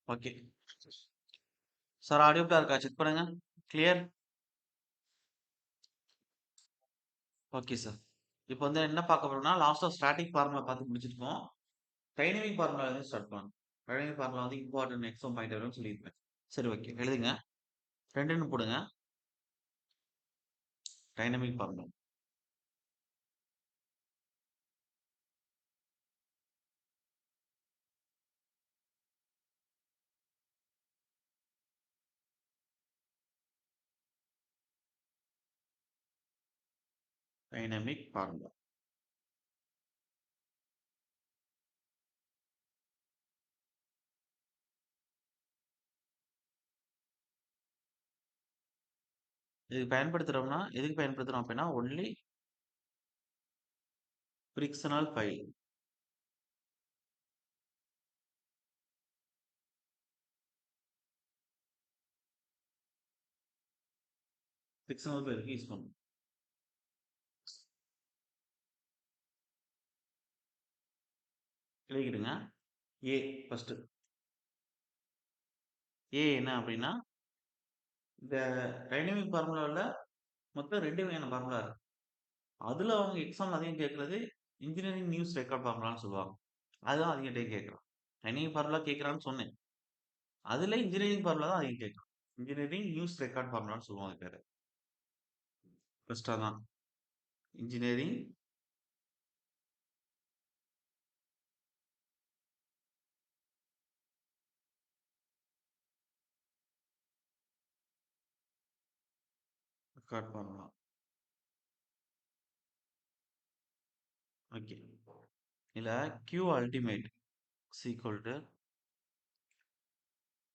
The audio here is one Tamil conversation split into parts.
ஓகே. சார் ஆடியோப்ல இருக்கா? செக் பண்ணுங்க. கிளியர்? Okay sir. இப்போ வந்து என்ன பார்க்க போறோம்னா, லாஸ்ட்டா ஸ்டாட்டிக் ஃபார்முலா பார்த்து முடிச்சிருக்கோம். டைனமிக் ஃபார்முலாலருந்து ஸ்டார்ட் பண்ணணும். டைனமிக் ஃபார்முலா வந்து இம்பார்ட்டன்ட் எக்ஸாம் பாயிண்ட் வரும்னு சொல்லியிருப்பேன். சரி ஓகே. எழுதுங்க. 2ன்னு போடுங்க. Dynamic formula. Dynamic formula. இதுக்கு பயன்படுத்துறோம்னா, எதுக்கு பயன்படுத்துறோம் அப்படின்னா, ஒன்லி ஃபிரிக்ஷனல் ஃபைல். ஃபிரிக்ஷனல் ஃபைலுக்கு யூஸ் பண்ணணும். எழுதிக்கிடுங்க. ஏ ஃபர்ஸ்ட். ஏ என்ன அப்படின்னா, இந்த டைனமிக் ஃபார்முலால மொத்தம் 2 வகையான ஃபார்முலா இருக்கு. அதுல அவங்க எக்ஸாம்ல அதிகம் கேட்கறது இன்ஜினியரிங் நியூஸ் ரெக்கார்ட் ஃபார்முலான்னு சொல்லுவாங்க. அதுதான் அதிகம் டைம் கேட்கறான். டைனமிக் ஃபார்முலா கேட்கறான்னு சொன்னேன். அதுல இன்ஜினியரிங் ஃபார்முலா தான் அதிகம் கேட்கறான். இன்ஜினியரிங் நியூஸ் ரெக்கார்ட் ஃபார்முலான்னு சொல்லுவாங்க அது பேரு. ஃபர்ஸ்ட் அதான். Engineering record formula. ஓகே. இதுல Q ultimate is equal to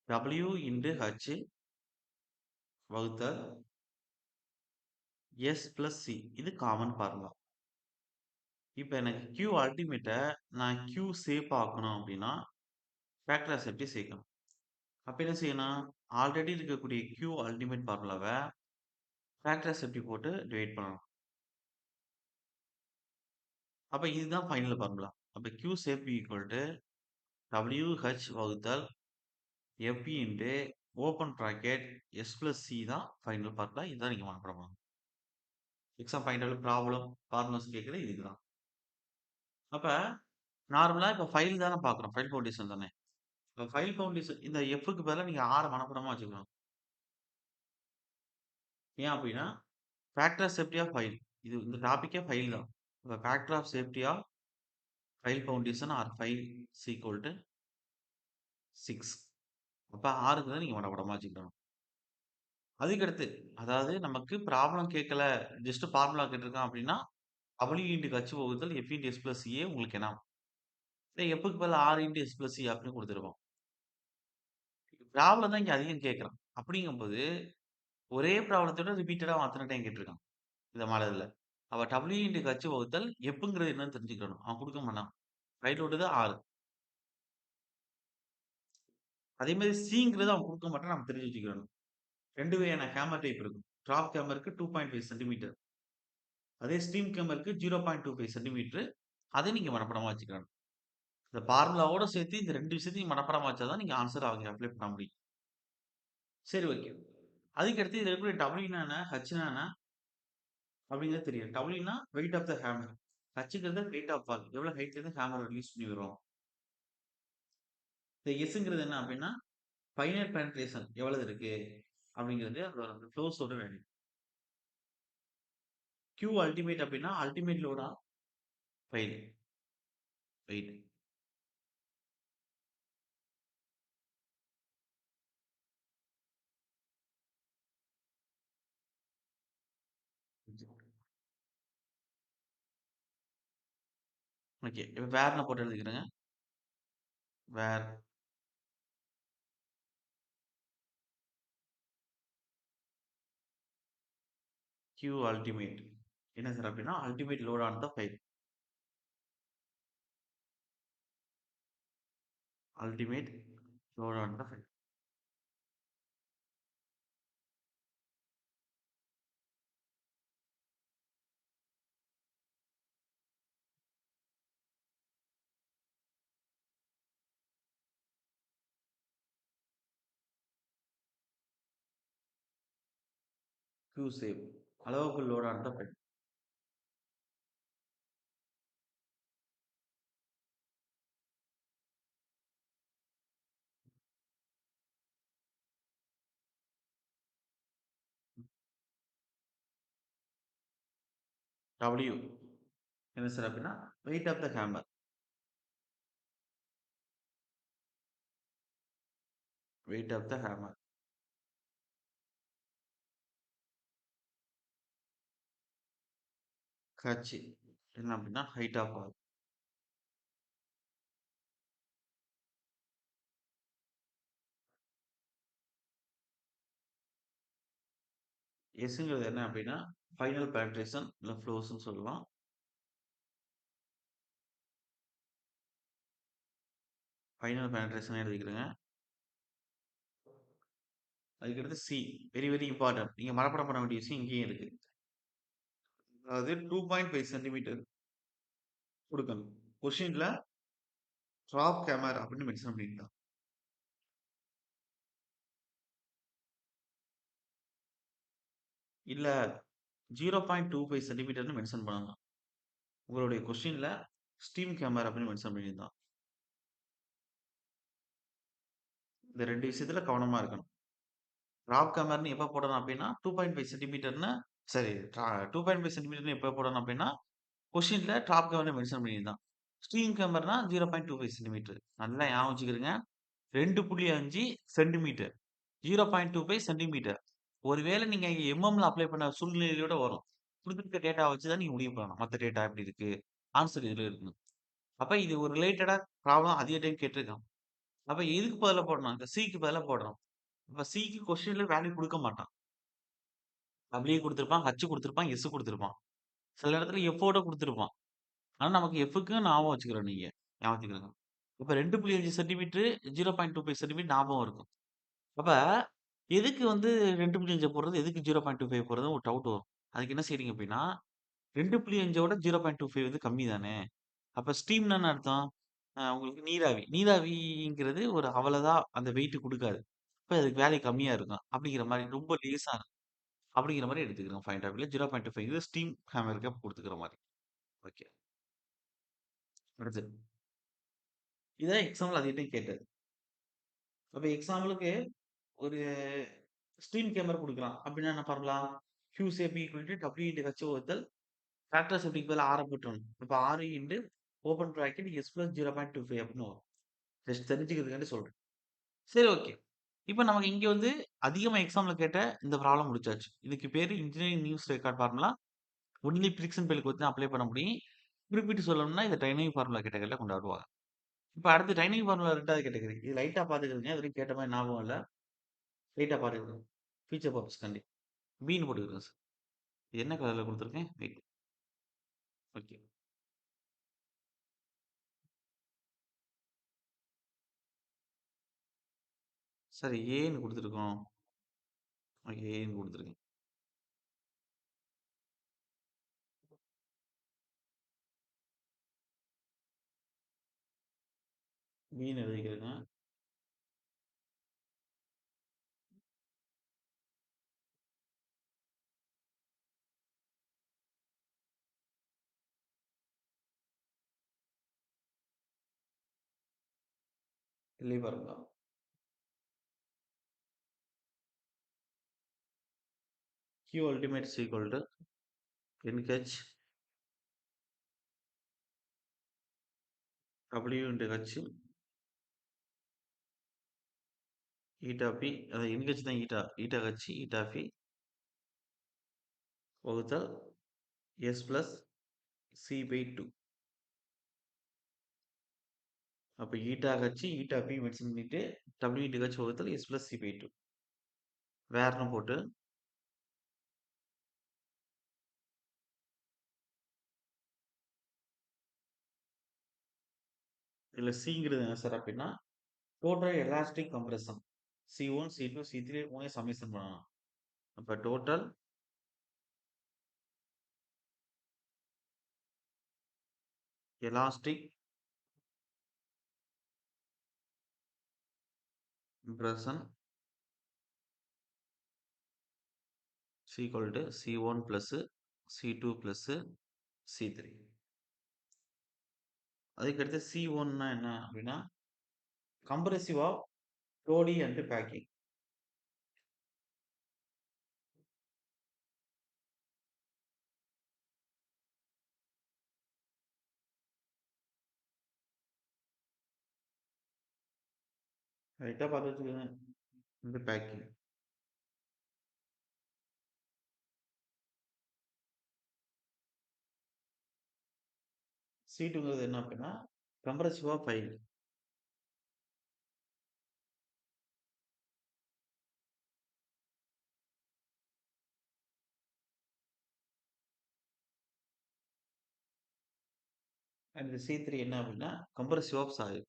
W into H வகுத்தல் S plus C. இது காமன் ஃபார்முலா. இப்ப எனக்கு Q அல்டிமேட்ட நான் Q சேப் ஆக்கணும் அப்படின்னா ஃபேக்டர் ஆஃப் சேஃப்டி சேர்க்கணும். அப்ப என்ன செய்யணும்? ஆல்ரெடி இருக்கக்கூடிய Q அல்டிமேட் ஃபார்முலாவ ஃபேக்டர் ஆஃப் சேஃப்டி போட்டு டிவைட் பண்ணணும். அப்ப இதுதான் ஃபைனல் ஃபார்முலா. அப்ப Q safe equal to WH வகுத்தல் FP into open bracket S plus C தான் ஃபைனல் ஃபார்முலா. இதுதான் நீங்க மனப்பாடம் பண்ணணும். Exam point of problem formulas கேட்குறது இதுதான். அப்ப நார்மலா இப்ப ஃபைல் தானே பார்க்குறோம். ஃபைல் ஃபவுண்டேஷன் தானே. இப்ப ஃபைல் ஃபவுண்டேஷன் இந்த Fக்கு பதிலா நீங்க R மனப்பாடமா வச்சுக்கணும். ஏன் அப்படின்னா, factor of safety of pile. இது இந்த டாபிக்கே ஃபைல் தான். இப்ப factor of safety of pile foundation or pile is equal to 6. அப்ப 6க்கு தான் நீங்க மனப்பாடமா வச்சுக்கணும். அதுக்கடுத்து, அதாவது நமக்கு ப்ராப்ளம் கேட்கல, ஜஸ்ட் ஃபார்முலா கேட்டிருக்கான் அப்படின்னா, W இன்டு H வகுத்தல் F into S plus CA உங்களுக்கு என்ன? Fக்கு பதிலா R into S plus C அப்படின்னு குடுத்துருக்கோம். ப்ராப்ளம் தான் இங்க அதிகம் கேட்கறான். அப்படிங்கும்போது, ஒரே ப்ராப்ளத்தோட ரிப்பீட்டடா அவன் அத்தன டைம் கேட்டிருக்கான். இந்த மாடல்ல. அப்ப W இன்டு H வகுத்தல் Fங்கிறது என்னன்னு தெரிஞ்சுக்கணும். அவன் குடுக்க மாட்டான். ரைட் ஓடுது 6. அதே மாரி Cங்கிறது அவன் குடுக்க மாட்டான். நம்ம தெரிஞ்சு வச்சுக்கணும். 2 வகையான ஹேமர் டைப் இருக்கும். டிராப் ஹேமருக்கு 2.5 சென்டிமீட்டர். அதே ஸ்டீம் ஹேமருக்கு 0.25 சென்டிமீட்டர். அதை நீங்க மனப்பாடமா வச்சுக்கணும். இந்த ஃபார்முலாவோட சேர்த்து இந்த 2 விஷயத்தையும் மனப்பாடமா வச்சா தான் நீங்க ஆன்ஸர் அவங்க அப்ளை பண்ண முடியும். சரி ஓகே. அதுக்கடுத்து இதுல இருக்கக்கூடிய Wனா என்ன? Hனா என்ன? அப்படிங்கிறது தெரியும். Wனா வெயிட் ஆஃப் த ஹேமர். Hங்கிறது வெயிட் ஆஃப் ஃபால். எவ்வளவு ஹைட்ல இருந்து ஹேமர் ரிலீஸ் பண்ணி வரும். இந்த Sங்கிறது என்ன அப்படின்னா, ஃபைனல் பெனட்ரேஷன் எவ்வளவு இருக்கு அப்படிங்கிறது அதோட ஃப்ளோஸோட வேல்யூ. Q அல்டிமேட் அப்படின்னா அல்டிமேட் லோடா ஃபைல் வெயிட். ஓகே. இப்ப வேர்ன்னு போட்டு எழுதிக்கிறேங்க. வேர் Q அல்டிமேட் என்ன சார் அப்படின்னா ultimate load on the pile. Ultimate load on the pile. Q safe அளவுக்குள் load on the pile. W என்ன சார் அப்படின்னா weight of the hammer. Weight of the hammer. H என்ன அப்படின்னா ஹைட் ஆஃப் ஆர். எஸ்ங்கிறது என்ன அப்படின்னா ஃபைனல் பெனட்ரேஷன் இல்லை ஃப்ளோஸ்ன்னு சொல்லலாம். ஃபைனல் பெனட்ரேஷன் எழுதிக்கிறேங்க. அதுக்கடுத்து சி வெரி வெரி இம்பார்ட்டன்ட். நீங்க மனப்பாடம் பண்ண வேண்டிய விஷயம் இங்கேயும் இருக்கு. அதாவது 2.5 சென்டிமீட்டர் கொடுக்கணும். கொஸ்டின்ல ட்ராப் கேமர் அப்படின்னு மென்ஷன் பண்ணியிருக்கான். இல்ல 0.25 சென்டிமீட்டர்னு மென்ஷன் பண்ணலாம். உங்களுடைய கொஸ்டின்ல ஸ்டீம் கேமர் அப்படின்னு மென்ஷன் பண்ணியிருந்தான். இந்த ரெண்டு விஷயத்துல கவனமா இருக்கணும். ட்ராப் கேமர்னு எப்போ போடணும் அப்படின்னா 2.5 சென்டிமீட்டர்னு சரி 2.5 சென்டிமீட்டர்னு எப்போ போடணும் அப்படின்னா கொஸ்டின்ல ட்ராப் கேமர்னு மென்ஷன் பண்ணியிருந்தான். ஸ்டீம் கேமர்னா 0.25 சென்டிமீட்டர். நல்லா ஞாபகம் வச்சுக்கிறீங்க. 2.5 சென்டிமீட்டர் 0.25 சென்டிமீட்டர். ஒருவேளை நீங்க எம்எம்ல அப்ளை பண்ண சூழ்நிலையோட வரும். குடுத்திருக்க டேட்டா வச்சு தான் நீங்க முடிவு பண்ணணும். மத்த டேட்டா எப்படி இருக்கு? ஆன்சர் இதுல இருக்குன்னு. அப்ப இது ஒரு ரிலேட்டடா ப்ராப்ளம் அதிக டைம் கேட்டிருக்கான். அப்ப எதுக்கு பதிலா போடணும்? இந்த சிக்கு பதிலா போடணும். அப்ப சிக்கு கொஸ்டின்ல வேல்யூ குடுக்க மாட்டான். டபிள்யூ குடுத்திருப்பான், ஹச் குடுத்திருப்பான், எஸ் குடுத்திருப்பான். சில இடத்துல எஃப்போட குடுத்திருப்பான். ஆனா நமக்கு எஃப்க்கு ஞாபகம் வச்சுக்கிறோம் நீங்க. ஞாபகம் வச்சுக்கிறங்க. இப்ப 2.5 சென்டிமீட்டர் 0.25 சென்டிமீட்டர் ஞாபகம் இருக்கும். அப்ப எதுக்கு வந்து 2.5 போடுறது? எதுக்கு 0.25 போடுறதுன்னு ஒரு டவுட் வரும். அதுக்கு என்ன செய்றீங்க அப்டின்னா, 2.5ஓட 0.25 வந்து கம்மி தானே. அப்ப ஸ்டீம்னா என்ன அர்த்தம்? உங்களுக்கு நீராவி. நீராவிங்கிறது ஒரு அவ்வளதா அந்த வெயிட் குடுக்காது. அப்ப அதுக்கு வேல்யூ கம்மியா இருக்கும். அப்படிங்கிற மாரி ரொம்ப லேசா இருக்கும். அப்படிங்கிற மாரி எடுத்துக்கிறோம் பாயிண்ட் ஆஃப் வியூல 0.25 இது ஸ்டீம் ஹேமருக்கு குடுத்துக்கிற மாரி. ஓகே. அடுத்து. இதான் எக்ஸாம்பிள் அதிக டைம் கேட்டது. அப்ப எக்ஸாம்பிளுக்கு ஒரு ஸ்டீம் கேமரா குடுக்குறான். அப்படின்னா என்ன formula? QCP equal to W into H வகுத்தல் ஃபேக்டர் ஷிஃப்டிங்க்கு பதிலா R போட்டுறணும். இப்ப R into open bracket S plus 0.25 அப்படின்னு வரும். ஜஸ்ட் தெரிஞ்சுக்கிறதுக்காண்டி சொல்றேன். சரி ஓகே. இப்ப நமக்கு இங்க வந்து அதிகமா எக்ஸாம்ல கேட்ட இந்த ப்ராப்ளம் முடிச்சாச்சு. இதுக்கு பேரு engineering news record formula. Only friction பெல்லுக்கு வச்சு தான் அப்ளை பண்ண முடியும். குறிப்பிட்டு சொல்லணும்னா இத டைனமிக் ஃபார்முலா கேட்டகரில கொண்டாடுவாங்க. இப்ப அடுத்து டைனமிக் ஃபார்முலா 2வது கேட்டகரி. இது லைட்டா பார்த்துக்கிறீங்க. இதுவரைக்கும் கேட்ட மாரி ஞாபகம் இல்ல. லைட்டா பார்த்துக்கிறங்க. ஃபியூச்சர் பர்ப்பஸ்க்காண்டி. Bன்னு போட்டுக்கிறேன் சார். இது என்ன கலர்ல குடுத்துருக்கேன்? வெயிட். ஓகே. சார் ஏன்னு குடுத்துருக்கோம். ஓகே ஏன்னு குடுத்துருக்கேன். Bன்னு எழுதிக்கிறேங்க. இல்லையே பாருங்க. Q ultimate is equal to NH W into H eta P அது NH தான் eta. Eta H eta P வகுத்தல் S plus C by 2. அப்ப eta H eta P mention பண்ணிட்டு W into H வகுத்தல் S plus C by 2. வேர்ன்னு போட்டு இதுல Cங்கிறது என்ன சார் அப்படின்னா total elastic compression. C1, C2, C3 மூணையும் சம்மேஷன் பண்ணணும். அப்ப total elastic compression C equal to C1 plus C2 plus C3. அதுக்கடுத்து C1னா என்ன அப்படின்னா கம்ப்ரசிவ் ஆஃப் டோடி அண்ட் பேக்கிங். ரைட்டா பார்த்து வச்சுக்கோங்க. இந்த பேக்கிங். C2ங்கிறது என்ன அப்படின்னா compressive of file. And C3 என்ன அப்படின்னா கம்ப்ரசிவ் ஆஃப் சாயில்.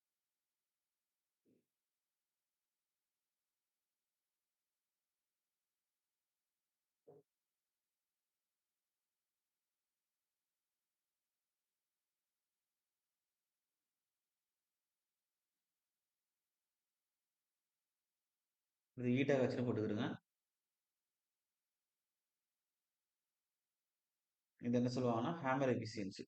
இது ஈட்டா வச்சுன்னு போட்டுக்கிறோங்க. இது என்ன சொல்லுவாங்கன்னா ஹேமர் எஃபிஷியன்சி.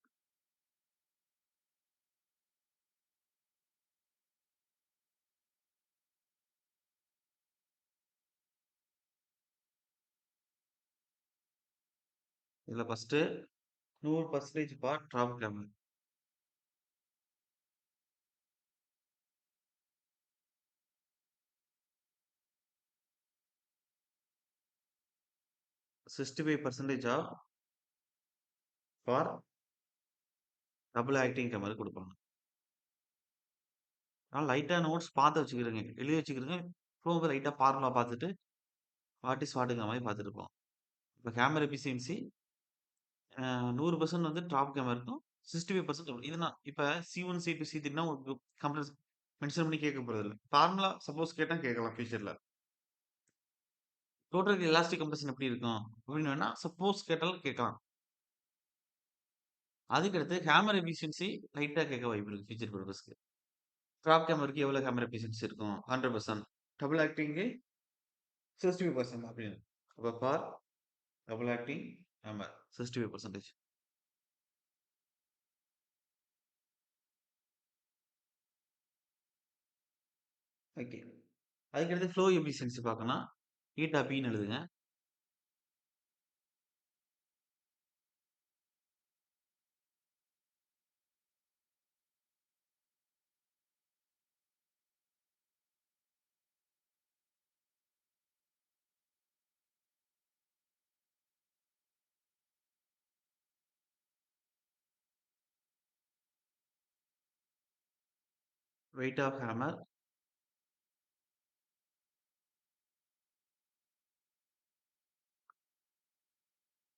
இதுல first 100% for drop hammer. Sixty 5% of for double acting hammer கொடுப்பாங்க. ஆனால் லைட்டா நோட்ஸ் பார்த்து வச்சுக்கிறேங்க, எழுதி வச்சுக்கிறேங்க. போகும்போது லைட்டா ஃபார்முலா பார்த்துட்டு வாட் இஸ் வாட்டுங்கிற மாதிரி பார்த்துட்டு இருப்போம். இப்போ கேமரா எஃபிஷியன்சி 100% வந்து டாப் கேமரா இருக்கும். 65% இதுனா இப்போ C1 C2 C3னா உங்களுக்கு கம்ப்ளீட் மென்ஷன் பண்ணி கேட்க போறது இல்லை. ஃபார்முலா சப்போஸ் கேட்டா கேட்கலாம் ஃபியூச்சர்ல. டோட்டல் எலாஸ்டிக் கம்ப்ரஷன் எப்படி இருக்கும் அப்படின்னு வேணா சப்போஸ் கேட்டாலும் கேட்கலாம். அதுக்கடுத்து ஹேமர் எஃபிஷியன்சி லைட்டா கேட்க வாய்ப்பு இருக்கு ஃபியூச்சர் பர்பஸ்க்கு. டாப் கேமராக்கு எவ்வளவு ஹேமர் எஃபிஷியன்சி இருக்கும்? 100%. டபுள் ஆக்டிங்கு 65% அப்படின்னு. அப்போ for double acting hammer 65%. Okay. அதுக்கடுத்து ஃப்ளோ எஃபிஷியன்சி பார்க்கணும். ஈட்டா பின்னு எழுதுங்க. வெயிட் ஆஃப் ஹேமர்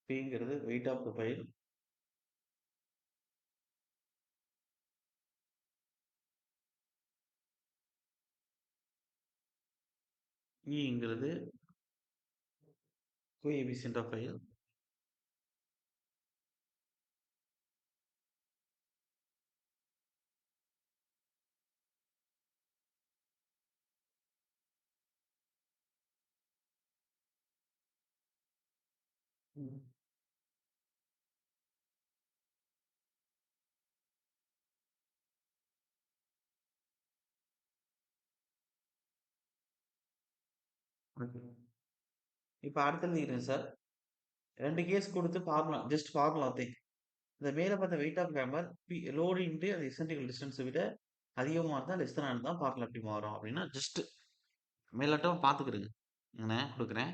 பிங்கிறது வெயிட் ஆஃப் த ஃபைல் இங்கிறது கோஎஃபிஷியன்ட் ஆஃப் ஃபைல். ஓகே. இப்போ அடுத்தது எழுதிக்கிறேன் சார். 2 கேஸ் கொடுத்து ஃபார்முலா ஜஸ்ட் ஃபார்முலா தான். இந்த மேலே பார்த்த weight of hammer P load into அது எசென்ட்ரிக்கல் டிஸ்டன்ஸை விட அதிகமாக இருந்தால் லெஸ் தான் இருந்தால் ஃபார்முலா எப்படி மாறும் அப்படின்னா ஜஸ்ட் மேலட்டம் பார்த்துக்கிறேங்க. நான் கொடுக்குறேன்.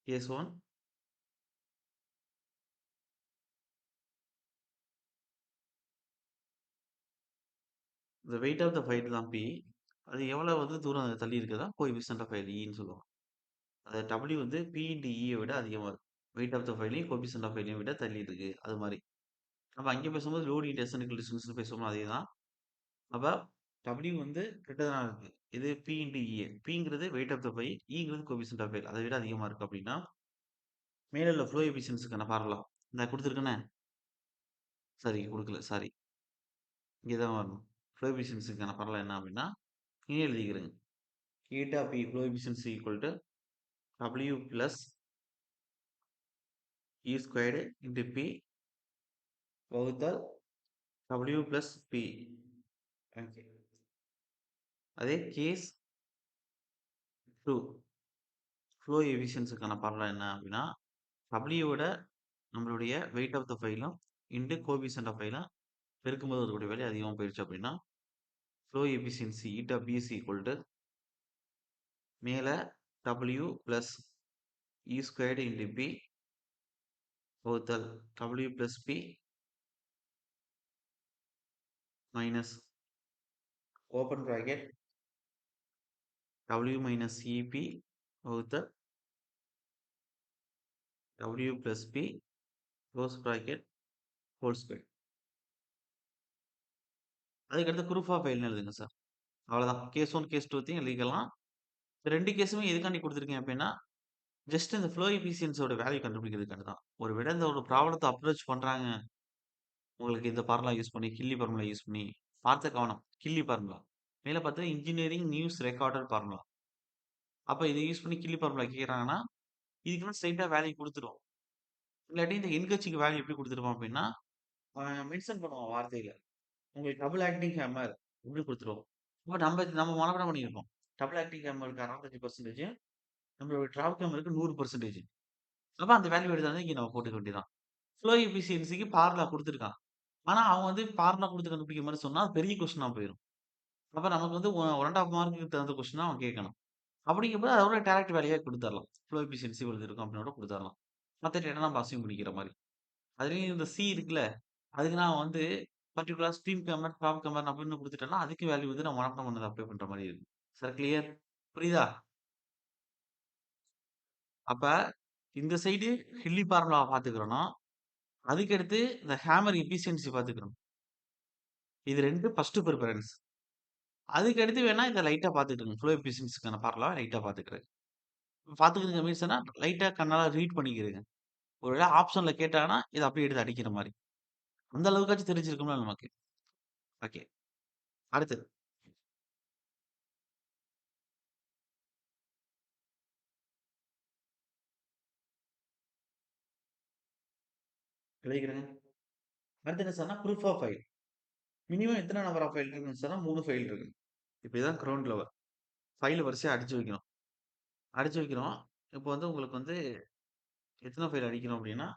Case 1 the weight of the pile தான் P. அது எவ்வளவு வந்து தூரம் தள்ளி இருக்குதா கோஎஃபிஷியன்ட் ஆஃப் ஃபைல் ன்னு சொல்லுவோம். அது W வந்து P இன்டு E விட அதிகமா இருக்கும். வெயிட் ஆஃப் த ஃபைலையும் கோஎஃபிஷியன்ட் ஆஃப் ஃபைலையும் விட தள்ளி இருக்கு. அது மாதிரி. நம்ம அங்கே பேசும்போது லோட் இன்டு எசென்ட்ரிக்கல் டிஸ்டன்ஸ் பேசுவோம் அதே தான். அப்ப W வந்து கிட்டதான் இருக்கு. இது P இன்டு E. Pங்கிறது வெயிட் ஆஃப் த ஃபைல், Eங்கிறது கோஎஃபிஷியன்ட் ஆஃப் ஃபைல். அதை விட அதிகமா இருக்கு அப்படின்னா மேல உள்ள ஃப்ளோ எஃபிஷியன்சிக்கான ஃபார்முலா நான் கொடுத்துருக்கேனே. சரி கொடுக்கல சாரி. இங்கே தான் வரணும். ஃப்ளோ எஃபிஷியன்சிக்கான ஃபார்முலா என்ன அப்படின்னா இங்கே எழுதிக்கிறேங்க. eta P flow efficiency equal to W plus e squared into P வகுத்தல் டபிள்யூ பிளஸ் பி. ஓகே. அதே கேஸ் 2 ஃப்ளோ எஃபிஷியன்சிக்கான ஃபார்முலா என்ன அப்படின்னா டபிள்யூவோட நம்மளுடைய வெயிட் ஆஃப் த ஃபைலும் இன்டு கோபிசன்ட் ஆஃப் ஃபைலும் பெருக்கும்போது இருக்கக்கூடிய வேல்யூ அதிகமாக போயிடுச்சு அப்படின்னா flow efficiency eta P S equal to மேலே W plus e squared into P வகுத்தல் W plus P minus open bracket W minus e P வகுத்தல் W plus B close bracket whole square. அதுக்கடுத்து ப்ரூஃப் ஆஃப் ஃபைல்னு எழுதுங்க சார். அவ்வளோதான். கேஸ் 1 கேஸ் 2த்தையும் எழுதிக்கலாம். இந்த 2 கேஸுமே எதுக்காண்டி கொடுத்துருக்கேன் அப்படின்னா ஜஸ்ட் இந்த ஃப்ளோ எஃபிஷியன்சியோட வேல்யூ கண்டுபிடிக்கிறதுக்காண்டி தான். ஒரு விட இந்த ஒரு ப்ராப்ளத்தை அப்ரோச் பண்ணுறாங்க உங்களுக்கு இந்த ஃபார்முலா யூஸ் பண்ணி கில்லி ஃபார்முலா யூஸ் பண்ணி பார்த்து கவனம் கில்லி ஃபார்முலா மேலே பார்த்தா இன்ஜினியரிங் நியூஸ் ரெக்கார்டர் ஃபார்முலா. அப்போ இதை யூஸ் பண்ணி கில்லி ஃபார்முலா கேட்குறாங்கன்னா இதுக்கு ஸ்ட்ரைட்டாக வேல்யூ கொடுத்துரும். இல்லாட்டி இந்த என்கட்சிக்கு வேல்யூ எப்படி கொடுத்துருப்போம் அப்படின்னா மென்ஷன் பண்ணுவோம் வார்த்தையில உங்களுக்கு டபுள் ஆக்டிங் ஹேமர் இப்படி கொடுத்துருவோம். இப்போ நம்ம மனப்படம் பண்ணியிருக்கோம் டபுள் ஆக்டிங் ஹேமருக்கு 65% நம்மளோட டிராப் ஹேமருக்கு 100%. அப்போ அந்த வேல்யூ எடுத்தாலும் இங்கே நம்ம போட்டுக்க வேண்டியதான். ஃப்ளோ எஃபிஷியன்சிக்கு பார்முலா கொடுத்துருக்கான். ஆனால் அவன் வந்து பார்முலா கொடுத்து கண்டுபிடிக்கிற மாதிரி சொன்னால் பெரிய கொஸ்டினாக போயிடும். அப்போ நமக்கு வந்து 1.5 மார்க்குக்கு தகுந்த கொஸ்டின் அவன் கேட்கணும். அப்படிங்கும்போது அதோட டேரக்ட் வேலையாக கொடுத்துடலாம். ஃப்ளோ எஃபிஷியன்சி இவ்வளவு இருக்கும் அப்படின்னோட கொடுத்துடலாம். மற்ற டேட்டா நம்ம அசியூம் பண்ணிக்கிற மாதிரி. அதுலேயும் இந்த சி இருக்குல்ல அதுக்கு நான் வந்து particular stream hammer top hammer அப்படின்னு கொடுத்துட்டேன்னா அதுக்கு வேல்யூ வந்து நான் மனப்பாடம் பண்ணதை அப்ளை பண்ணுற மாதிரி இருக்கு. சார் கிளியர் புரியுதா? அப்ப இந்த சைடு ஹில்லி ஃபார்முலா பார்த்துக்கிறோம். அதுக்கடுத்து இந்த ஹேமர் எஃபிஷியன்சி பார்த்துக்கிறோம். இது 2 ஃபர்ஸ்ட் ப்ரிஃபரன்ஸ். அதுக்கடுத்து வேணா இதை லைட்டாக பார்த்துக்கிட்டுங்க. ஃப்ளோ எஃபிஷியன்சிக்கான ஃபார்முலா லைட்டாக பார்த்துக்கிறேன். பார்த்துக்கிறதுங்க மீன்ஸ் என்ன லைட்டாக கண்ணால் ரீட் பண்ணிக்கிறேங்க. ஒருவேளை ஆப்ஷனில் கேட்டாங்கன்னா இதை அப்படியே எடுத்து அடிக்கிற மாதிரி. அந்த அளவுக்காச்சும் தெரிஞ்சிருக்கும்ல நமக்கு. ஓகே. அடுத்து எழுதிக்கிறேங்க. அடுத்து என்ன சார்னா ப்ரூஃப் ஆஃப் ஃபைல். மினிமம் எத்தனை நம்பர் ஆஃப் ஃபைல் இருக்குன்னு சார்னா 3 ஃபைல் இருக்கு. இப்போ இதான் கிரவுண்ட் லெவல். ஃபைல் வரிசையாக அடிச்சு வைக்கணும். அடிச்சு வைக்கிறோம். இப்போ வந்து உங்களுக்கு வந்து எத்தனை ஃபைல் அடிக்கணும் அப்படின்னா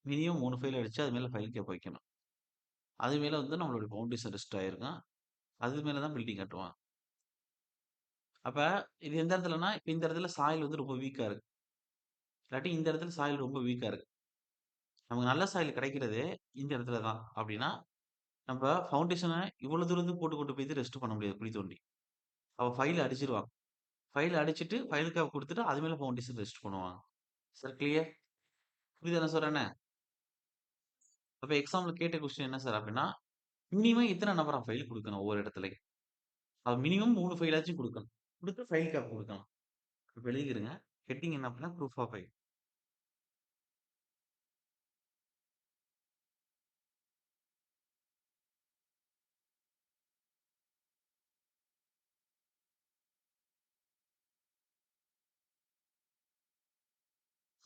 மினிமம் 3 ஃபைல் அடிச்சு அது மேலே ஃபைல் கேப் வைக்கணும். அது மேலே வந்து நம்மளுடைய பவுண்டேஷன் ரெஸ்ட் ஆயிருக்கும். அது மேலே தான் பில்டிங் கட்டுவான். அப்ப இது எந்த இடத்துலன்னா, இப்ப இந்த இடத்துல சாயில் வந்து ரொம்ப வீக்கா இருக்கு. இல்லாட்டி இந்த இடத்துல சாயில் ரொம்ப வீக்கா இருக்கு. நமக்கு நல்ல சாயில் கிடைக்கிறதே இந்த இடத்துல தான். அப்படின்னா, நம்ம ஃபவுண்டேஷன இவ்வளவு தூரம் இருந்து போட்டு கொண்டு போய் ரெஸ்ட் பண்ண முடியாது குழி தோண்டி. அவ ஃபைல் அடிச்சிருவாங்க. ஃபைல் அடிச்சுட்டு ஃபைல் கேப் குடுத்துட்டு அது மேல ஃபவுண்டேஷன் ரெஸ்ட் பண்ணுவாங்க. Sir clear? புரியுதா நான் சொல்றேன்னு? அப்ப எக்ஸாம்ல கேட்ட கொஸ்டின் என்ன சார் அப்படின்னா, மினிமம் எத்தனை நம்பர் ஆஃப் ஃபைல் குடுக்கணும் ஒவ்வொரு இடத்துலயும்? அது மினிமம் 3 ஃபைலாச்சும் குடுக்கணும். குடுத்து ஃபைல் கேப் குடுக்கணும். இப்ப எழுதிக்கிறங்க. ஹெட்டிங் என்ன அப்படின்னா proof of pile.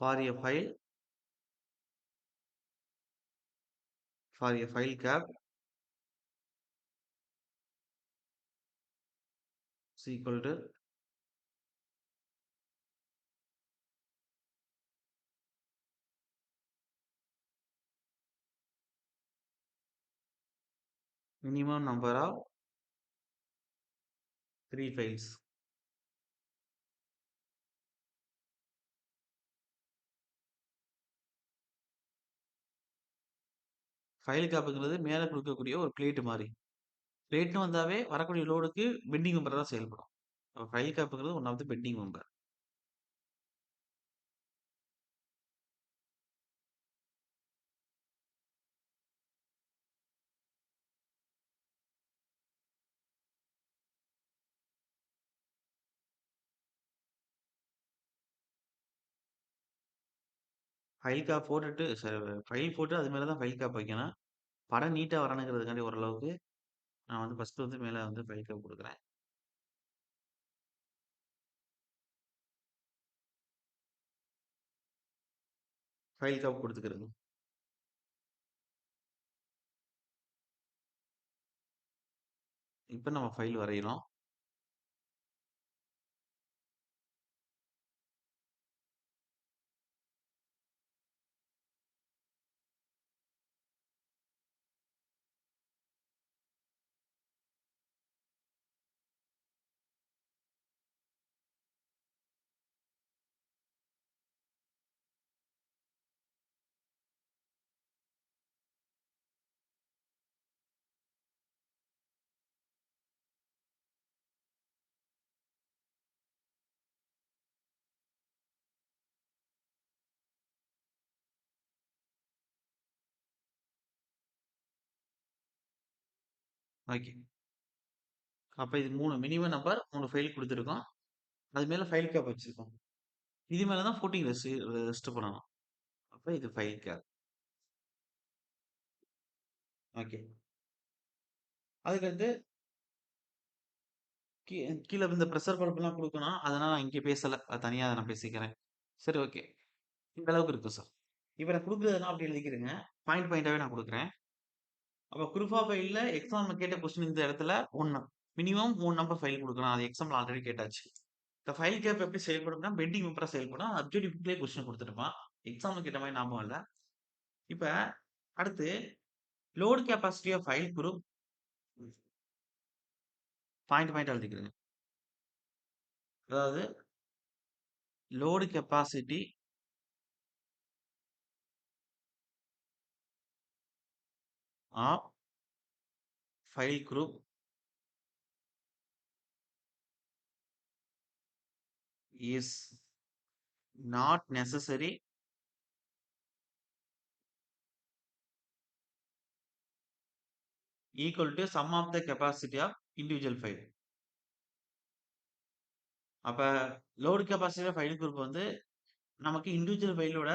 For a pile for a pile cap is equal to minimum number of 3 files. Pile கேப்ங்கிறது மேல குடுக்கக்கூடிய ஒரு பிளேட் மாரி. பிளேட்ன்னு வந்தாவே வரக்கூடிய லோடுக்கு பெண்டிங் மெம்பர் தான் செயல்படும். ஃபைல் கேப்ங்கிறது one of the bending member. Pile cap போட்டுட்டு ஃபைல் போட்டு அது மேல தான் ஃபைல் கேப் வைக்கணும். படம் நீட்டா வரணுங்கிறதுக்காண்டி ஓரளவுக்கு நான் வந்து ஃபர்ஸ்ட்டு வந்து மேல வந்து ஃபைல் கேப் குடுக்குறேன். ஃபைல் கேப் குடுத்துக்கிறேங்க. இப்ப நம்ம ஃபைல் வரையிறோம். ஓகே. அப்ப இது 3 மினிமம் நம்பர் 3 ஃபைல் குடுத்துருக்கோம். அது மேல ஃபைல் கேப் வச்சிருக்கோம். இது மேல தான் ஃபூட்டிங் ரெஸ்ட் பண்ணணும். அப்ப இது ஃபைல் கேப். ஓகே. அதுக்கடுத்து கீ கீழ இந்த பிரஷர் பல்ப்லாம் குடுக்கணும். அதனால நான் இங்க பேசல. அது தனியா நான் பேசிக்கிறேன். சரி ஓகே. இந்த அளவுக்கு இருக்கு சார். இப்ப நான் குடுக்குறதெல்லாம் அப்படியே எழுதிக்கிறேங்க. பாயிண்ட் பாயிண்ட்டாவே நான் குடுக்குறேன். அப்ப ப்ரூஃப் ஆஃப் ஃபைல்ல எக்ஸாம்ல கேட்ட கொஸ்டின் இந்த இடத்துல 1 மினிமம் 3 நம்பர் ஃபைல் குடுக்கணும். அது எக்ஸாம்ல ஆல்ரெடி கேட்டாச்சு. இந்த ஃபைல் கேப் எப்படி செயல்படும்னா, பெண்டிங் மெம்பரா செயல்படும். அப்ஜெக்டிவ் புக்லயே கொஸ்டின் குடுத்துருப்பான். எக்ஸாம்ல கேட்ட மாரி ஞாபகம் இல்ல. இப்ப அடுத்து load capacity of pile group point பாயிண்ட்டா எழுதிக்கிறேங்க. அதாவது load capacity of pile group is not necessary equal to sum of the capacity of individual pile. அப்ப load capacity of pile group வந்து நமக்கு இண்டிவிஜுவல் ஃபைலோட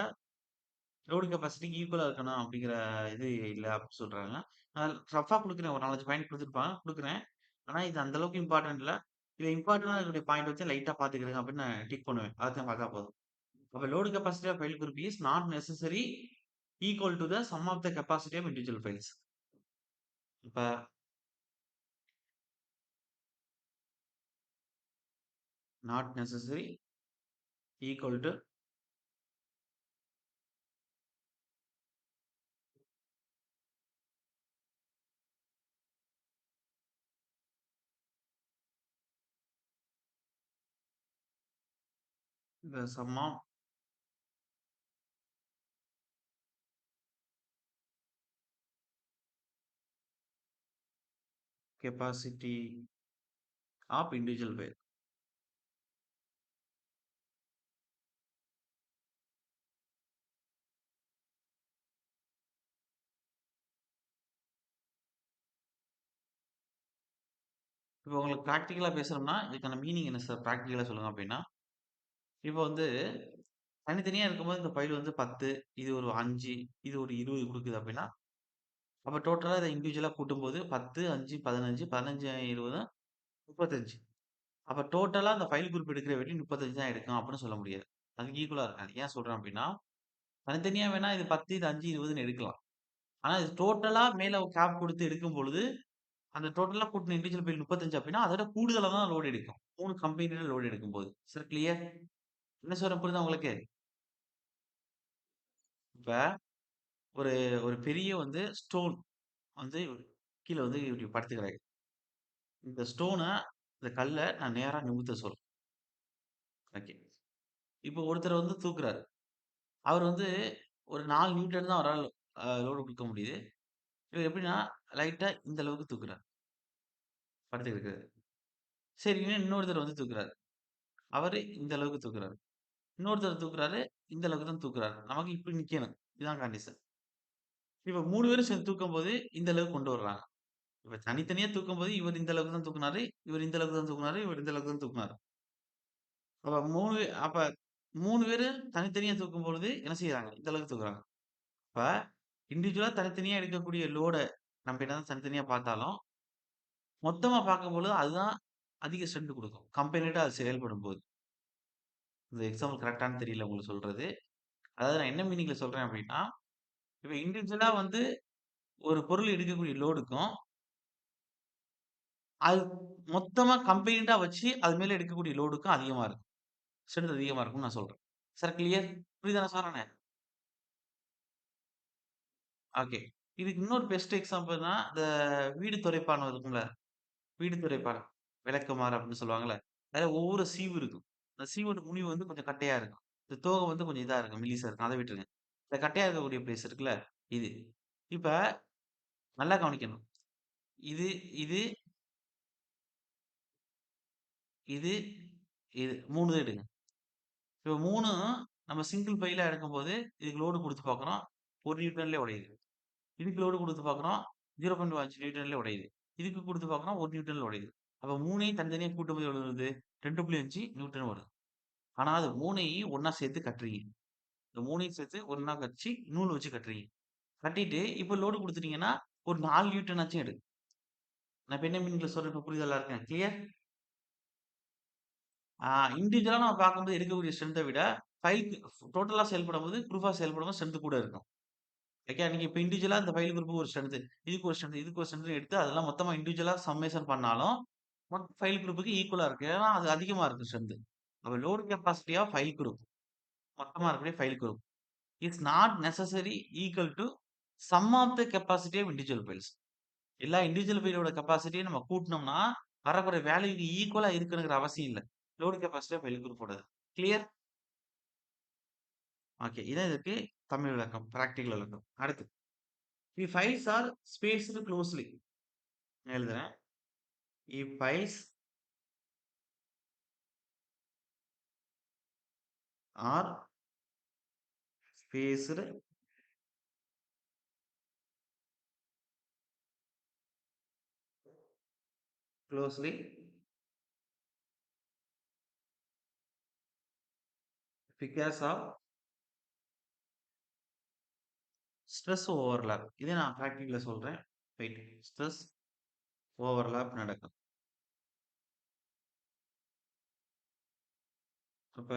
லோட் கெப்பாசிட்டிக்கு ஈக்குவலா இருக்கணும் அப்படிங்கிற இது இல்ல அப்படின்னு சொல்றாங்க. நான் ரஃப்பா குடுக்குறேன். ஒரு 4, 5 பாயிண்ட் குடுத்துருப்பாங்க. குடுக்குறேன். ஆனா இது அந்த அளவுக்கு இம்பார்ட்டன்ட் இல்ல. இதுல இம்பார்ட்டன்ட்டா இருக்கக்கூடிய பாயிண்ட் வச்சு லைட்டா பார்த்துக்கிடுங்க அப்படின்னு நான் டிக் பண்ணுவேன். அதான் பார்த்தா போதும். அப்ப load capacity of pile group is not necessary equal to the sum of the capacity of individual piles. இப்ப not necessary equal to the sum of capacity of individual pile. இப்ப உங்களுக்கு பிராக்டிகலா பேசணும்னா, இதுக்கான மீனிங் என்ன சார்? பிராக்டிகலா சொல்லுங்க அப்படின்னா, இப்ப வந்து தனித்தனியா இருக்கும்போது இந்த ஃபைல் வந்து 10, இது ஒரு 5, இது ஒரு 20 குடுக்குது அப்படின்னா, அப்ப டோட்டலா இத இண்டிவிஜுவலா கூட்டும்போது 10, 5, 15, 15, 20, 35. அப்ப டோட்டலா அந்த ஃபைல் குரூப் எடுக்கிற வேல்யூ 35 தான் எடுக்கும் அப்படின்னு சொல்ல முடியாது. அதுக்கு ஈக்குவலா இருக்காது. ஏன் சொல்றேன் அப்படின்னா, தனித்தனியா வேணா இது 10, இது 5, 20ன்னு எடுக்கலாம். ஆனா இது டோட்டலா மேல கேப் குடுத்து எடுக்கும் பொழுது, அந்த டோட்டலா கூட்டுன இண்டிவிஜுவல் ஃபைல் 35 அப்படின்னா, அதோட கூடுதலா தான் லோட் எடுக்கும். 3 கம்பைன்டுல லோட் எடுக்கும்போது. Sir clear? என்ன சொல்றேன் புரியுதா உங்களுக்கு? இப்ப ஒரு ஒரு பெரிய வந்து ஸ்டோன் வந்து கீழ வந்து இப்டி படுத்து கிடக்கு. இந்த ஸ்டோன இந்த கல்ல நான் நேரா நிமித்த சொல்றேன். ஓகே. இப்போ ஒருத்தர் வந்து தூக்குறாரு. அவர் வந்து ஒரு 4 நியூட்டன் தான் அவரால லோடு குடுக்க முடியுது. இவர் எப்டின்னா, லைட்டா இந்த அளவுக்கு தூக்குறாரு. படுத்து கிடக்குறாரு. சரின்னு இன்னொருத்தர் வந்து தூக்குறாரு. அவரு இந்த அளவுக்கு தூக்குறாரு. இன்னொருத்தர் தூக்குறாரு. இந்த அளவுக்கு தான் தூக்குறாரு. நமக்கு இப்டி நிக்கணும். இதான் கண்டிஷன். இப்ப 3 பேரும் சேர்ந்து தூக்கும்போது இந்த அளவுக்கு கொண்டு வர்றாங்க. இப்ப தனித்தனியா தூக்கும்போது இவர் இந்த அளவுக்கு தான் தூக்குனாரு. இவர் இந்த அளவுக்கு தான் தூக்குனாரு. இவர் இந்த அளவுக்கு தான் தூக்குனாரு. அப்ப 3 அப்ப 3 பேரு தனித்தனியா தூக்கும்பொழுது என்ன செய்றாங்க? இந்த அளவுக்கு தூக்குறாங்க. இப்ப இண்டிவிஜுவலா தனித்தனியா எடுக்கக்கூடிய லோட நம்ம என்னதான் தனித்தனியா பார்த்தாலும், மொத்தமா பார்க்கும்பொழுது அதுதான் அதிக ஸ்ட்ரென்த் குடுக்கும். கம்பைன்டா அது செயல்படும்போது. இந்த எக்ஸாம்பிள் கரெக்ட்டான்னு தெரியல உங்களுக்கு சொல்றது. அதாவது நான் என்ன மீனிங்ல சொல்றேன் அப்டின்னா, இப்ப இண்டிவிஜுவலா வந்து ஒரு பொருள் எடுக்கக்கூடிய லோடுக்கும், அது மொத்தமா கம்பைன்டா வச்சு அது மேல எடுக்கக்கூடிய லோடுக்கும் அதிகமா இருக்கும். ஸ்ட்ரென்த் அதிகமா இருக்கும்னு நான் சொல்றேன். Sir clear? புரியுதா நான் சொல்றேனே? ஓகே. இதுக்கு இன்னொரு பெஸ்ட் எக்ஸாம்பிள்னா, இந்த வீடு துடைப்பான் இருக்கும்ல. வீடு துடைப்பான், விளக்குமாறு அப்படின்னு சொல்லுவாங்கல்ல. அதுல ஒவ்வொரு சீவு இருக்கும். அந்த சீவோட முனிவு வந்து கொஞ்சம் கட்டையா இருக்கும். இந்த தோகை வந்து கொஞ்சம் இதா இருக்கும். மெல்லிசா இருக்கும். அத விட்டுருங்க. இந்த கட்டையா இருக்கக்கூடிய பிளேஸ் இருக்குல்ல, இது. இப்ப நல்லா கவனிக்கணும். இது, இது, இது, இது 3 இத எடுங்க. இப்ப 3ம் நம்ம சிங்கிள் பைலா எடுக்கும்போது, இதுக்கு லோடு குடுத்து பார்க்குறோம். 1 நியூட்டன்லயே உடையுது. இதுக்கு லோடு குடுத்து பார்க்குறோம். 0.5 நியூட்டன்லயே உடையுது. இதுக்கு குடுத்து பார்க்குறோம். 1 நியூட்டன்ல உடையுது. அப்ப 3யும் தனித்தனியா கூட்டும்போது எவ்வளவு வருது? 2.5 நியூட்டன் வருது. ஆனா அது 3யும் ஒண்ணா சேர்த்து கட்டுறீங்க. இந்த 3யும் சேர்த்து ஒண்ணா கட்சி நூல் வச்சு கட்டுறீங்க. கட்டிட்டு இப்ப லோடு குடுத்துட்டீங்கன்னா, ஒரு 4 நியூட்டனாச்சும் எடு. நான் இப்ப என்ன மீனிங்ல சொல்றேன் இப்ப புரியுதா எல்லாருக்கும்? கிளியர்? ஆ இண்டிவிஜுவலா நம்ம பார்க்கும்போது எடுக்கக்கூடிய ஸ்ட்ரென்த்த விட, ஃபைல்க்கு டோட்டலா செயல்படும்போது, குரூப்பா செயல்படும்போது ஸ்ட்ரென்த் கூட இருக்கும். ஓகே. நீங்க இப்ப இண்டிவிஜுவலா இந்த ஃபைல் குரூப்க்கு ஒரு ஸ்ட்ரென்த், இதுக்கு ஒரு ஸ்ட்ரென்த், இதுக்கு ஒரு ஸ்ட்ரென்த்ன்னு எடுத்து அதெல்லாம் மொத்தமா இண்டிவிஜுவலா சம்மேஷன் பண்ணாலும், ஃபைல் குரூப்க்கு ஈக்குவலா இருக்கு. ஏன்னா அது அதிகமா இருக்கு ஸ்ட்ரென்த். அப்ப load capacity of pile group மொத்தமா இருக்கக்கூடிய pile group is not necessary equal to sum of the capacity of individual piles. எல்லா இண்டிவிஜுவல் ஃபைலோட கெப்பாசிட்டியும் நம்ம கூட்டுனோம்னா, வரக்கூடிய வேல்யூக்கு ஈக்குவலா இருக்கணுங்கிற அவசியம் இல்ல. லோட் கெப்பாசிட்டி ஆஃப் ஃபைல் குரூப்போடது. கிளியர்? ஓகே. இதான் இதுக்கு தமிழ் விளக்கம். பிராக்டிகல் விளக்கம். அடுத்து. The piles are spaced closely. நான் எழுதுறேன். If piles are spaced closely because of stress overlap. இதை நான் பிராக்டிகல்ல சொல்றேன். வெயிட். ஸ்ட்ரெஸ் ஓவர்லாப் நடக்கும். அப்ப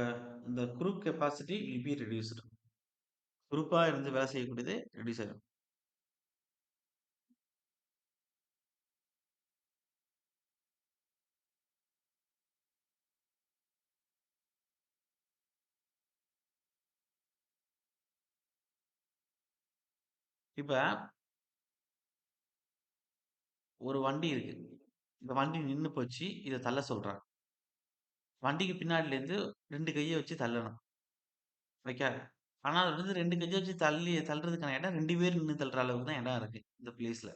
இந்த group capacity will be reduced. குரூப்பா இருந்து வேலை செய்யக்கூடியது ரெடியூஸ் ஆயிடும். இப்ப ஒரு வண்டி இருக்கு. இந்த வண்டி நின்னு போச்சு. இத தள்ள சொல்றான். வண்டிக்கு பின்னாடிலேருந்து 2 கைய வச்சு தள்ளணும். ஓகே. ஆனா அது வந்து 2 கைய வச்சு தள்றதுக்கான இடம் 2 பேர் நின்னு தள்ளுற அளவுக்கு தான் இடம் இருக்கு. இந்த பிளேஸ்ல.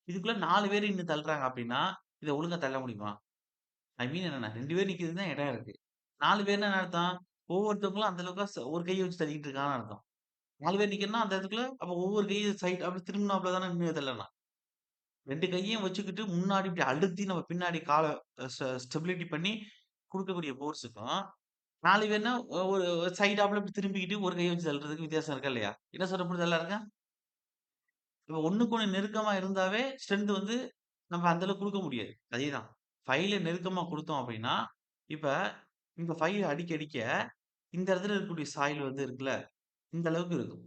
இதுக்குள்ள 4 பேர் நின்னு தள்ளுறாங்க அப்டின்னா, இத ஒழுங்கா தள்ள முடியுமா? ஐ மீன் என்னன்னா 2 பேர் நிக்கிறதுக்கு தான் இடம் இருக்கு. 4 பேர்னா என்ன அர்த்தம்? ஒவ்வொருத்தவங்களும் அந்த அளவுக்கு ஒரு கைய வச்சு தள்ளிட்டு இருக்காங்கன்னு அர்த்தம். 4 பேர் நிக்கிறோம்னா அந்த இடத்துக்குள்ள அப்ப ஒவ்வொரு கையும் சைட் அப்டி திரும்புனாப்ல தானே நின்னு தள்ளணும். 2 கையையும் வச்சுக்கிட்டு முன்னாடி இப்டி அழுத்தி நம்ம பின்னாடி கால ஸ்டெபிலிட்டி பண்ணி குடுக்கக்கூடிய ஃபோர்ஸுக்கும், 4 பேர்னா ஒரு சைடாப்ல இப்டி திரும்பிக்கிட்டு ஒரு கைய வச்சு தள்ளுறதுக்கு வித்தியாசம் இருக்கா இல்லையா? என்ன சொல்ல புரியுதா எல்லாருக்கும்? இப்ப ஒண்ணுக்கு ஒண்ணு நெருக்கமா இருந்தாவே ஸ்ட்ரென்த் வந்து நம்ம அந்த அளவுக்கு குடுக்க முடியாது. அதேதான். ஃபைல நெருக்கமா குடுத்தோம் அப்டின்னா, இப்ப இந்த ஃபைல் அடிக்க அடிக்க இந்த இடத்துல இருக்கக்கூடிய சாயில் வந்து இருக்குல்ல, இந்த அளவுக்கு இருக்கும்.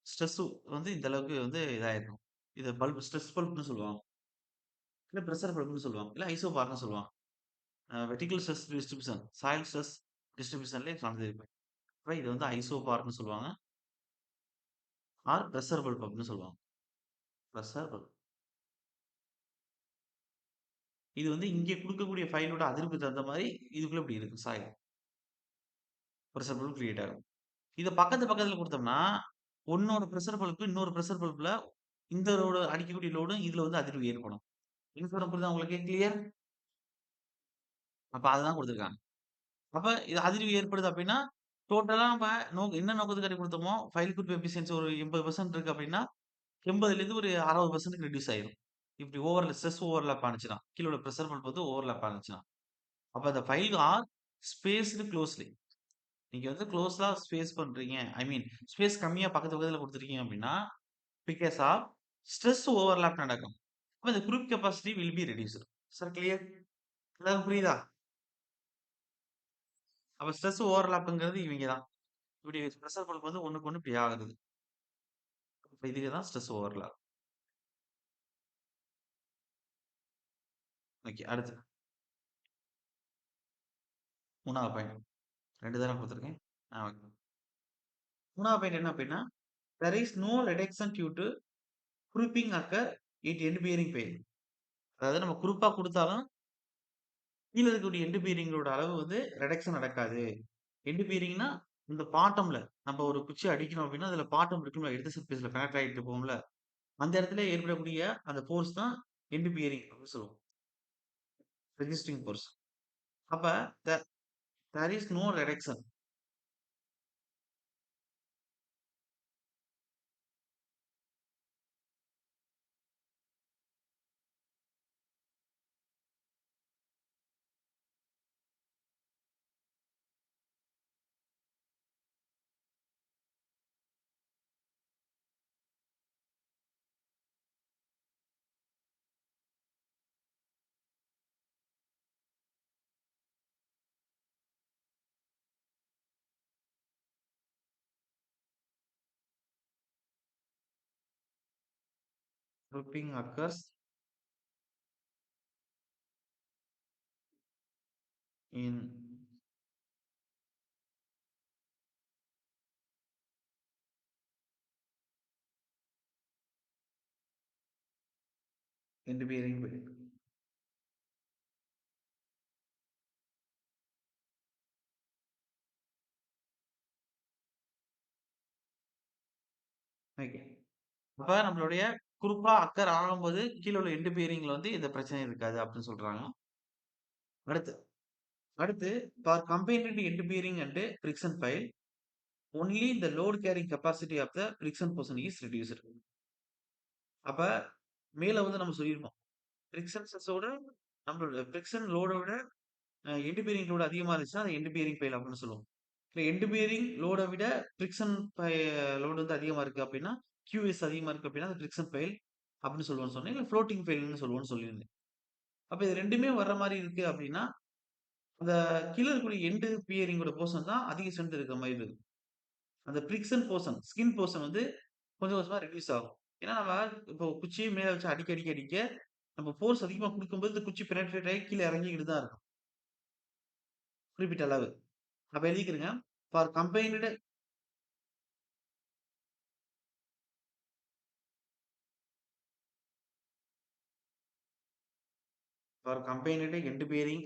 ஸ்ட்ரெஸ் வந்து இந்த அளவுக்கு வந்து இதாயிருக்கும். இத பல்ப் ஸ்ட்ரெஸ் பல்ப்ன்னு சொல்லுவாங்க. இல்ல பிரஷர் பல்ப்ன்னு சொல்லுவாங்க. இல்ல ஐசோபார்ன்னு சொல்லுவாங்க. Vertical stress distribution, soil stress டிஸ்ட்ரிபியூஷன்லயே கலந்துருக்கும். அப்ப இது வந்து ஐசோபார்ன்னு சொல்லுவாங்க. ஆர் பிரஷர் பல்ப் அப்டின்னு சொல்லுவாங்க. Pressure bulb. இது வந்து இங்க குடுக்கக்கூடிய ஃபைலோட அதிர்வுக்கு தகுந்த மாரி இதுக்குள்ள இப்டி இருக்கும் சாயில். பிரஷர் பல்ப் கிரியேட் ஆகும். இத பக்கத்துல குடுத்தோம்னா, ஒண்ணோட பிரஷர் பல்ப் இன்னொரு பிரஷர் பல்ப்ல இந்த லோடு அடிக்கக்கூடிய லோடும் இதுல வந்து அதிர்வு ஏற்படும். என்ன சொல்றேன் புரியுதா உங்களுக்கு? கிளியர்? அப்ப அததான் குடுத்துருக்காங்க. அப்ப இது அதிர்வு ஏற்படுது அப்டின்னா, டோட்டலா நம்ம என்ன நோக்கத்துக்காண்டி குடுத்தோமோ, ஃபைல் குரூப் எஃபிஷியன்சி ஒரு 80% இருக்கு அப்டின்னா, 80லேருந்து ஒரு 60% ரெட்யூஸ் ஆயிரும். இப்டி ஸ்ட்ரெஸ் ஓவர்லேப் ஆனுச்சுன்னா, கீழ உள்ள பிரஷர் பல்ப் வந்து ஓவர்லேப் ஆனுச்சுன்னா. அப்ப அந்த ஃபைல் ஆர் ஸ்பேஸ்டு குளோஸ்லி. நீங்க வந்து க்ளோஸ்டா ஸ்பேஸ் பண்றீங்க. ஐ மீன் ஸ்பேஸ் கம்மியா பக்கத்து பக்கத்துல குடுத்துருக்கீங்க அப்டின்னா, பிகாஸ் ஆஃப் ஸ்ட்ரெஸ் ஓவர்லேப் நடக்கும். அப்ப the group capacity will be reduced. Sir clear? எல்லாருக்கும் புரியுதா? அப்ப ஸ்ட்ரெஸ் ஓவர்லேப்ங்கிறது இவைங்க தான். இப்படி பிரஷர் பல்ப் வந்து ஒண்ணுக்கு ஒண்ணு இப்படி ஆகுது. அப்ப இதுக்கு தான் ஸ்ட்ரெஸ் ஓவர்லேப். ஓகே. அடுத்து 3வது பாயிண்ட். 2 தானே குடுத்துருக்கேன். ஓகே. 3வது பாயிண்ட் என்ன அப்படின்னா, there is no reduction due to grouping occur at end bearing fail. அதாவது நம்ம குரூப்பா குடுத்தாலும், கீழ இருக்கக்கூடிய எண்ட் பீரிங்கோட அளவு வந்து ரிடக்ஷன் நடக்காது. எண்ட் பீரிங்ன்னா, இந்த பாட்டம்ல நம்ம ஒரு குச்சி அடிக்கிறோம் அப்படின்னா, அதுல பாட்டம் இருக்கும்ல, எர்த் சர்ஃபேஸ்ல பெனெட்ரேட் ஆயிட்டு போகும்ல, அந்த இடத்துல ஏற்படக்கூடிய அந்த ஃபோர்ஸ் தான் எண்ட் பியரிங் அப்படின்னு சொல்லுவோம். Resisting force. அப்ப the there is no reduction. Grouping occurs in end bearing. Okay. அப்ப நம்மளுடைய குரூப்பா அக்கர் ஆகும்போது, கீழ உள்ள எண்ட் பியரிங்ல வந்து எந்த பிரச்சனையும் இருக்காது அப்படின்னு சொல்றாங்க. அடுத்து அடுத்து for combined end bearing and friction pile, only the load carrying capacity of the friction portion is reduced. அப்ப மேல வந்து நம்ம சொல்லியிருப்போம். ஃபிரிக்ஷன் ஸ்ட்ரெஸ்ஸோட நம்மளோட ஃபிரிக்ஷன் லோட விட எண்ட் பியரிங் லோட் அதிகமா இருந்துச்சுன்னா, அது எண்ட் பியரிங் ஃபெயில் அப்படின்னு சொல்லுவோம். இல்ல எண்ட் பியரிங் லோட விட ஃபிரிக்ஷன் லோட் வந்து அதிகமா இருக்கு அப்படின்னா, QS அதிகமா இருக்கு அப்படின்னா, அது ஃபிரிக்ஷன் ஃபெயில் அப்படின்னு சொல்லுவோம்னு சொன்னேன். இல்ல ஃப்ளோட்டிங் ஃபெயில்ன்னு சொல்லுவோம்னு சொல்லியிருந்தேன். அப்ப இது 2மே வர்ற மாரி இருக்கு அப்படின்னா, அந்த கீழ இருக்கக்கூடிய எண்ட் பியரிங்கோட போர்ஷன் தான் அதிக ஸ்ட்ரென்த் இருக்கிற மாரி இருக்கு. அந்த ஃபிரிக்ஷன் போர்ஷன், ஸ்கின் போர்ஷன் வந்து கொஞ்சம் கொஞ்சமா ரெட்யூஸ் ஆகும். ஏன்னா நம்ம இப்போ குச்சிய மேல வச்சு அடிக்க, அடிக்க, அடிக்க நம்ம ஃபோர்ஸ் அதிகமா குடுக்கும்போது இந்த குச்சி பெனட்ரேட் ஆகி கீழ இறங்கிக்கிட்டு தான் இருக்கும். குறிப்பிட்ட அளவு. அப்ப எழுதிக்கிறங்க. For combined for combined end bearing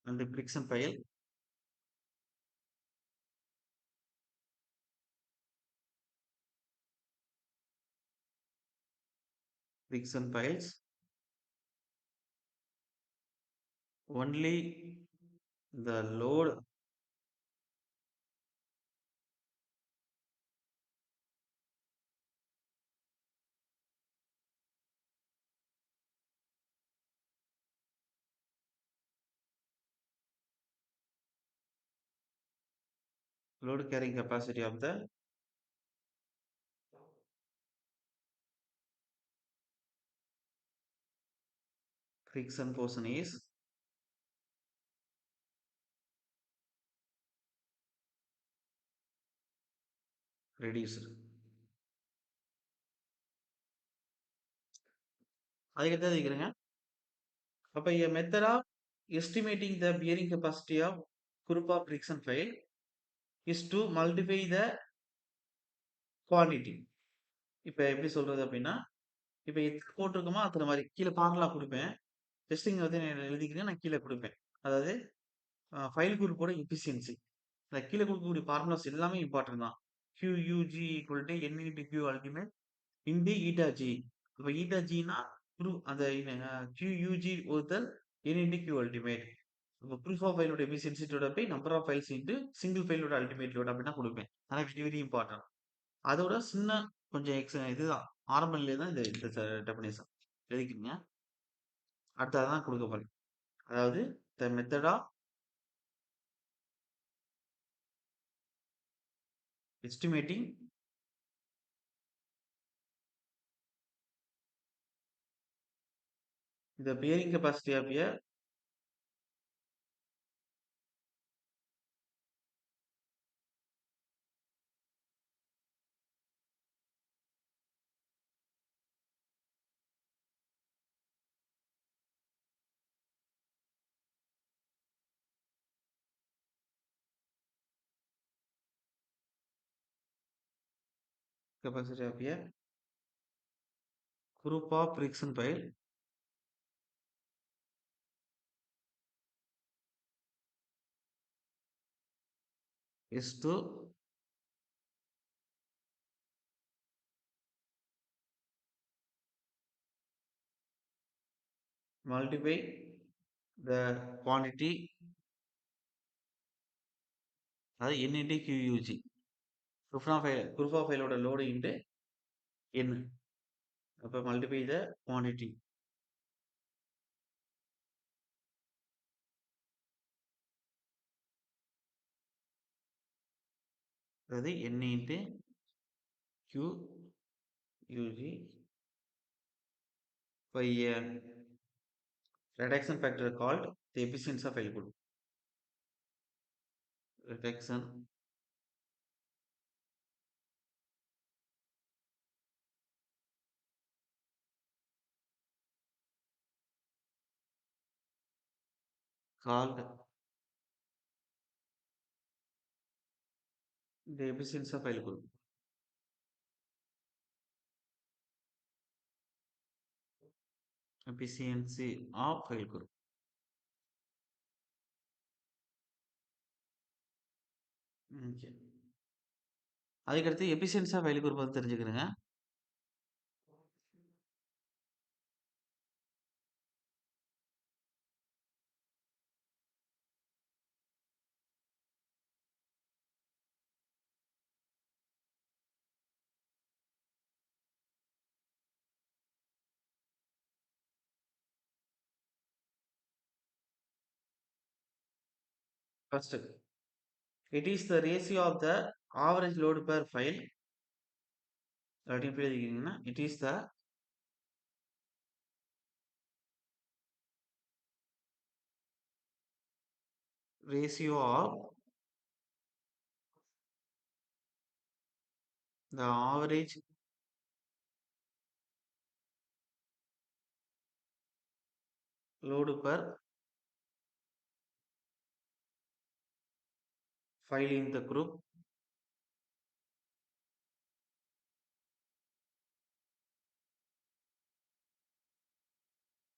and friction pile, friction piles only the load load carrying capacity of the friction portion is reduced. அதுக்கு எழுதிக்கிறங்க. அப்ப a method of estimating the bearing capacity of group of friction file is to multiply the quantity. இப்ப எப்படி சொல்றது அப்படின்னா, இப்ப எத்தனை போட்டிருக்கோமோ அத்தனை மாரி கீழ ஃபார்முலா குடுப்பேன். டெஸ்டிங் வந்து நான் எழுதிக்கிறேன். நான் கீழ குடுப்பேன். அதாவது ஃபைல் குரூப்போட எஃபிஷியன்சி. இந்த கீழ குடுக்கக்கூடிய ஃபார்முலாஸ் எல்லாமே இம்பார்ட்டன்ட் தான். QUG equal to N into Q ultimate into eta G. அப்ப ஈட்டா ஜின்னா அந்த QUG வகுத்தல் N இன்டு Q அல்டிமேட். அப்ப ப்ரூஃப் ஆஃப் ஃபைலோட efficiency divided by number of piles into single ஃபைலோட அல்டிமேட் லோட் அப்படின்னா குடுப்பேன். ஆனா வெரி வெரி இம்பார்ட்டன்ட். அதோட சின்ன கொஞ்சம் இதுதான். ஆரம்ப நிலை தான் இந்த டெஃபினேஷன் எழுதிக்கிறீங்க. அடுத்து அதான் கொடுக்க போறேன். அதாவது the method of estimating the bearing capacity of a capacity of a group of friction pile is to multiply the quantity அதாவது n into QUG group of file ஓட load into n அப்ப multiply the quantity அதாவது n into QUG by a reduction factor called the efficiency of file group. Reduction called the efficiency of file group. Efficiency of file group. Okay. அதுக்கடுத்து எபிசியன்சி ஆஃப் ஃபைல் குரூப் வந்து தெரிஞ்சுக்கிறேங்க. First, it is the ratio of the average load per file. It is the ratio of the average load per file in the group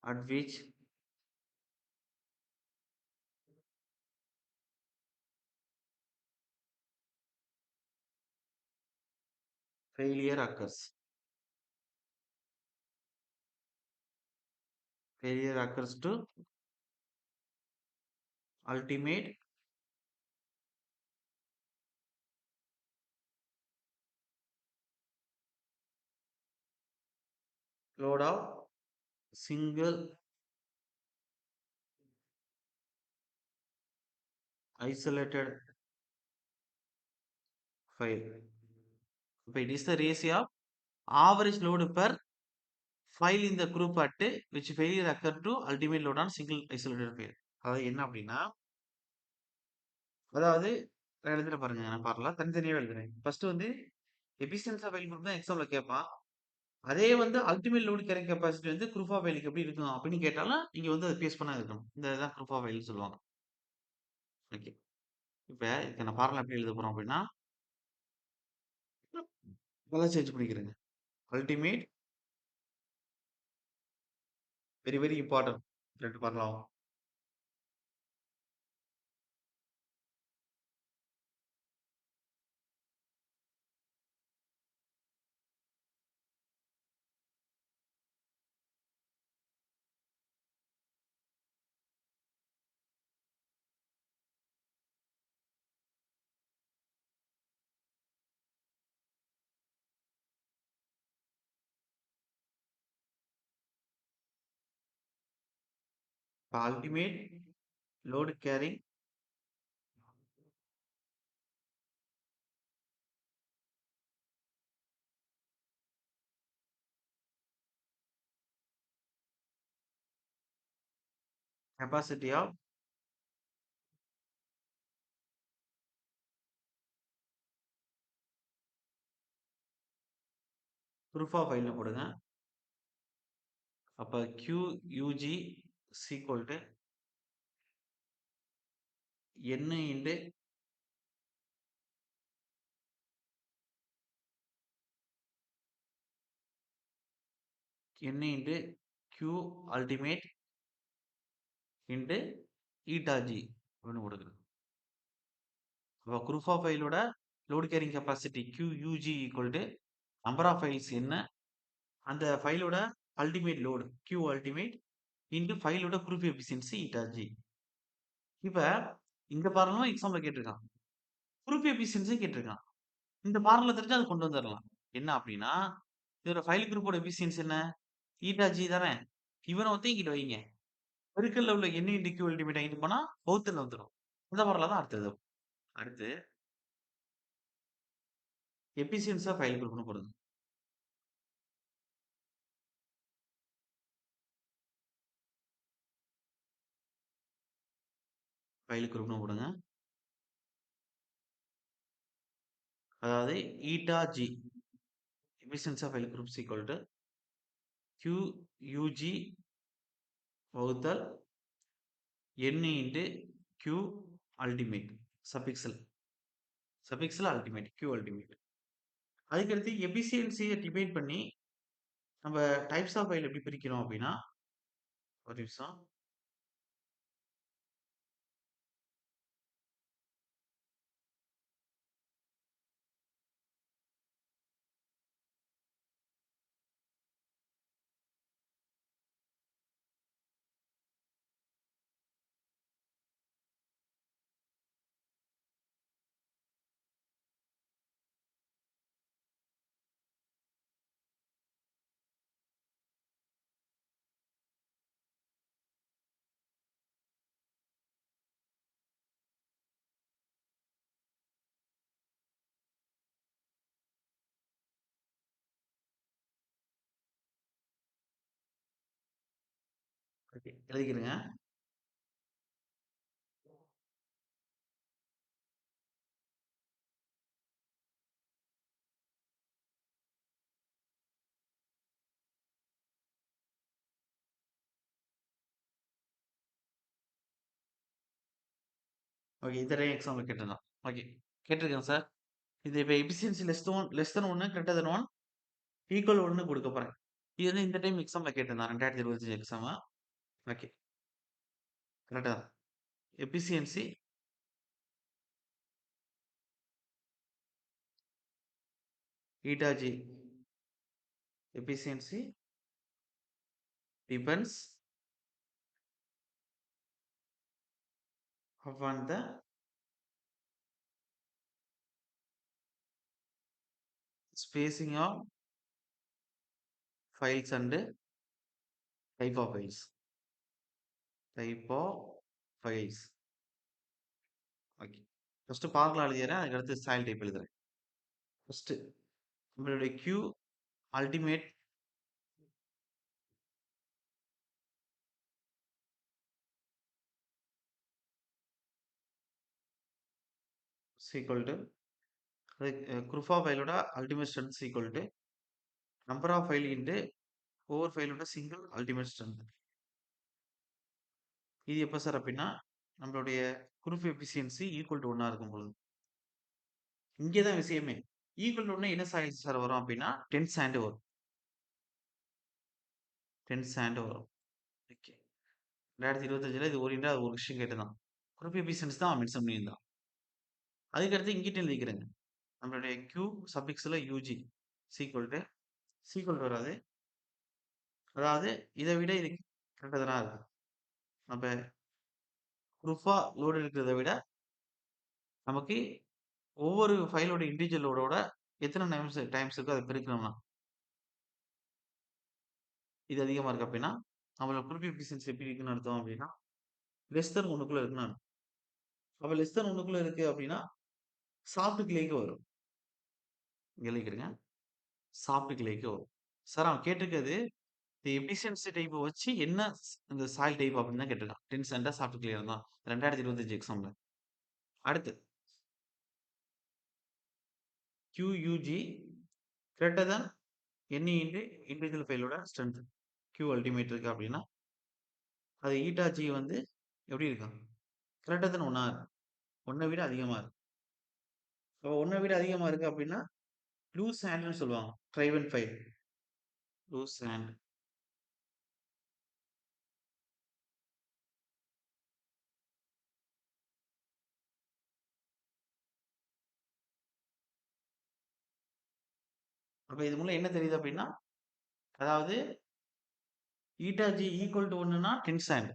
at which failure occurs. Failure occurs to ultimate load of single isolated file. So it is the ratio of average load per file in the group at which failure occur to ultimate load on single isolated file. அதாவது என்ன அப்படின்னா, அதாவது நான் எழுதுறேன் பாருங்க, நான் பார்க்கலாம் தனித்தனியாக எழுதுறேன். ஃபர்ஸ்ட் வந்து எபிசியன்சி ஆஃப் ஃபைல் குரூப் தான் எக்ஸாம்ல கேட்பான். அதே வந்து அல்டிமேட் லோடு கேரிங் கெப்பாசிட்டி வந்து குரூப் ஆஃப் ஃபைலுக்கு எப்படி இருக்கும் அப்படின்னு கேட்டாலும் நீங்க வந்து அதை பேஸ் பண்ண இருக்கணும். இந்த இதான் குரூப் ஆஃப் ஃபைல்னு சொல்லுவாங்க. ஓகே, இப்போ இதுக்கு நான் பார்க்கலாம் எப்படி எழுத போறோம் அப்படின்னா, இதெல்லாம் சேஞ்ச் பண்ணிக்கிறேங்க. அல்டிமேட் வெரி வெரி இம்பார்ட்டன்ட் ரெண்டு பார்க்கலாம். இப்போ ultimate load carrying capacity of proof of ஃபைல்னு போடுங்க. அப்போ QUG equal to n into n into Q ultimate into eta G அப்படின்னு கொடுக்குறது. அப்போ ப்ரூஃப் ஆஃப் ஃபைலோட load carrying capacity QUG equal to number of piles என்ன, அந்த ஃபைலோட ultimate load Q ultimate into ஃபைலோட ப்ரூஃப் எஃபிஷியன்சி ஈட்டா ஜி. இப்போ இந்த பார்முலா எக்ஸாம்பிள் கேட்டிருக்கான், ப்ரூஃப் எஃபிஷியன்சி கேட்டிருக்கான். இந்த பார்முலா தெரிஞ்சா அது கொண்டு வந்துடலாம். என்ன அப்படின்னா இதோட ஃபைல் குரூப்போட எஃபிஷியன்சி என்ன, ஈட்டா ஜி தானே. இவனை வந்து இங்கிட்ட வைங்க, பெருக்கல்ல உள்ள n இன்டு Q அல்டிமேட் இங்கிட்டு போனா பௌத்தில் வந்துடும். இந்த பார்முலா தான் அடுத்தது. அடுத்து எஃபிஷியன்ஸா ஃபைல் குரூப்னு போடுங்க. ஃபைல் குரூப்னு போடுங்க. அதாவது eta G efficiency of pile groups equal to QUG வகுத்தல் n இன்டு Q அல்டிமேட் சபிக்ஸில் அல்டிமேட் Q அல்டிமேட். அதுக்கடுத்து எஃபிஷியன்சியை டிவைட் பண்ணி நம்ம டைப்ஸ் ஆஃப் ஃபைல் எப்படி பிரிக்கிறோம் அப்படின்னா, ஒரு நிமிஷம். ஓகே, எழுதிக்கிறேங்க. ஓகே, இந்த எக்ஸாம்பிள் கேட்டிருந்தான். ஓகே, கேட்டிருக்கேன் சார். இது இப்போ efficiency less than 1 greater than 1 equal 1 கொடுக்க போறேன். இது வந்து இந்த டைம் எக்ஸாம்ல கேட்டிருந்தான், 2025 எக்ஸாமா. ஓகே, கரெக்டா. Efficiency eta G efficiency depends upon the spacing of files and type of files. ஓகே, ஃபர்ஸ்ட் பார்க்கலாம் எழுதிடுறேன், அதுக்கு அடுத்து ஸ்டைல் டைப் எழுதுறேன். ஃபர்ஸ்ட் நம்மளுடைய Q ultimate equal to group of ஃபைலோட ultimate strength equal to number of pile into ஒவ்வொரு ஃபைலோட சிங்கிள் அல்டிமேட் ஸ்ட்ரென்த். இது எப்போ சார் அப்படின்னா நம்மளுடைய குரூப் எஃபிஷியன்சி ஈக்குவல் டு 1 இருக்கும் பொழுது. இங்கே தான் விஷயமே. ஈக்குவல் டு 1 என்ன சைஸ் சார் வரும் அப்படின்னா 10 சாண்ட் வரும். 10 சாண்ட் வரும். ஓகே, 2025 இது ஓரியண்டா ஒரு விஷயம் கேட்டுதான், குரூப் எஃபிஷியன்சி தான் மென்ஷன் பண்ணியிருந்தான். அதுக்கடுத்து இங்கிட்ட எழுதிக்கிறேங்க, நம்மளுடைய Q சபிக்ஸில் UG சீக்வல் வராது, அதாவது இதை விட இது கரெக்டாக தான் இருக்கு. நம்ம ப்ரூஃபாக லோடு இருக்கிறத விட நமக்கு ஒவ்வொரு ஃபைலோட இண்டிவிஜுவல் லோடோட எத்தனை டைம்ஸ் இருக்கோ அதை பெருக்கணும்னா இது அதிகமாக இருக்கு அப்படின்னா அவளோட ப்ரூஃப் எஃபிஷியன்சி எப்படி இருக்குன்னு அர்த்தம் அப்படின்னா, லெஸ் தென் 1க்குள்ள இருக்குன்னு அர்த்தம். அப்ப லெஸ் தென் 1க்குள்ள இருக்கு அப்படின்னா, சாஃப்ட் கிளேக்கு வரும். எழுதிக்கிறங்க. சாஃப்ட் கிளேக்கு வரும். சார் அவன் கேட்டிருக்கிறது, இந்த எஃபிஷியன்சி டைப்ப வச்சு என்ன இந்த சாயில் டைப் அப்படின்னு தான் கேட்டிருக்கான். டென்சன்ட்டா சாஃப்ட் கிளியர் தான். 2025 எக்ஸாம்ல. அடுத்து QUG greater than NE into individual ஃபைலோட ஸ்ட்ரென்த். Q அல்டிமேட் இருக்கு அப்படின்னா, அது ஈட்டா G வந்து எப்படி இருக்கும்? கிரேட்டர் தென் 1ஆ இருக்கும். 1 விட அதிகமா இருக்கு. அப்ப 1 விட அதிகமா இருக்கு அப்படின்னா, லூஸ் ஹேண்ட்ன்னு சொல்லுவாங்க. Driven pile. Loose sand. அப்ப இது மூலம் என்ன தெரியுது அப்படின்னா, அதாவது ஈட்டா G ஈக்குவல் டூ 1ன்னா டென்சன்.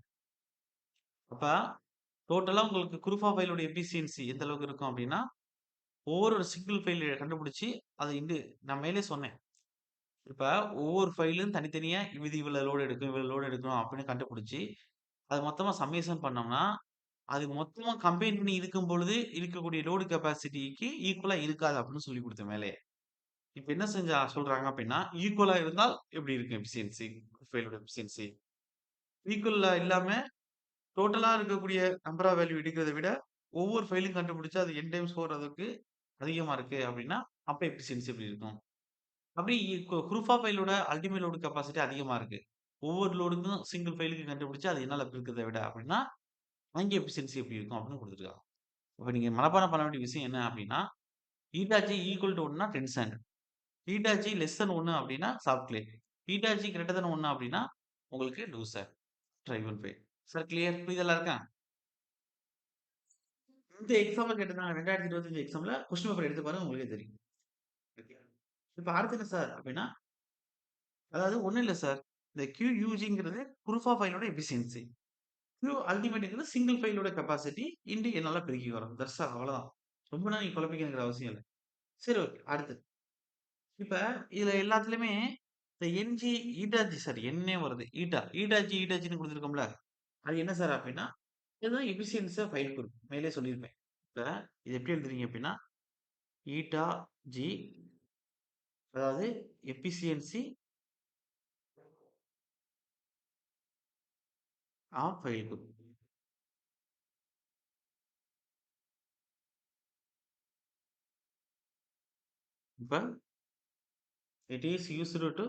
அப்ப டோட்டலா உங்களுக்கு குரூப் ஆஃப் ஃபைலோட எஃபிஷியன்சி எந்த அளவுக்கு இருக்கும் அப்படின்னா, ஒவ்வொரு சிங்கிள் ஃபைல் கண்டுபிடிச்சு, அது நான் மேலே சொன்னேன். இப்ப ஒவ்வொரு ஃபைலும் தனித்தனியா இது இவ்வளவு லோட் எடுக்கும், இவ்வளவு லோட் எடுக்கும் அப்படின்னு கண்டுபிடிச்சு, அது மொத்தமா சம்மேஷன் பண்ணோம்னா, அது மொத்தமா கம்பைன் பண்ணி இருக்கும் பொழுது இருக்கக்கூடிய லோடு கெப்பாசிட்டிக்கு ஈக்குவலா இருக்காது அப்படின்னு சொல்லிக் குடுத்தேன் மேலயே. இப்ப என்ன சொல்றாங்க அப்படின்னா, ஈக்குவலா இருந்தால் எப்படி இருக்கும் எஃபிஷியன்சி? ஃபைலோட எஃபிஷியன்சி. ஈக்குவலா இல்லாம டோட்டலா இருக்கக்கூடிய நம்பர் ஆஃப் வேல்யூ எடுக்கிறத விட, ஒவ்வொரு ஃபைலையும் கண்டுபிடிச்சு அது n டைம்ஸ் போடுறதுக்கு அதிகமா இருக்கு அப்படின்னா, அப்ப எஃபிஷியன்சி எப்படி இருக்கும்? அப்படி குரூப் ஆஃப் ஃபைலோட அல்டிமேட் லோட் கெப்பாசிட்டி அதிகமா இருக்கு. ஒவ்வொரு லோடுக்கும் சிங்கிள் ஃபைலுக்கு கண்டுபிடிச்சு அது என்னால இருக்கிறத விட அப்படின்னா, அங்கே எஃபிஷியன்சி எப்படி இருக்கும் அப்படின்னு குடுத்துருக்காங்க. அப்ப நீங்க மனப்பாடம் பண்ண வேண்டிய விஷயம் என்ன அப்படின்னா, ஈட்டாச்சி ஈக்குவல் டூ 1னா டென்சன். ஈட்டாச்சி லெஸ் தென் 1 அப்படின்னா soft clay. Eta G greater than 1 அப்படின்னா உங்களுக்கு looser. Driven pile. Sir clear? புரிதலா இருக்கா? இந்த எக்ஸாம்ல கேட்டிருந்தாங்க 2025 எக்ஸாம்ல கொஸ்டின் பேப்பர் எடுத்து பாருங்க உங்களுக்கே தெரியும். ஓகே. இப்ப அடுத்து என்ன சார் அப்படின்னா, அதாவது ஒண்ணும் இல்ல சார். இந்த QUGங்கிறது ப்ரூஃப் ஆஃப் ஃபைலோட எஃபிஷியன்சி. Q அல்டிமேட்ங்கிறது சிங்கிள் ஃபைலோட கெப்பாசிட்டி இன்டு என்னால பெருக்கி வரும். தட்ஸ் ஆல் அவ்வளவுதான். ரொம்பலாம் நீங்க குழப்பிக்கணுங்கிற அவசியம் இல்ல. சரி ஓகே. அடுத்து. இப்ப இதுல எல்லாத்துலயுமே இந்த என்ஜி, ஈட்டாஜி சாரி எண்ணே வருது. ஈட்டாஜின்னு குடுத்துருக்கோம்ல. அது என்ன சார் அப்படின்னா, இதுதான் எஃபிஷியன்ஸி ஆஃப் ஃபைல் குரூப். மேலே சொல்லியிருப்பேன். இப்ப இது எப்படி எழுதுறீங்க அப்படின்னா, ஈட்டா ஜி அதாவது எஃபிஷியன்சி ஆஃப் ஃபைல் குரூப். இப்ப it is used to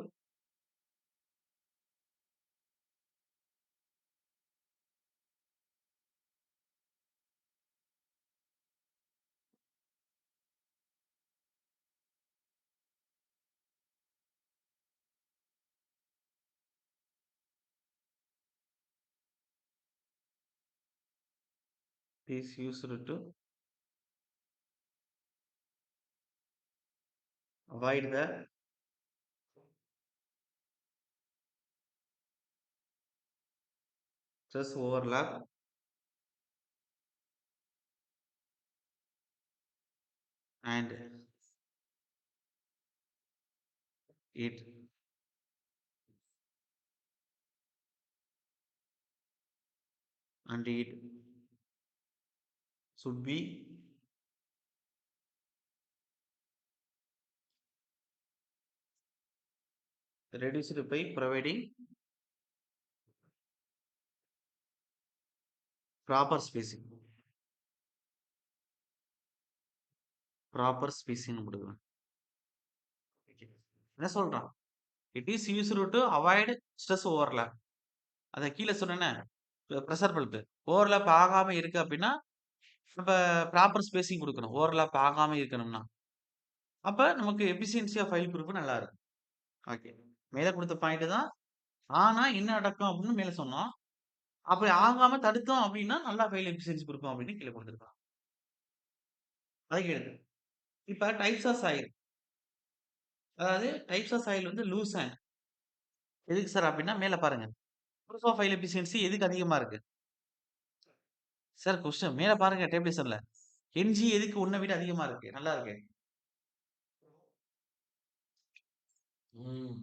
is used to avoid the stress overlap and it it should be reduced by providing proper spacing. Proper spacing கொடுக்கணும். Okay. என்ன சொல்றான்? It is used to avoid stress overlap. அத கீழ சொன்னேனே பிரஷர் பெல்ட். ஓவர்லாப் ஆகாம இருக்கு அப்படின்னா, நம்ம ப்ராப்பர் ஸ்பேசிங் குடுக்கணும். ஓவர்லாப் ஆகாம இருக்கணும்னா. அப்ப நமக்கு எஃபிஷியன்சி ஆஃப் ஃபைல் குரூப் நல்லா இருக்கும். ஓகே. மேல குடுத்த பாயிண்ட் தான். ஆனா என்ன நடக்கும் அப்படின்னு மேல சொன்னோம். அப்படி ஆகாம தடுத்தோம் அப்படின்னா, நல்லா ஃபைல் எஃபிஷியன்சி குடுக்கும் அப்படின்னு கீழ குடுத்திருக்கான். அத கேளுங்க. இப்ப டைப்ஸ் ஆஃப் சாயில். அதாவது டைப்ஸ் ஆஃப் சாயில் வந்து லூஸ் சாண்ட். எதுக்கு சார் அப்படின்னா, மேல பாருங்க. ப்ரூஃப் ஆஃப் ஃபைல் எஃபிஷியன்சி எதுக்கு அதிகமா இருக்கு? சார் கொஸ்டின் மேல பாருங்க டேபிளேஷன்ல. என்ஜி எதுக்கு 1 விட அதிகமா இருக்கு? நல்லா இருக்கு. ம்.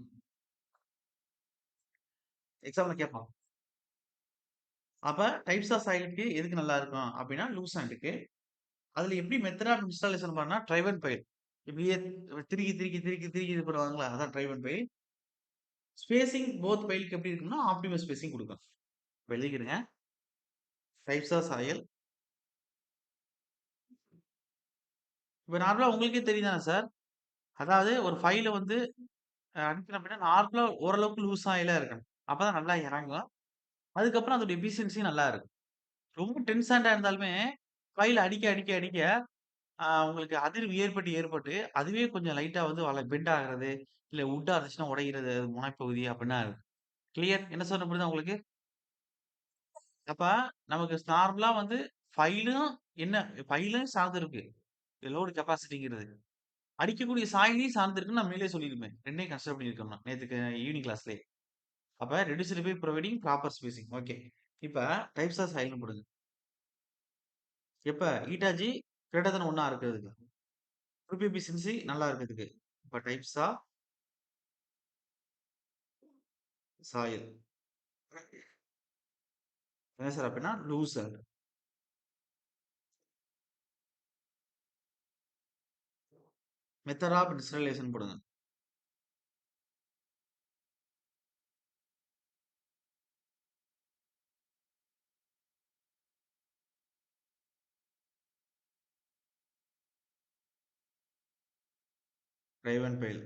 எக்ஸாம்ல கேட்பான். அப்ப டைப்ஸ் ஆஃப் சாயிலுக்கு எதுக்கு நல்லா இருக்கும் அப்படின்னா, லூஸ் சாண்டுக்கு. அதுல எப்படி மெத்தட் ஆஃப் இன்ஸ்டாலேஷன் பண்ணா ட்ரைவ் அண்ட் ஃபெயில். இப்படியே திருகி, திருகி, திருகி, திருகி இது பண்ணுவாங்கல்ல, அதான் driven pile. Spacing both ஃபெயிலுக்கு எப்படி இருக்கும்னா, ஆப்டிமல் ஸ்பேசிங் குடுக்கும். இப்ப எழுதிக்கிடுங்க. Types of soil. இப்ப நார்மலா உங்களுக்கே தெரியும் தானே சார்? அதாவது ஒரு ஃபைல வந்து அனுப்பினோம் அப்படின்னா, நார்மலா ஓரளவுக்கு லூஸ் சாயிலா இருக்கணும். அப்பதான் நல்லா இறங்கும். அதுக்கப்புறம் அதோட எஃபிஷியன்சி நல்லா இருக்கும். ரொம்ப டென்ஸ் ஹேண்டா இருந்தாலுமே, ஃபைல் அடிக்க, அடிக்க, அடிக்க உங்களுக்கு அதிர்வு ஏற்பட்டு, ஏற்பட்டு அதுவே கொஞ்சம் லைட்டா வந்து பெண்ட் ஆகுறது, இல்ல வுட்டா இருந்துச்சுன்னா உடையிறது முனைப்பகுதி அப்படின்னா இருக்கு. கிளியர்? என்ன சொல்றேன் புரியுதா உங்களுக்கு? அப்ப நமக்கு நார்மலா வந்து ஃபைலும் என்ன ஃபைலும் சார்ந்து இருக்கு. லோடு கெப்பாசிட்டிங்கிறது. அடிக்கக்கூடிய சாய்வையும் சார்ந்து இருக்குன்னு நான் மேலேயே சொல்லியிருப்பேன். 2யும் கன்சிடர் பண்ணியிருக்கோம் நான் நேத்துக்கு ஈவ்னிங் கிளாஸ்லயே. அப்ப reduced by புரொவைடிங் proper spacing. Okay. இப்ப டைப்ஸ் ஆஃப் சாயில்னு போடுங்க. எப்ப ஈட்டா ஜி கிரேட்டர் தென் 1 இருக்கிறதுக்கு. குரூப் எஃபிஷியன்சி நல்லா இருக்கிறதுக்கு. இப்ப டைப்ஸ் ஆஃப் சாயில். என்ன சார் அப்படின்னா லூசர். மெத்தட் ஆஃப் டிஸ்ரிலேஷன் போடுங்க. Driven pile.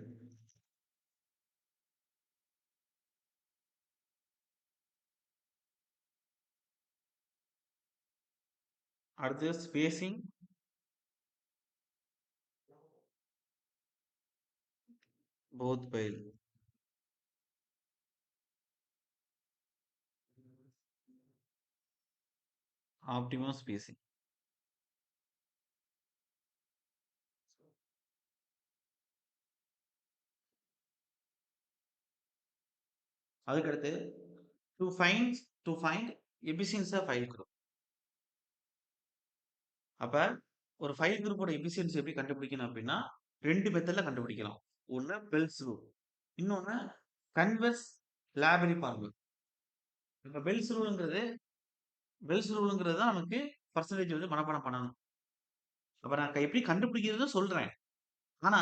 அடுத்து spacing both pile. Optimum spacing. அதுக்கடுத்து to find to find efficiency of pile group. அப்ப ஒரு ஃபைல் குரூப்போட எஃபிஷியன்சி எப்படி கண்டுபிடிக்கணும் அப்படின்னா 2 மெத்தட்ல கண்டுபிடிக்கலாம். ஒண்ணு பெல்ஸ் ரூல். இன்னொன்னு கன்வெர்ஸ் லாபரி ஃபார்முலா. இப்ப பெல்ஸ் ரூல்ங்கிறது தான் நமக்கு பெர்சன்டேஜ் வந்து மனப்பாடம் பண்ணணும். அப்ப நான் எப்படி கண்டுபிடிக்கிறதுன்னு சொல்றேன். ஆனா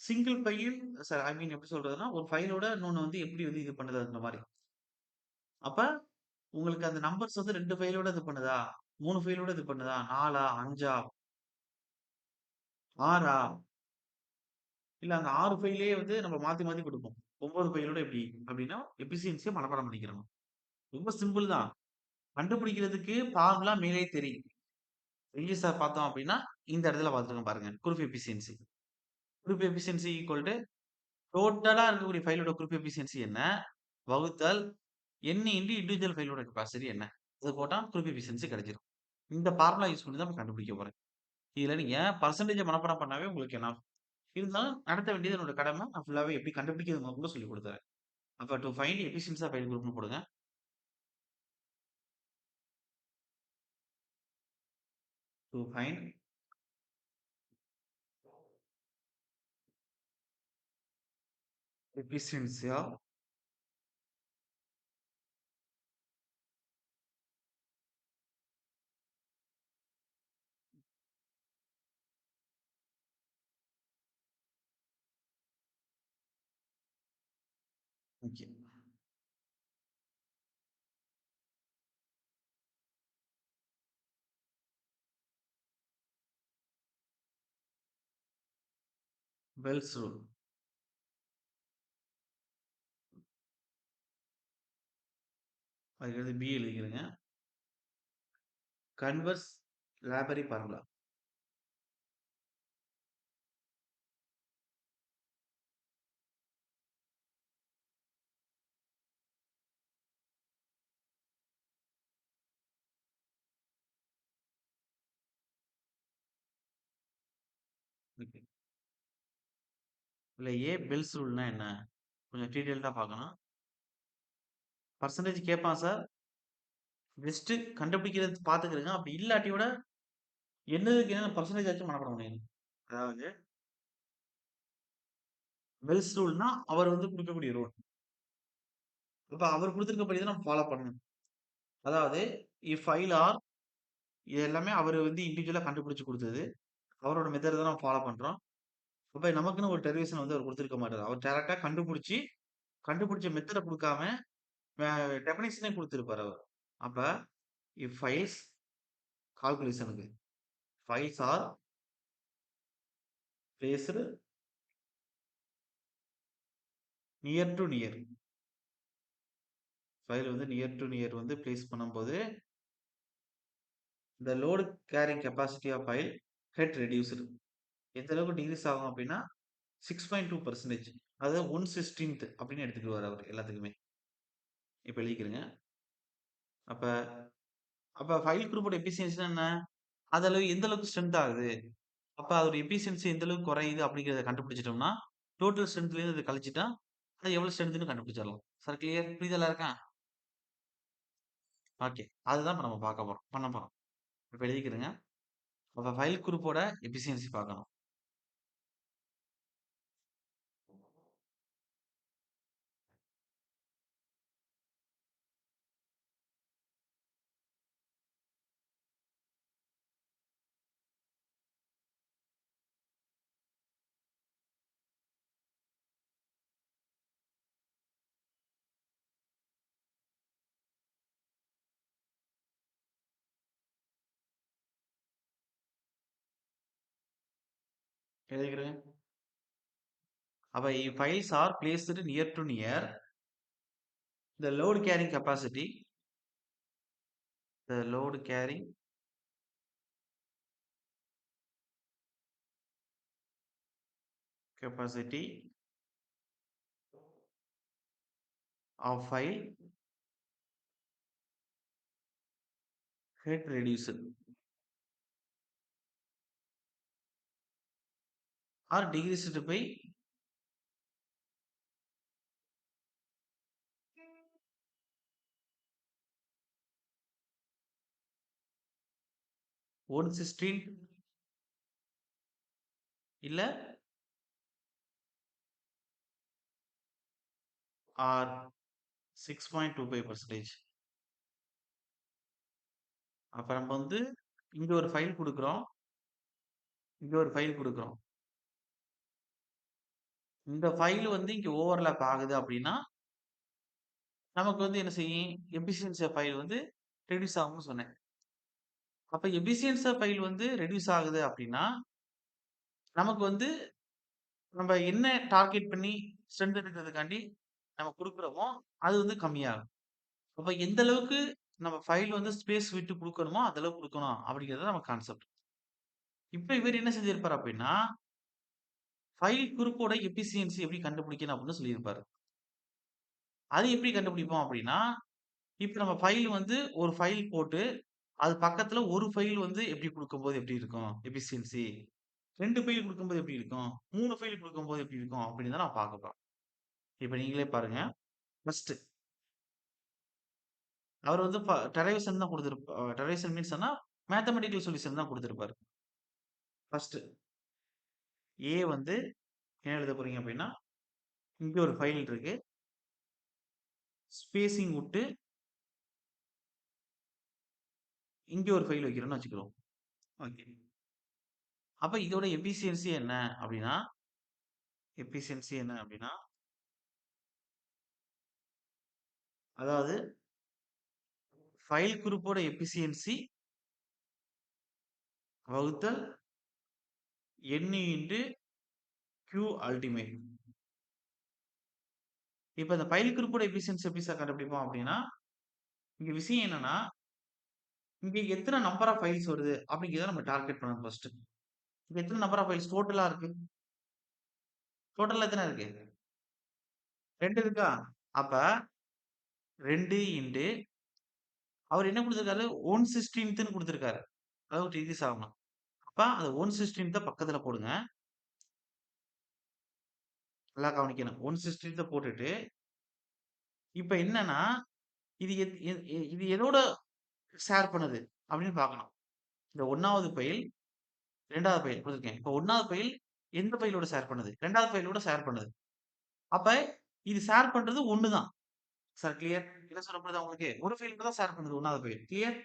சிங்கிள் ஃபைல் சார் ஐ மீன் எப்படி சொல்றதுன்னா, ஒரு ஃபைலோட இன்னொன்னு வந்து எப்படி வந்து இது பண்ணுது அந்த மாரி. அப்ப உங்களுக்கு அந்த நம்பர்ஸ் வந்து 2 ஃபைலோட இது பண்ணுதா? 3 ஃபைலோட இது பண்ணுதா? 4ஆ? 5ஆ? 6ஆ? இல்ல அந்த 6 ஃபைல்லயே வந்து நம்ம மாத்தி மாத்தி குடுப்போம். 9 ஃபைலோட எப்படி? அப்படின்னா எஃபிஷியன்சிய மனப்பாடம் பண்ணிக்கிறணும். ரொம்ப சிம்பிள் தான். கண்டுபிடிக்கிறதுக்கு ஃபார்முலா மேலே தெரியும். ரிலீஸா பார்த்தோம் அப்படின்னா, இந்த இடத்துல பார்த்துருக்கோம் பாருங்க. Group efficiency. Group efficiency equal to டோட்டலா இருக்கக்கூடிய ஃபைலோட குரூப் எஃபிஷியன்சி என்ன? வகுத்தல் N இன்டு இண்டிவிஜுவல் ஃபைலோட கெப்பாசிட்டி என்ன? இது போட்டா குரூப் எஃபிஷியன்சி கிடைச்சிரும். இந்த ஃபார்முலா யூஸ் பண்ணி தான் நம்ம கண்டுபிடிக்க போறேன். இதுல நீங்க பெர்சன்டேஜ மனப்பாடம் பண்ணாவே உங்களுக்கு எனாஃப். இருந்தாலும் நடத்த வேண்டியது என்னோட கடமை. நான் ஃபுல்லாவே எப்படி கண்டுபிடிக்கிறது முதற்கொண்டு சொல்லிக் குடுத்துர்றேன். அப்ப to find efficiency of pile குரூப்னு போடுங்க. To find efficiency of okay. Feld's rule. அதுக்கடுத்து பி எழுதிக்கிறேங்க. Converse Labarre formula. ஓகே. இதுல ஏ பெல்ஸ் ரூல்னா என்ன? கொஞ்சம் டீட்டெயில்டா பார்க்கணும். பெர்சன்டேஜ் கேட்பான் சார். ஜஸ்ட் கண்டுபிடிக்கிறது பார்த்துக்கிறங்க. அப்படி இல்லாட்டியோட என்னதுக்கு என்ன பெர்சன்டேஜ் ஆச்சும் மனப்பாடம் பண்ணிக்கணும். அதாவது பெல்ஸ் ரூல்னா அவர் வந்து குடுக்கக்கூடிய ரூல். அப்ப அவர் குடுத்திருக்கபடி தான் நம்ம ஃபாலோ பண்ணணும். அதாவது இஃப் ஃபைல் ஆர் இது எல்லாமே அவரு வந்து இண்டிவிஜுவலா கண்டுபிடிச்சு குடுத்தது. அவரோட மெத்தட் தான் நம்ம ஃபாலோ பண்றோம். அப்ப நமக்குன்னு ஒரு டெரிவேஷன் வந்து அவர் குடுத்திருக்க மாட்டாரு. அவர் டைரக்ட்டா கண்டுபிடிச்ச மெத்தட குடுக்காம, வே டெஃபினிஷனே குடுத்திருப்பாரு அவர். அப்ப இஃப் ஃபைல்ஸ் கால்குலேஷன்க்கு piles are placed near to near. Pile வந்து நியர் டூ நியர் வந்து பிளேஸ் பண்ணும்போது, இந்த load carrying capacity of pile get reduced. எந்த அளவுக்கு டிக்ரீஸ் ஆகும் அப்டின்னா, 6.2% அதாவது 1/16 அப்படின்னு எடுத்துக்குவாரு அவரு எல்லாத்துக்குமே. இப்ப எழுதிக்கிறங்க. அப்ப அப்ப ஃபைல் குரூப்போட எஃபிஷியன்சினா என்ன? அது அளவு எந்த அளவுக்கு ஸ்ட்ரென்த் ஆகுது? அப்ப அதோட எஃபிஷியன்சி எந்த அளவுக்கு குறையுது அப்படிங்கிறத கண்டுபிடிச்சிட்டோம்னா, டோட்டல் ஸ்ட்ரென்த்லேருந்து அத கழிச்சுட்டா, அது எவ்வளவு ஸ்ட்ரென்த்ன்னு கண்டுபிடிச்சிடலாம். Sir clear? புரியுதா எல்லாருக்கும்? ஓகே. அதுதான் இப்ப நம்ம பார்க்க போறோம். பண்ண போறோம். இப்ப எழுதிக்கிறங்க. அப்ப ஃபைல் குரூப்போட எஃபிஷியன்சி பார்க்கணும். எழுதிக்கிறங்க. அப்ப piles are placed near to near the load carrying capacity of file get reduced or decreased by 1/16 இல்ல or 6.25%. அப்ப நம்ம வந்து இங்க ஒரு ஃபைல் குடுக்குறோம். இங்க ஒரு ஃபைல் குடுக்குறோம். இந்த ஃபைல் வந்து இங்க ஓவர்லேப் ஆகுது அப்படின்னா, நமக்கு வந்து என்ன செய்யும்? எஃபிஷியன்சி ஆஃப் ஃபைல் வந்து ரெட்யூஸ் ஆகும்னு சொன்னேன். அப்ப எஃபிஷியன்சி ஆஃப் ஃபைல் வந்து ரெட்யூஸ் ஆகுது அப்படின்னா, நமக்கு வந்து நம்ம என்ன டார்கெட் பண்ணி ஸ்ட்ரென்த் எடுக்கிறதுக்காண்டி நம்ம குடுக்குறோமோ, அது வந்து கம்மியாகும். அப்ப எந்த அளவுக்கு நம்ம ஃபைல் வந்து ஸ்பேஸ் விட்டு குடுக்கணுமோ, அந்த அளவுக்கு குடுக்கணும் அப்படிங்கிறது நம்ம கான்செப்ட். இப்ப இவரு என்ன செஞ்சிருப்பாரு அப்படின்னா, ஃபைல் குரூப்போட எஃபிஷியன்சி எப்படி கண்டுபிடிக்கணும் அப்படின்னு சொல்லியிருப்பாரு. அது எப்படி கண்டுபிடிப்போம் அப்படின்னா, இப்ப நம்ம ஃபைல் வந்து ஒரு ஃபைல் போட்டு, அது பக்கத்துல ஒரு ஃபைல் வந்து எப்படி குடுக்கும்போது எப்படி இருக்கும் எஃபிஷியன்சி? 2 ஃபைல் குடுக்கும்போது எப்படி இருக்கும்? 3 ஃபைல் குடுக்கும்போது எப்படி இருக்கும்? அப்படின்னு தான் நான் பார்க்க போறோம். இப்ப நீங்களே பாருங்க. ஃபர்ஸ்ட் அவர் வந்து டெரைவேஷன் தான் டெரைவேஷன் மீன்ஸ் என்ன? மேத்தமேட்டிக்கல் சொல்யூஷன் தான் குடுத்திருப்பாரு. ஃபர்ஸ்ட் ஏ வந்து என்ன எழுத போறீங்க அப்படின்னா, இங்க ஒரு ஃபைல் இருக்கு. ஸ்பேசிங் வுட்டு இங்க ஒரு ஃபைல் வைக்கிறோம்னு வச்சுக்கிறோம். ஓகே. அப்ப இதோட எஃபிஷியன்சி என்ன அப்படின்னா எஃபிஷியன்சி என்ன அப்படின்னா, அதாவது ஃபைல் குரூப்போட எஃபிஷியன்சி வகுத்தல் n இன்டு q அல்டிமேட். இப்ப இந்த ஃபைல் குரூப்போட எஃபிஷியன்சி எப்படி சார் கண்டுபிடிப்போம் அப்படின்னா, இங்க விஷயம் என்னன்னா, இங்க எத்தன நம்பர் ஆஃப் ஃபைல்ஸ் வருது அப்படிங்கிறத நம்ம டார்கெட் பண்ணணும் ஃபர்ஸ்ட். இங்க எத்தன நம்பர் ஆஃப் ஃபைல்ஸ் டோட்டலா இருக்கு? டோட்டலா எத்தன இருக்கு? 2 இருக்கா? அப்ப 2 இன்டு அவர் என்ன குடுத்திருக்காரு? 1/16ன்னு குடுத்திருக்காரு. அதாவது டிகிரீஸ் ஆகணும். அப்ப அந்த 1/16 பக்கத்துல போடுங்க. நல்லா கவனிக்கணும். 1/16 போட்டுட்டு, இப்ப என்னன்னா, இது எத் எ எ இது எதோட ஷேர் பண்ணுது அப்படின்னு பார்க்கணும். இந்த 1வது ஃபைல், 2வது ஃபைல் குடுத்துருக்கேன். இப்ப 1வது ஃபைல் எந்த ஃபைலோட ஷேர் பண்ணுது? 2வது ஃபைலோட ஷேர் பண்ணுது. அப்ப இது ஷேர் பண்றது 1 தான். Sir clear? என்ன சொல்ல புரியுதா உங்களுக்கு? ஒரு ஃபைல் மட்டும் தான் ஷேர் பண்ணுது 1வது ஃபைல். கிளியர்?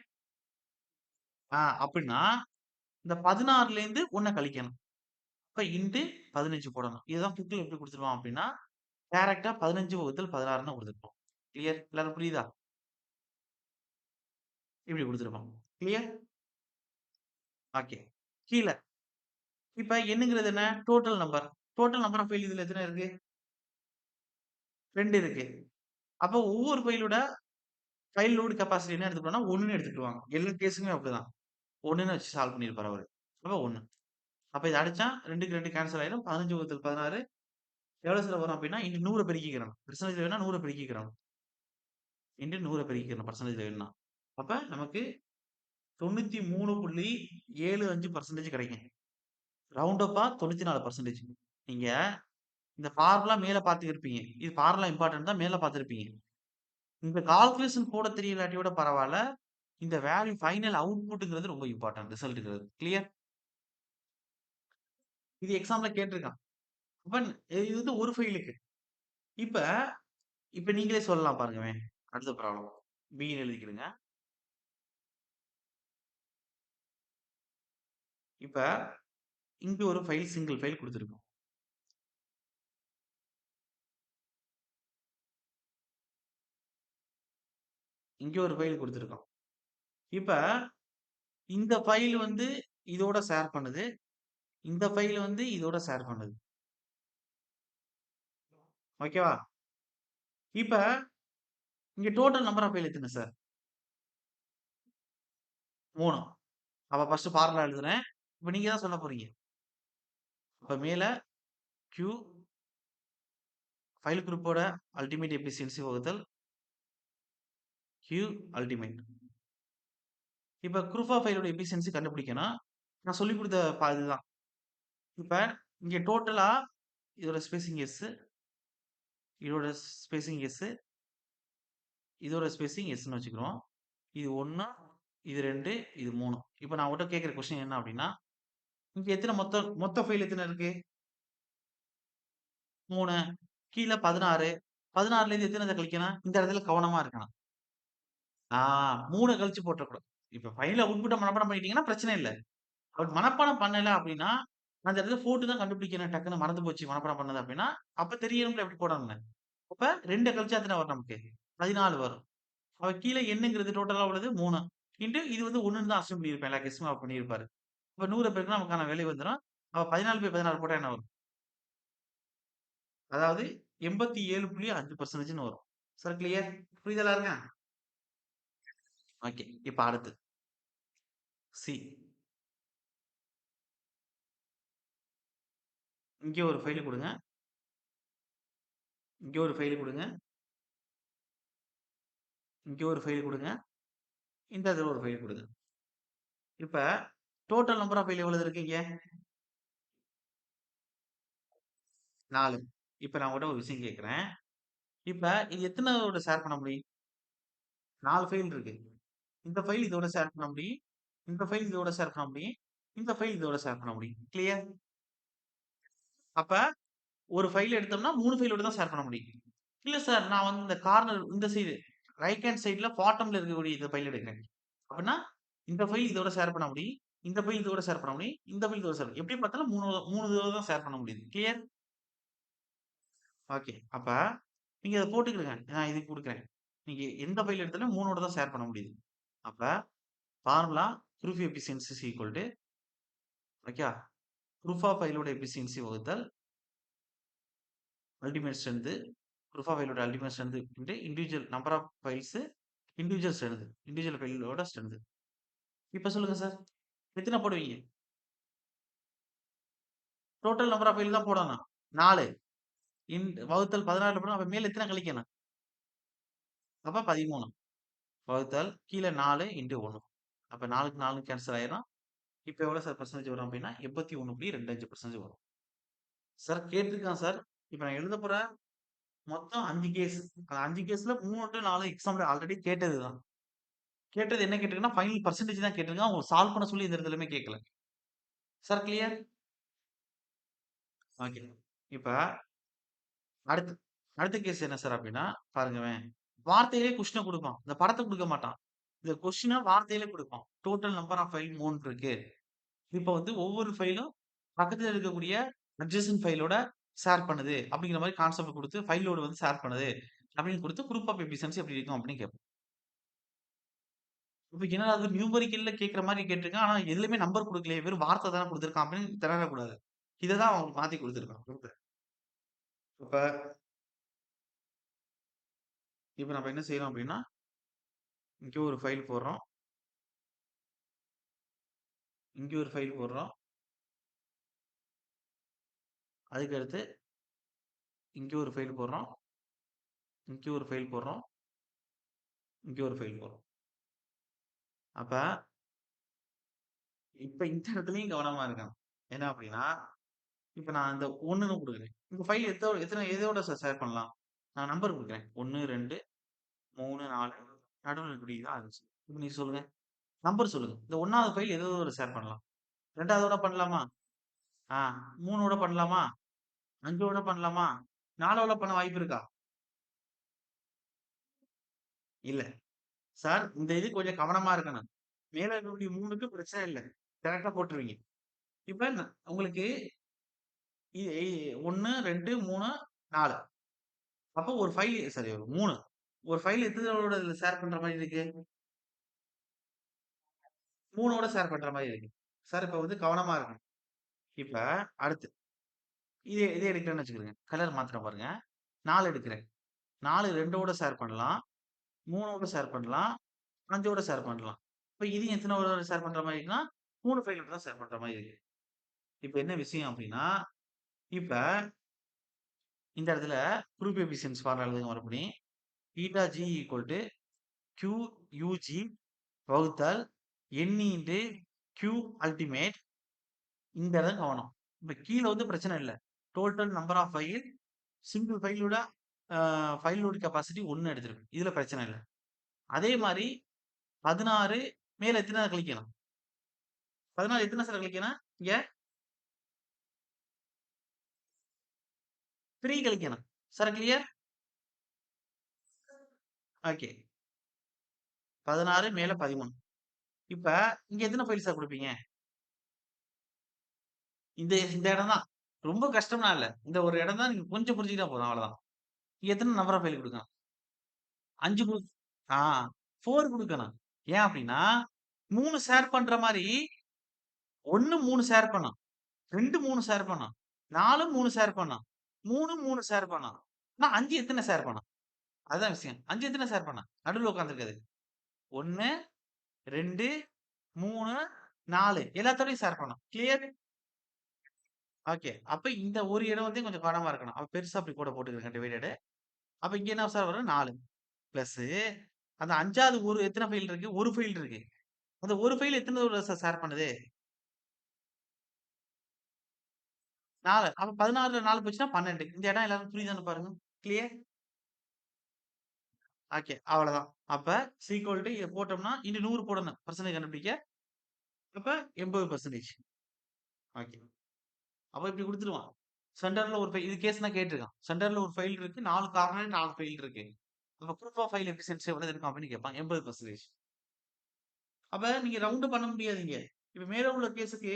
அப்டின்னா இந்த 16லேருந்து 1 கழிக்கணும். அப்ப இன்டு 15 போடணும். இதுதான் புக்ல எப்படி குடுத்துருப்பான் அப்டின்னா, டைரக்ட்டா 15/16ன்னு குடுத்துருப்பான். கிளியர்? எல்லாருக்கும் புரியுதா? இப்படி குடுத்துருப்பான். கிளியர்? ஓகே. கீழ இப்ப எண்ணுங்கிறது என்ன? Total number. Total number of pile இதுல எத்தன இருக்கு? 2 இருக்கு. அப்ப ஒவ்வொரு ஃபைலோட ஃபைல் லோட் கெப்பாசிட்டி என்ன எடுத்துக்கணும்னா 1ன்னு எடுத்துக்குவாங்க. எல்லா கேஸுக்குமே அப்படிதான். 1ன்னு வச்சு சால்வ் பண்ணியிருப்பாரு அவரு. அப்ப 1. அப்ப இத அடிச்சா 2க்கு 2 கேன்சல் ஆயிரும். 15/16 எவ்வளவு சார் வரும் அப்டின்னா, இன்டு 100 பெருக்கிக்கிறணும். பெர்சன்டேஜ்ல வேணும்னா 100 பெருக்கிக்கிறணும். இன்டு 100 பெருக்கிக்கிறணும் பெர்சன்டேஜ்ல வேணும்னா. அப்ப நமக்கு 93.75% கிடைக்கும். ரவுண்ட் அப்பா 94%. நீங்க இந்த ஃபார்முலா மேல பார்த்திருப்பீங்க. இது ஃபார்முலா இம்பார்டன்ட் தான் மேல பார்த்திருப்பீங்க. இந்த கால்குலேஷன் போட தெரியலாட்டியும் கூட பரவால்ல. இந்த வேல்யூ ஃபைனல் அவுட்புட்ங்கிறது ரொம்ப இம்பார்டன்ட் ரிசல்ட்ங்கிறது. கிளியர்? இது எக்ஸாம்ல கேட்டிருக்கான். அப்ப இது வந்து ஒரு ஃபைலுக்கு. இப்ப இப்ப நீங்களே சொல்லலாம் பாருங்களேன். அடுத்த ப்ராப்ளம். பின்னு எழுதிக்கிடுங்க. இப்ப இங்க ஒரு ஃபைல் சிங்கிள் ஃபைல் குடுத்திருக்கும். இங்க ஒரு ஃபைல் குடுத்திருக்கோம். இப்ப இந்த ஃபைல் வந்து இதோட ஷேர் பண்ணுது. இந்த ஃபைல் வந்து இதோட ஷேர் பண்ணுது. ஓகேவா? இப்ப இங்க டோட்டல் நம்பர் ஆஃப் ஃபைல் எத்தன சார்? 3. அப்ப ஃபர்ஸ்ட் ஃபார்முலா எழுதுறேன். இப்ப நீங்க தான் சொல்லப் போறீங்க. அப்ப மேல Q ஃபைல் குரூப்போட அல்டிமேட் எஃபிஷியன்சி வகுத்தல் Q அல்டிமேட். இப்ப குரூப் ஆஃப் ஃபைலோட எஃபிஷியன்சி கண்டுபிடிக்கணும். நான் சொல்லிக் குடுத்த இதுதான். இப்ப இங்க டோட்டலா இதோட ஸ்பேசிங் S, இதோட ஸ்பேசிங் S, இதோட ஸ்பேசிங் Sன்னு வச்சுக்கிறோம். இது 1, இது 2, இது 3. இப்ப நான் உன்கிட்ட கேட்கிற கொஸ்டின் என்ன அப்டின்னா, இங்க எத்தன மொத்த மொத்த ஃபைல் எத்தன இருக்கு? 3. கீழ 16. 16லேருந்து எத்தனத கழிக்கணும்? இந்த இடத்துல கவனமா இருக்கணும். ஆ 3 கழிச்சு போட்டுறக்கூடாது. இப்ப ஃபைல அவுட்புட்ட மனப்பாடம் பண்ணிட்டீங்கன்னா பிரச்சனை இல்ல. பட் மனப்பாடம் பண்ணல அப்டின்னா, அந்த இடத்துல போட்டு தான் கண்டுபிடிக்கணும். டக்குனு மறந்து போச்சு மனப்பாடம் பண்ணது அப்டின்னா, அப்ப தெரியணும்ல எப்படி போடணும்னு. அப்ப 2 கழிச்சா எத்தன வரும் நமக்கு? 14 வரும். அப்ப கீழ எண்ணுங்கிறது டோட்டலா உள்ளது 3. இன்டு இது வந்து 1ன்னு தான் அஸ்யூம் பண்ணியிருப்பேன். எல்லா கெஸ்ஸும் அவர் பண்ணியிருப்பாரு. அப்ப 100 பெருக்குனா நமக்கான விலை வந்துரும். அப்ப 14/16 போட்டா என்ன வரும்? அதாவது 87.5%ன்னு வரும். Sir clear? புரியுதா எல்லாருக்கும்? ஓகே. இப்ப அடுத்து சி. இங்க ஒரு ஃபைல் குடுங்க. இங்க ஒரு ஃபைல் குடுங்க. இங்க ஒரு ஃபைல் குடுங்க. இந்த இதுல ஒரு ஃபைல் குடுங்க. இப்ப டோட்டல் நம்பர் ஆஃப் ஃபைல் எவ்வளவு இருக்கு இங்க? 4. இப்ப நான் உங்கட்ட ஒரு விஷயம் கேட்கிறேன். இப்ப இது எத்தனதோட ஷேர் பண்ண முடியும்? 4 ஃபைல் இருக்கு. இந்த ஃபைல் இதோட ஷேர் பண்ண முடியும். இந்த ஃபைல் இதோட ஷேர் பண்ண முடியும். இந்த ஃபைல் இதோட ஷேர் பண்ண முடியும். கிளியர்? அப்ப ஒரு ஃபைல் எடுத்தோம்னா 3 ஃபைலோட தான் ஷேர் பண்ண முடியும். இல்ல சார் நான் வந்து இந்த கார்னர் இந்த சைடு ரைட் ஹேண்ட் சைடுல பாட்டம்ல இருக்கக்கூடிய இந்த ஃபைல் எடுக்கிறேன். அப்படின்னா இந்த ஃபைல் இதோட ஷேர் பண்ண முடியும். இந்த ஃபைல் இதோட ஷேர் பண்ண முடியும். இந்த ஃபைல் இதோட ஷேர் எப்படி பார்த்தாலும் 3 இதோட தான் ஷேர் பண்ண முடியுது. கிளியர்? ஓகே. அப்ப நீங்க அத போட்டுக்கிடுங்க. நான் இதுக்கு குடுக்குறேன். நீங்க எந்த ஃபைல் எடுத்தாலும் 3ஓட தான் ஷேர் பண்ண முடியுது. அப்ப formula group efficiency is equal to okay. Group of ஃபைலோட எஃபிஷியன்சி வகுத்தல் அல்டிமேட் ஸ்ட்ரென்த். ப்ரூஃப் ஆஃப் ஃபைலோட ultimate strength into individual number of piles individual strength. Individual ஃபைலோட ஸ்ட்ரென்த். இப்ப சொல்லுங்க சார். எத்தன போடுவீங்க? டோட்டல் நம்பர் ஆஃப் ஃபைல் தான் போடணும். 4 வகுத்தல் 16 போடணும். அப்ப மேல எத்தன கழிக்கணும்? அப்ப 13 வகுத்தல் கீழ 4 இன்டு 1. அப்ப 4க்கு 4 கேன்சல் ஆயிரும். இப்ப எவ்வளவு சார் பெர்சன்டேஜ் வரும் அப்டின்னா 81.25% வரும். சார் கேட்டிருக்கான் சார். இப்ப நான் எழுதப் போற மொத்தம் 5 கேஸ். அந்த 5 கேஸ்ல 3 டூ 4 எக்ஸாம்ல ஆல்ரெடி கேட்டதுதான். கேட்டது என்ன கேட்டிருக்குன்னா, ஃபைனல் பெர்சன்டேஜ் தான் கேட்டிருக்கான். அவங்க சால்வ் பண்ண சொல்லி எந்த இடத்துலயுமே கேட்கல. Sir clear? ஓகே. இப்ப அடுத்து அடுத்த கேஸ் என்ன சார் அப்டின்னா, பாருங்களேன். வார்த்தையிலே கொஸ்டின குடுப்பான். இந்த படத்த குடுக்க மாட்டான். இந்த கொஸ்டின வார்த்தையிலே குடுப்பான். டோட்டல் நம்பர் ஆஃப் ஃபைல் 3 இருக்கு. இப்ப வந்து ஒவ்வொரு ஃபைலும் பக்கத்துல இருக்கக்கூடிய அட்ஜசன்ட் ஃபைலோட ஷேர் பண்ணுது. அப்படிங்கிற மாரி கான்செப்ட் குடுத்து, ஃபைல் லோட் வந்து ஷேர் பண்ணுது. அப்படின்னு குடுத்து குரூப் ஆஃப் எஃபிஷியன்சி எப்படி இருக்கும் அப்படின்னு கேட்பான். இப்ப என்னடா அது நியூமெரிக்கல்ல கேட்கிற மாரி கேட்டிருக்கான். ஆனா எதுலயுமே நம்பர் குடுக்கலையே. வெறும் வார்த்த தானே குடுத்திருக்கான் அப்படின்னு திணறக்கூடாது. இத தான் அவன் மாத்தி குடுத்திருக்கான். இப்ப இப்ப நம்ம என்ன செய்றோம் அப்படின்னா, இங்க ஒரு ஃபைல் போடுறோம். இங்க ஒரு ஃபைல் போடுறோம். அதுக்கடுத்து இங்க ஒரு ஃபைல் போடுறோம். இங்க ஒரு ஃபைல் போடுறோம். இங்க ஒரு ஃபைல் போடுறோம். அப்ப இப்ப இந்த இடத்துலயும் கவனமா இருக்கணும். என்ன அப்படின்னா, இப்ப நான் இந்த 1ன்னு குடுக்குறேன். இந்த ஃபைல் எத்தன எதோட ஷேர் பண்ணலாம்? நான் நம்பர் குடுக்குறேன். 1, 2, 3, 4 நடுவுல இப்படி தான் இருந்துச்சு. இப்ப நீங்க சொல்லுங்க. நம்பர் சொல்லுங்க. இந்த 1வது ஃபைல் எதோட ஷேர் பண்ணலாம்? 2வதோட பண்ணலாமா? ஆ 3ஓட பண்ணலாமா? 5ஓட பண்ணலாமா? 4ஓட பண்ண வாய்ப்பு இருக்கா? இல்ல. சார் இந்த இது கொஞ்சம் கவனமா இருக்கணும். மேல இருக்கக்கூடிய 3க்கு பிரச்சனை இல்ல. கரெக்ட்டா போட்டுருவீங்க. இப்ப உங்களுக்கு இ இ 1, 2, 3, 4 அப்போ ஒரு ஃபைல் சாரி 3 ஒரு ஃபைல் எத்தனோட ஷேர் பண்ற மாரி இருக்கு? 3ஓட ஷேர் பண்ற மாரி இருக்கு. சார் இப்ப வந்து கவனமா இருக்கணும். இப்ப அடுத்து இதே எடுக்கிறேன்னு வச்சுக்கங்க. கலர் மாத்துறேன் பாருங்க. 4 எடுக்கிறேன். 4 2ஓட ஷேர் பண்ணலாம். 3ஓட ஷேர் பண்ணலாம். 5ஓட ஷேர் பண்ணலாம். இப்ப இதையும் எத்தனோட ஷேர் பண்ற மாரி இருக்குன்னா, 3 ஃபைலோட தான் ஷேர் பண்ற மாரி இருக்கு. இப்ப என்ன விஷயம் அப்டின்னா, இப்ப இந்த இடத்துல குரூப் எஃபிஷியன்சி ஃபார்முலா எழுதுங்க மறுபடியும். Theta g equal to q ug வகுத்தல் என் இன்டு கியூ அல்டிமேட் இந்த இடம் கவனம். இப்ப கீழ வந்து பிரச்சனை இல்ல. Total number of pile single ஃபைலோட ஃபைல் லோட் கெப்பாசிட்டி 1 எடுத்திருக்கு. இதுல பிரச்சனை இல்ல. அதே மாரி 16 மேல எத்தன கழிக்கணும்? 16 எத்தன சார் கழிக்கணும்? இங்க 3 கழிக்கணும். Sir clear? ஓகே. 16 மேல 13. இப்ப இங்க எத்தன ஃபைல் சார் குடுப்பீங்க? இந்த இடம் தான். ரொம்ப கஷ்டம்லாம் இல்ல. இந்த ஒரு இடம் தான் நீங்க கொஞ்சம் புரிஞ்சுக்கிட்டா போதும் அவ்வளவுதான். எத்தன நம்பர் ஆஃப் ஃபைல் குடுக்கணும்? 5 ஆ 4 குடுக்கணும். ஏன் அப்டின்னா, 3 ஷேர் பண்ற மாரி 1 3 ஷேர் பண்ணும். 2 3 ஷேர் பண்ணும். 4 3 ஷேர் பண்ணும். 3 3 ஷேர் பண்ணும். ஆனா 5 எத்தன ஷேர் பண்ணும்? அதான் விஷயம். 5 எத்தன ஷேர் பண்ணும்? நடுவுல உட்கார்ந்திருக்கிறது. 1 2 3 4 எல்லாத்தோடயும் ஷேர் பண்ணும். கிளியர்? ஓகே. அப்ப இந்த ஒரு இடம் வந்து கொஞ்சம் கவனமா இருக்கணும். அப்ப பெருசா அப்படி கூட போட்டுக்கங்க டிவைடட். அப்ப இங்க என்ன சார் வரும்? 4 பிளஸ் அந்த 5வது ஒரு எத்தன ஃபைல் இருக்கு? ஒரு ஃபைல் இருக்கு. அந்த ஒரு ஃபைல் எத்தன தடவ ஷேர் பண்ணுது? 4. அப்ப 16ல 4 போச்சுன்னா 12. இந்த இடம் எல்லாருக்கும் புரியுதான்னு பாருங்க. கிளியர்? ஓகே. அவ்வளதான். அப்ப ஈக்குவல் டூ இத போட்டோம்னா, இன்டு 100 போடணும். பெர்சன்டேஜ் கண்டுபிடிக்க. அப்ப 80% ஓகே. அப்ப இப்படி குடுத்துருவான். சென்டர்ல ஒரு ஃபைல் இது கேஸ் நான் கேட்டுருக்கான். சென்டர்ல ஒரு ஃபைல் இருக்கு. 4 கார்னர்ல 4 ஃபைல் இருக்கு. அப்ப ப்ரூஃப் ஆஃப் ஃபைல் எஃபிஷியன்சி எவ்வளவு இருக்கும் அப்படின்னு கேட்பான். 80%. அப்ப நீங்க ரவுண்ட் பண்ண முடியாதுங்க. இப்ப மேல உள்ள கேஸ்க்கு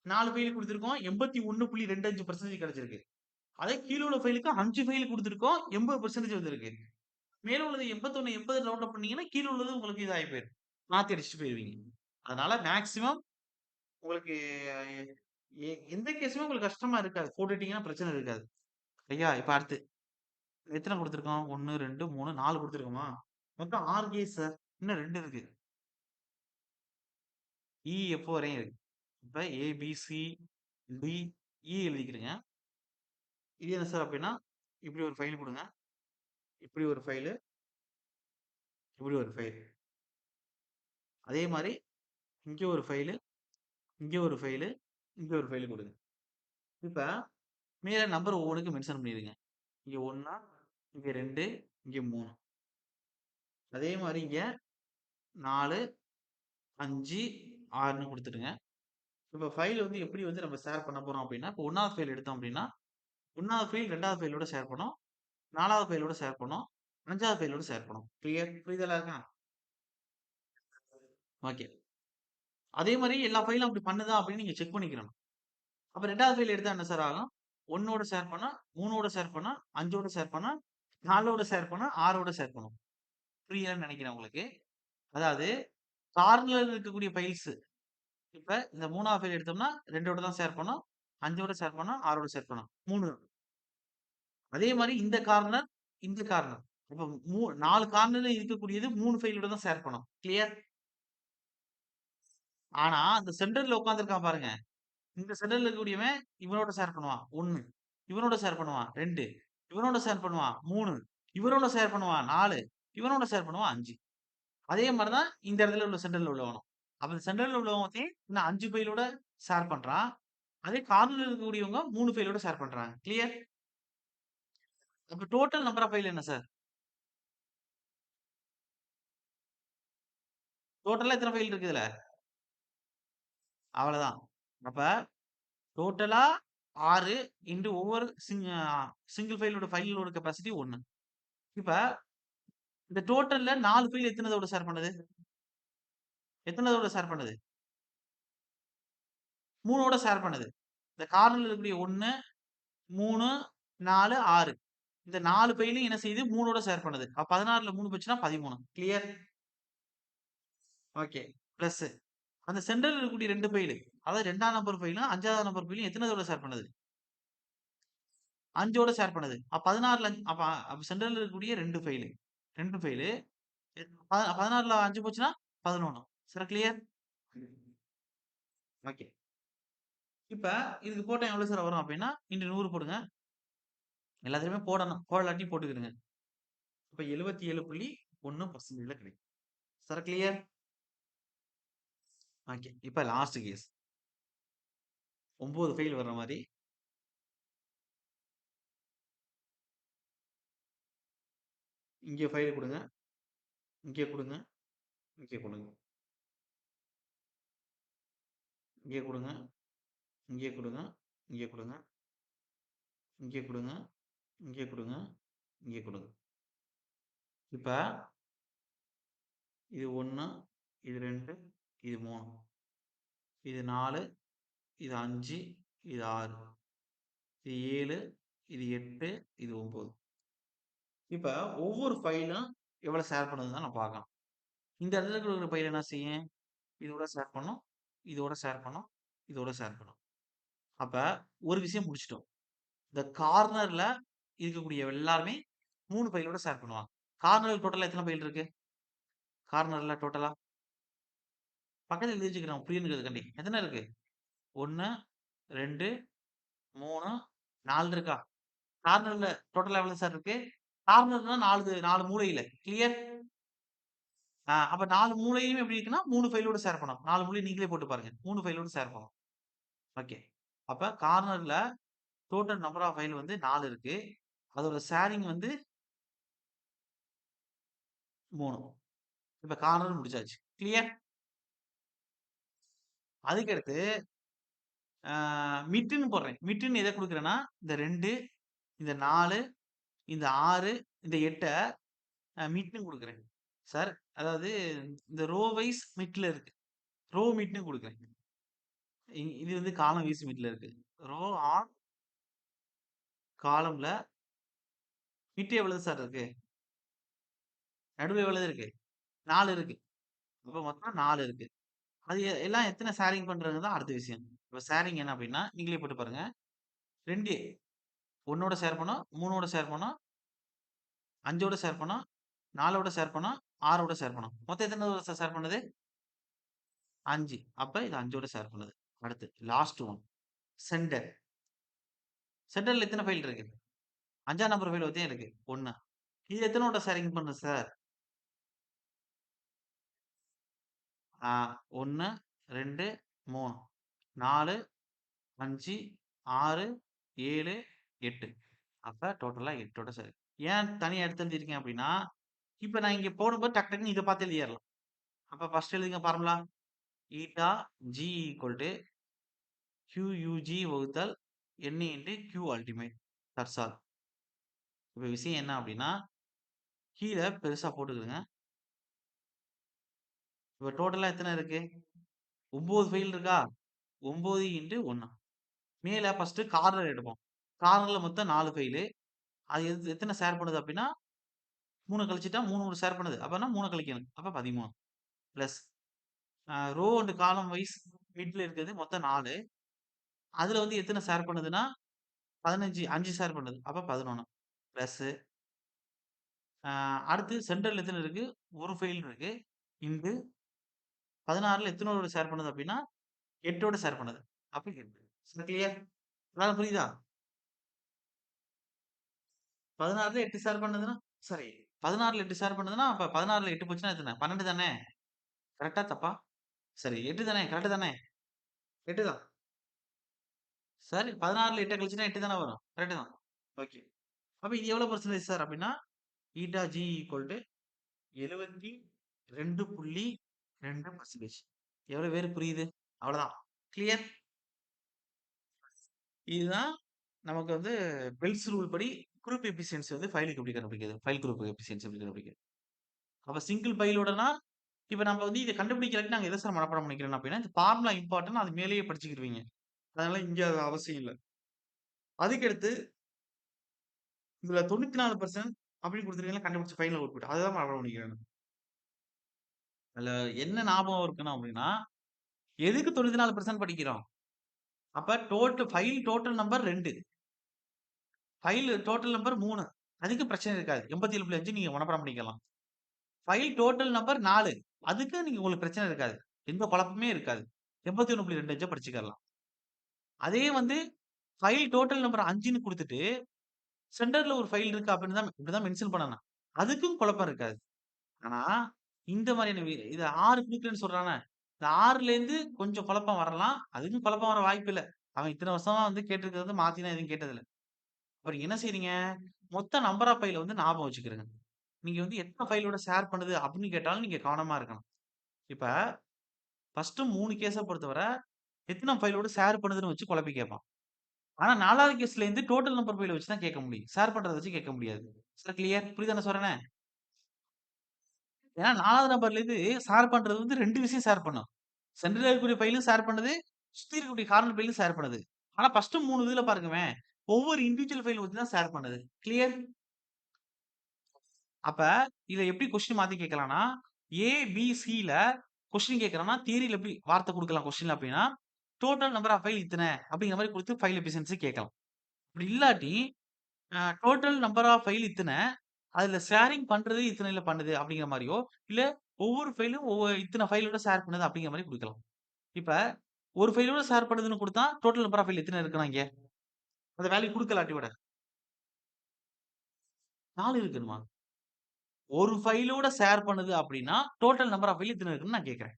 4 ஃபைல் குடுத்திருக்கோம். 81.25% கிடைச்சிருக்கு. அதே கீழ உள்ள ஃபைலுக்கு 5 ஃபைல் குடுத்திருக்கோம். 80% வந்திருக்கு. மேல உள்ளது 81 80 ரவுண்ட் அப் பண்ணீங்கன்னா, கீழ உள்ளது உங்களுக்கு இதாயி போயிரும். மாத்தி அடிச்சுட்டு போயிருவீங்க. அதனால மேக்ஸிமம் உங்களுக்கு எந்த கேஸுமே உங்களுக்கு கஷ்டமா இருக்காது. போட்டுட்டீங்கன்னா பிரச்சனை இருக்காது. ஐயா இப்ப அடுத்து எத்தன குடுத்துருக்கோம்? 1, 2, 3, 4 குடுத்துருக்கோமா? மொத்தம் 6 கேஸ் சார். இன்னும் 2 இருக்கு. இ, எஃப் வரையும் இருக்கு. இப்ப ஏ, பி, சி, டி, இ எழுதிக்கிறங்க. இது என்ன சார் அப்டின்னா, இப்படி ஒரு ஃபைல் குடுங்க. இப்படி ஒரு ஃபைலு, இப்படி ஒரு ஃபைல். அதே மாரி இங்க ஒரு ஃபைலு, இங்க ஒரு ஃபைலு, இங்க ஒரு ஃபைலு குடுங்க. இப்ப மேல நம்பர் ஒவ்வொன்னுக்கும் மென்ஷன் பண்ணிருங்க. இங்க 1 இங்க 2 இங்க 3 அதே மாரி இங்க 4, 5, 6ன்னு குடுத்துடுங்க. இப்ப ஃபைல் வந்து எப்படி வந்து நம்ம ஷேர் பண்ண போறோம் அப்டின்னா, இப்ப 1வது ஃபைல் எடுத்தோம் அப்டின்னா, 1வது ஃபைல் 2வது ஃபைலோட ஷேர் பண்ணோம். 4வது ஃபைலோட ஷேர் பண்ணோம். 5வது ஃபைலோட ஷேர் பண்ணும். கிளியர்? புரியுதா இருக்கா? ஓகே. அதே மாரி எல்லா ஃபைலும் அப்படி பண்ணுதா அப்படின்னு நீங்க செக் பண்ணிக்கிறணும். அப்ப 2வது ஃபைல் எடுத்தா என்ன சார் ஆகும்? 1ஓட ஷேர் பண்ணா, 3ஓட ஷேர் பண்ணா, 5ஓட ஷேர் பண்ணா, 4ஓட ஷேர் பண்ணா, 6ஓட ஷேர் பண்ணும். புரியுதான்னு நெனைக்கிறேன் உங்களுக்கு. அதாவது கார்னர்ல இருக்கக்கூடிய ஃபைல்ஸ் இப்ப இந்த 3வது ஃபைல் எடுத்தோம்னா 2ஓட தான் ஷேர் பண்ணும். 5ஓட ஷேர் பண்ணும். 6ஓட ஷேர் பண்ணும். 3 அதே மாரி இந்த கார்னர், இந்த கார்னர். அப்ப 4 கார்னர்ல இருக்கக்கூடியது 3 ஃபைலோட தான் ஷேர் பண்ணும். கிளியர்? ஆனா அந்த சென்டர்ல உட்கார்ந்திருக்கான் பாருங்க. இந்த சென்டர்ல இருக்கக்கூடியவன் இவனோட ஷேர் பண்ணுவான் 1. இவனோட ஷேர் பண்ணுவான் 2. இவனோட ஷேர் பண்ணுவான் 3. இவனோட ஷேர் பண்ணுவான் 4. இவனோட ஷேர் பண்ணுவான் 5. அதே மாரி தான் இந்த இடத்துல உள்ள சென்டர்ல உள்ளவனும். அப்ப இந்த சென்டர்ல உள்ளவன் இன்னும் 5 ஃபைலோட ஷேர் பண்றான். அதே கார்னர்ல இருக்கக்கூடியவங்க 3 ஃபைலோட ஷேர் பண்றாங்க. கிளியர்? அப்ப டோட்டல் நம்பர் ஆஃப் ஃபைல் என்ன சார்? டோட்டலா எத்தன ஃபைல் இருக்கு இதுல? அவ்வளதான். அப்ப டோட்டலா 6 இன்டு ஒவ்வொரு சிங்கிள் ஃபைலோட கெப்பாசிட்டி 1. இப்ப இந்த டோட்டல்ல 4 ஃபைல் எத்தனதோட ஷேர் பண்ணுது? எத்தனதோட ஷேர் பண்ணுது? 3ஓட ஷேர் பண்ணுது. இந்த கார்னர்ல இருக்கக்கூடிய 1, 3, 4, 6. இந்த 4 ஃபைலையும் என்ன செய்யுது? 3ஓட ஷேர் பண்ணுது. அப்ப 16ல 3 போச்சுன்னா 13. கிளியர்? ஓகே. பிளஸ் அந்த சென்டர்ல இருக்கக்கூடிய 2 ஃபைலு. அதாவது 2ஆம் நம்பர் ஃபைலும், 5வது நம்பர் ஃபைலும் எத்தனதோட ஷேர் பண்ணுது? 5ஓட ஷேர் பண்ணுது. அப்ப 16ல அப்ப சென்டர்ல இருக்கக்கூடிய 2 ஃபைலு. 2 ஃபைலு 16ல 5 போச்சுன்னா 11. Sir clear? ஓகே. இப்ப இதுக்கு போட்டா எவ்வளவு சார் வரும் அப்படின்னா, இன்டு 100 போடுங்க. எல்லாத்துலயுமே போடணும். போடாட்டி போட்டுக்கிடுங்க. அப்ப 77.1% கிடைக்கும். Sir clear? ஓகே. இப்ப லாஸ்ட் கேஸ். 9 ஃபைல் வர்ற மாரி இங்க ஃபைல் குடுங்க. இங்க குடுங்க. இங்க குடுங்க. இங்க குடுங்க. இங்க குடுங்க. இங்க குடுங்க. இங்க குடுங்க. இங்க குடுங்க. இங்க குடுங்க. இப்ப இது 1, இது 2, இது 3, இது 4, இது 5, இது 6, இது 7, இது 8, இது 9. இப்ப ஒவ்வொரு ஃபைலும் எவ்வளவு ஷேர் பண்ணுதுன்னு தான் நான் பார்க்கணும். இந்த இடத்துல இருக்கிற ஃபைல் என்ன செய்யும்? இதோட ஷேர் பண்ணும். இதோட ஷேர் பண்ணும். இதோட ஷேர் பண்ணும். அப்ப ஒரு விஷயம் முடிச்சுட்டோம். இந்த கார்னர்ல இருக்கக்கூடிய எல்லாருமே 3 ஃபைலோட ஷேர் பண்ணுவாங்க. கார்னர்ல டோட்டலா எத்தன ஃபைல் இருக்கு? கார்னர்ல டோட்டலா? பக்கத்துல எழுதி வச்சுக்கிறேன் புரியணுங்கிறதுக்காண்டி. எத்தன இருக்கு? 1, 2, 3, 4 இருக்கா? கார்னர்ல டோட்டலா எவ்வளவு சார் இருக்கு? கார்னர்னா 4 மூலையில. கிளியர்? அப்ப 4 மூலையுமே எப்படி இருக்குன்னா 3 ஃபைலோட ஷேர் பண்ணும். 4 மூலையும் நீங்களே போட்டு பாருங்க. 3 ஃபைலோட ஷேர் பண்ணும். ஓகே. அப்ப கார்னர்ல டோட்டல் நம்பர் ஆஃப் ஃபைல் வந்து 4 இருக்கு. அதோட ஷேரிங் வந்து 3. இப்ப கார்னர் முடிச்சாச்சு. கிளியர்? அதுக்கடுத்து ஆ மிட்ன்னு போடுறேன். மிட்ன்னு எத குடுக்குறேன்னா, இந்த 2, இந்த 4, இந்த 6, இந்த 8 மிட்ன்னு குடுக்குறேன். சார், அதாவது இந்த ரோ வைஸ் மிட்ல இருக்கு. ரோ மிட்ன்னு குடுக்குறேன். இது வந்து காலம் வைஸ் மிட்ல இருக்கு. ரோ ஆன் காலம்ல மிட் எவ்வளவு சார் இருக்கு? நடுவுல எவ்வளவு இருக்கு? 4 இருக்கு. அப்ப மொத்தம் 4 இருக்கு. அது எல்லாம் எத்தன ஷேரிங் பண்றது தான் அடுத்த விஷயம். இப்ப ஷேரிங் என்ன அப்டின்னா, நீங்களே போட்டு பாருங்க. 2 1ஓட ஷேர் பண்ணோம், 3ஓட ஷேர் பண்ணோம், 5ஓட ஷேர் பண்ணோம், 4ஓட ஷேர் பண்ணோம், 6ஓட ஷேர் பண்ணோம். மொத்தம் எத்தனதோட ஷேர் பண்ணுது? 5. அப்ப இது 5ஓட ஷேர் பண்ணுது. அடுத்து லாஸ்ட் ஒன். சென்டர். சென்டர்ல எத்தன ஃபைல் இருக்கு? 5ஆம் நம்பர் ஃபைல் ஒத்தே இருக்கு. 1. இது எத்தனோட ஷேரிங் பண்ணுது சார்? 1, 2, 3, 4, 5, 6, 7, 8. அப்ப டோட்டலா 8ஓட ஷேர். ஏன் தனியா எடுத்து எழுதியிருக்கேன் அப்டின்னா, இப்ப நான் இங்க போடும்போது டக் டக்ன்னு இத பார்த்து எழுதிறலாம். அப்ப ஃபர்ஸ்ட் எழுதுங்க formula. Eta G equal to QUG வகுத்தல் N into Q ultimate. That's all. இப்ப விஷயம் என்ன அப்டின்னா, கீழ பெருசா போட்டுக்குதுங்க. இப்ப டோட்டலா எத்தன இருக்கு? 9 ஃபைல் இருக்கா? 9 இன்டு 1. மேல ஃபர்ஸ்ட்டு கார்னர் எடுப்போம். கார்னர்ல மொத்தம் 4 ஃபைலு. அது எத்தன ஷேர் பண்ணுது அப்டின்னா, 3 கழிச்சுட்டா 3 ஷேர் பண்ணுது. அப்பன்னா 3 கழிக்கணும். அப்ப 13 plus row and column wise மிட்ல இருக்கிறது மொத்தம் 4. அதுல வந்து எத்தன ஷேர் பண்ணுதுன்னா, 15 5 ஷேர் பண்ணுது. அப்ப 11 பிளஸ் அ அடுத்து சென்டர்ல எத்தன இருக்கு? 1 ஃபைல் இருக்கு. இன்டு 16ல எத்தனோட ஷேர் பண்ணுது அப்டின்னா, 8ஓட ஷேர் பண்ணுது. அப்ப 8. கிளியர்? எல்லாரும் புரியுதா? 16ல 8 ஷேர் பண்ணுதுன்னா சாரி 16ல 8 ஷேர் பண்ணுதுன்னா, அப்ப 16ல 8 போச்சுன்னா எத்தன? 12 தானே? கரெக்ட்டா? தப்பா? சரி 8 தானே? கரெக்ட் தானே? 8 தான். சரி 16ல 8 கழிச்சுட்டா 8 தானே வரும். கரெக்ட் தான். ஓகே. அப்ப இது எவ்வளவு பெர்சன்டேஜ் சார் அப்டின்னா, ஈட்டா ஜி ஈக்குவல் டூ 72.2% எவ்வளவு பேருக்கு புரியுது? அவ்வளவுதான். கிளியர்? இதுதான் நமக்கு வந்து பெல்ஸ் ரூல் படி குரூப் எஃபிஷியன்சி வந்து ஃபைலுக்கு எப்படி கண்டுபிடிக்கிறது? ஃபைல் குரூப் எஃபிஷியன்சி எப்படி கண்டுபிடிக்கிறது? அப்ப சிங்கிள் ஃபைலோடனா, இப்ப நம்ம வந்து இத கண்டுபிடிக்கிறதுக்கு நாங்க எத சார் மனப்பாடம் பண்ணிக்கிறோம் அப்படின்னா, இந்த ஃபார்முலா இம்பார்டன்ட் அது மேலேயே படிச்சுக்கிருவீங்க. அதனால இங்க அது அவசியம் இல்ல. அதுக்கடுத்து இதுல 94% அப்படின்னு குடுத்துருக்கீங்களா கண்டுபிடிச்சு ஃபைனல் அவுட்புட். அதுதான் மனப்பாடம் பண்ணிக்கிறேன். அதுல என்ன ஞாபகம் இருக்கணும் அப்படின்னா, எதுக்கு 94% படிக்கிறோம்? அப்ப file total number 2. File total number 3. அதுக்கு பிரச்சனை இருக்காது. 87.5 நீங்க மனப்பாடம் பண்ணிக்கலாம். File total number 4. அதுக்கு உங்களுக்கு பிரச்சனை இருக்காது. எந்த குழப்பமே இருக்காது. 81.25 படிச்சுக்கலாம். அதே வந்து ஃபைல் டோட்டல் நம்பர் 5ன்னு குடுத்துட்டு, சென்டர்ல ஒரு ஃபைல் இருக்கு அப்படின்னு தான் இப்படிதான் மென்ஷன் பண்ணணும். அதுக்கும் குழப்பம் இருக்காது. ஆனா, இந்த மாரியான இது 6 குடுக்குறேன்னு சொல்றானே, இந்த 6லேருந்து கொஞ்சம் குழப்பம் வரலாம். அதுக்கும் குழப்பம் வர வாய்ப்பில்ல. அவன் இத்தன வருஷமா வந்து கேட்டிருக்கிறது வந்து மாத்திலாம் எதுவும் கேட்டதில்ல. அப்புறம் என்ன செய்றீங்க? மொத்த நம்பர் ஆஃப் ஃபைல வந்து ஞாபகம் வச்சுக்கிறங்க. நீங்க வந்து எத்தன ஃபைலோட ஷேர் பண்ணுது அப்படின்னு கேட்டாலும் நீங்க கவனமா இருக்கணும். இப்ப ஃபர்ஸ்ட் 3 கேஸ பொறுத்தவர, எத்தன ஃபைலோட ஷேர் பண்ணுதுன்னு வச்சு குழப்பி கேட்பான். ஆனா 4வது கேஸ்லேருந்து டோட்டல் நம்பர் ஃபைல வச்சு தான் கேட்க முடியும். ஷேர் பண்றத வச்சு கேட்க முடியாது. Sir clear? புரியுதா நான் சொல்றேனே? ஏன்னா 4வது நம்பர்லேருந்து ஷேர் பண்றது வந்து 2 விஷயம் ஷேர் பண்ணும். சென்டர்ல இருக்கக்கூடிய ஃபைலும் ஷேர் பண்ணுது. சுத்தி இருக்கக்கூடிய கார்னர் ஃபைலும் ஷேர் பண்ணுது. ஆனா ஃபர்ஸ்ட் 3 இதுல பாருங்கவேன், ஒவ்வொரு இண்டிவிஜுவல் ஃபைல் வச்சு தான் ஷேர் பண்ணுது. கிளியர்? அப்ப இத எப்படி கொஸ்டின் மாத்தி கேட்கலாம்னா, ஏ, பி, சில கொஸ்டின் கேட்கறான்னா, தியரில எப்படி வார்த்தை குடுக்கலாம் கொஸ்டின்ல அப்படின்னா, டோட்டல் நம்பர் ஆஃப் ஃபைல் இத்தன அப்படிங்கிற மாரி குடுத்து ஃபைல் எஃபிஷியன்சி கேட்கலாம். அப்படி இல்லாட்டி, டோட்டல் நம்பர் ஆஃப் ஃபைல் இத்தன, அதுல ஷேரிங் பண்றது இத்தனைல பண்ணுது அப்படிங்கிற மாரியோ, இல்ல ஒவ்வொரு ஃபைலும் இத்தன ஃபைலோட ஷேர் பண்ணுது அப்படிங்கிற மாரி குடுக்கலாம். இப்ப ஒரு ஃபைலோட ஷேர் பண்ணுதுன்னு குடுத்தா, டோட்டல் நம்பர் ஆஃப் ஃபைல் எத்தன இருக்குன்னா இங்க? அந்த வேல்யூ குடுக்கலாட்டி விட. 4 இருக்கணுமா? ஒரு ஃபைலோட ஷேர் பண்ணுது அப்படின்னா, டோட்டல் நம்பர் ஆஃப் ஃபைல் எத்தன இருக்குன்னு நான் கேட்கிறேன்.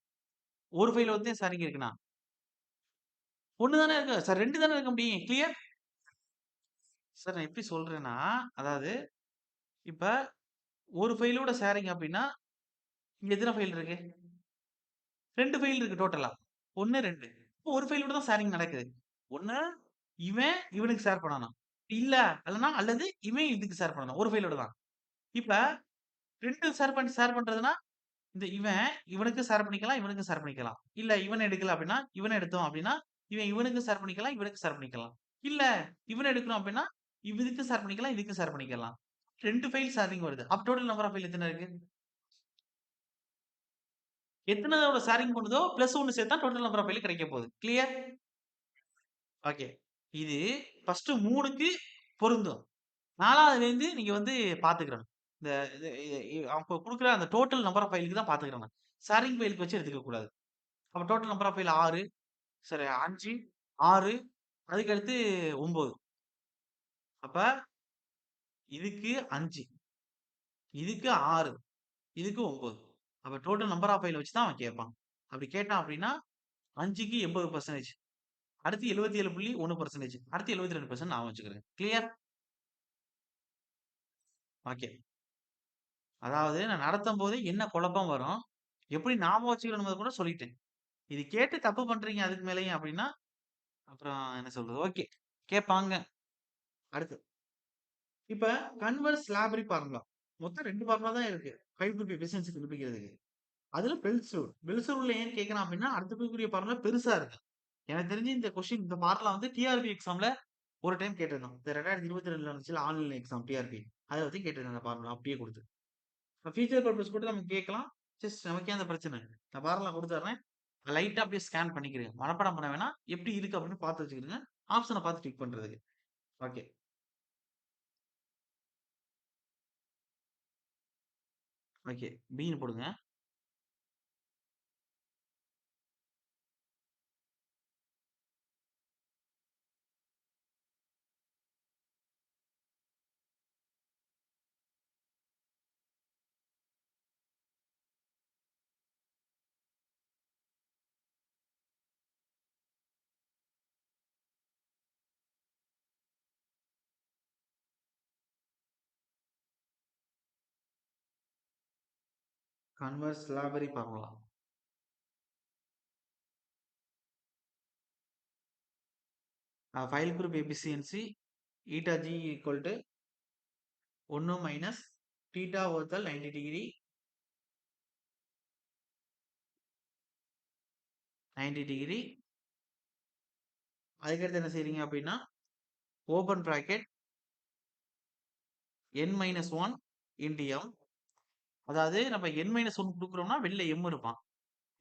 ஒரு ஃபைல்ல வந்து ஷேரிங் இருக்குன்னா, 1 தானே இருக்கு. சார் 2 தானே இருக்க முடியும். கிளியர்? சார் நான் எப்படி சொல்றேன்னா, அதாவது இப்ப ஒரு ஃபைலோட ஷேரிங் அப்படின்னா, இங்க எத்தன ஃபைல் இருக்கு? 2 ஃபைல் இருக்கு டோட்டலா. 1, 2. இப்போ ஒரு ஃபைலோட தான் ஷேரிங் நடக்குது. ஒண்ணு இவன் இவனுக்கு ஷேர் பண்ணணும். இல்ல அல்லது இவன் இதுக்கு ஷேர் பண்ணணும். ஒரு ஃபைலோட தான். இப்ப 2 ஷேர் பண்றதுன்னா, இவனுக்கு ஷேர் பண்ணிக்கலாம், இவனுக்கு ஷேர் பண்ணிக்கலாம். இல்ல இவன எடுக்கல அப்படின்னா, இவன எடுத்தோம் அப்படின்னா, இவன் இவனுக்கு ஷேர் பண்ணிக்கலாம், இவனுக்கு ஷேர் பண்ணிக்கலாம். இல்ல இவன எடுக்கிறோம் அப்படின்னா, இதுக்கு ஷேர் பண்ணிக்கலாம், இதுக்கு ஷேர் பண்ணிக்கலாம். 2 ஃபைல் ஷேரிங் வருது. அப்ப டோட்டல் நம்பர் ஆஃப் ஃபைல் எத்தன இருக்கு? எத்தனதோட ஷேரிங் பண்ணுதோ, பிளஸ் 1 சேர்த்தா டோட்டல் நம்பர் ஆஃப் ஃபைல் கிடைக்க போகுது. கிளியர்? ஓகே. இது ஃபர்ஸ்ட் 3க்கு பொருந்தும். 4வதுலேருந்து நீங்க வந்து பார்த்துக்கிடணும். இந்த இது அப்ப குடுக்குற அந்த டோட்டல் நம்பர் ஆஃப் ஃபைலுக்கு தான் பார்த்துக்கிடணும். ஷேரிங் ஃபைலுக்கு வச்சு எடுத்துக்க கூடாது. அப்ப டோட்டல் நம்பர் ஆஃப் ஃபைல் 6 சரி 5, 6 அதுக்கு அடுத்து 9. அப்ப இதுக்கு 5, இதுக்கு 6, இதுக்கு 9. அப்ப டோட்டல் நம்பர் ஆஃப் ஃபைல் வச்சு தான் அவன் கேட்பான். அப்படி கேட்டான் அப்படின்னா 5க்கு 80% அடுத்து 77.1% அடுத்து 72% நான் வச்சுக்கிறேன். கிளியர்? ஓகே. அதாவது நான் நடத்தும்போதே என்ன குழப்பம் வரும், எப்படி ஞாபகம் வச்சுக்கணும்ன்றத கூட சொல்லிட்டேன். இது கேட்டு தப்பு பண்றீங்க அதுக்கு மேலயும் அப்படின்னா, அப்புறம் என்ன சொல்றது? ஓகே. கேட்பாங்க. அடுத்து இப்ப கன்வெர்ஸ் லாபரி ஃபார்முலா. மொத்தம் 2 ஃபார்முலா தான் இருக்கு. ஃபைல் குரூப் எஃபிஷியன்சி கண்டுபிடிக்கிறதுக்கு. அதுல பெல்ஸ் ரூல். பெல்ஸ் ரூல்ல ஏன் கேட்கிறேன் அப்டின்னா, அடுத்து இருக்கக்கூடிய ஃபார்முலா பெருசா இருக்கு. எனக்கு தெரிஞ்சு இந்த கொஸ்டின் இந்த ஃபார்முலா வந்து டிஆர்பி எக்ஸாம்ல ஒரு டைம் கேட்டிருந்தான். இந்த 2022ல நடந்துச்சுல்ல ஆன்லைன் எக்ஸாம் டிஆர்பி. அத வச்சு கேட்டிருந்தாங்க அந்த ஃபார்முலா அப்படியே குடுத்து. ஃபியூச்சர் பர்ப்பஸ் கூட நமக்கு கேட்கலாம். ஜஸ்ட் நமக்கு ஏன் அந்த பிரச்சனை? நான் ஃபார்முலா குடுத்துர்றேன். லைட்டா அப்படியே ஸ்கேன் பண்ணிக்கிறேன். மனப்பாடம் பண்ண வேணாம். எப்படி இருக்கு அப்படின்னு பார்த்து வச்சுக்கிடுங்க. ஆப்ஷன பார்த்து டிக் பண்றதுக்கு. ஓகே. ஓகே. பின்னு போடுங்க. Converse Labarre formula. Pile group efficiency eta G equal to 1 minus theta வகுத்தல் 90 டிகிரி 90 டிகிரி. அதுக்கடுத்து என்ன செய்றீங்க அப்படின்னா, open bracket n-1 into m. அதாவது நம்ம n-1 குடுக்குறோம்னா வெளில m இருப்பான்.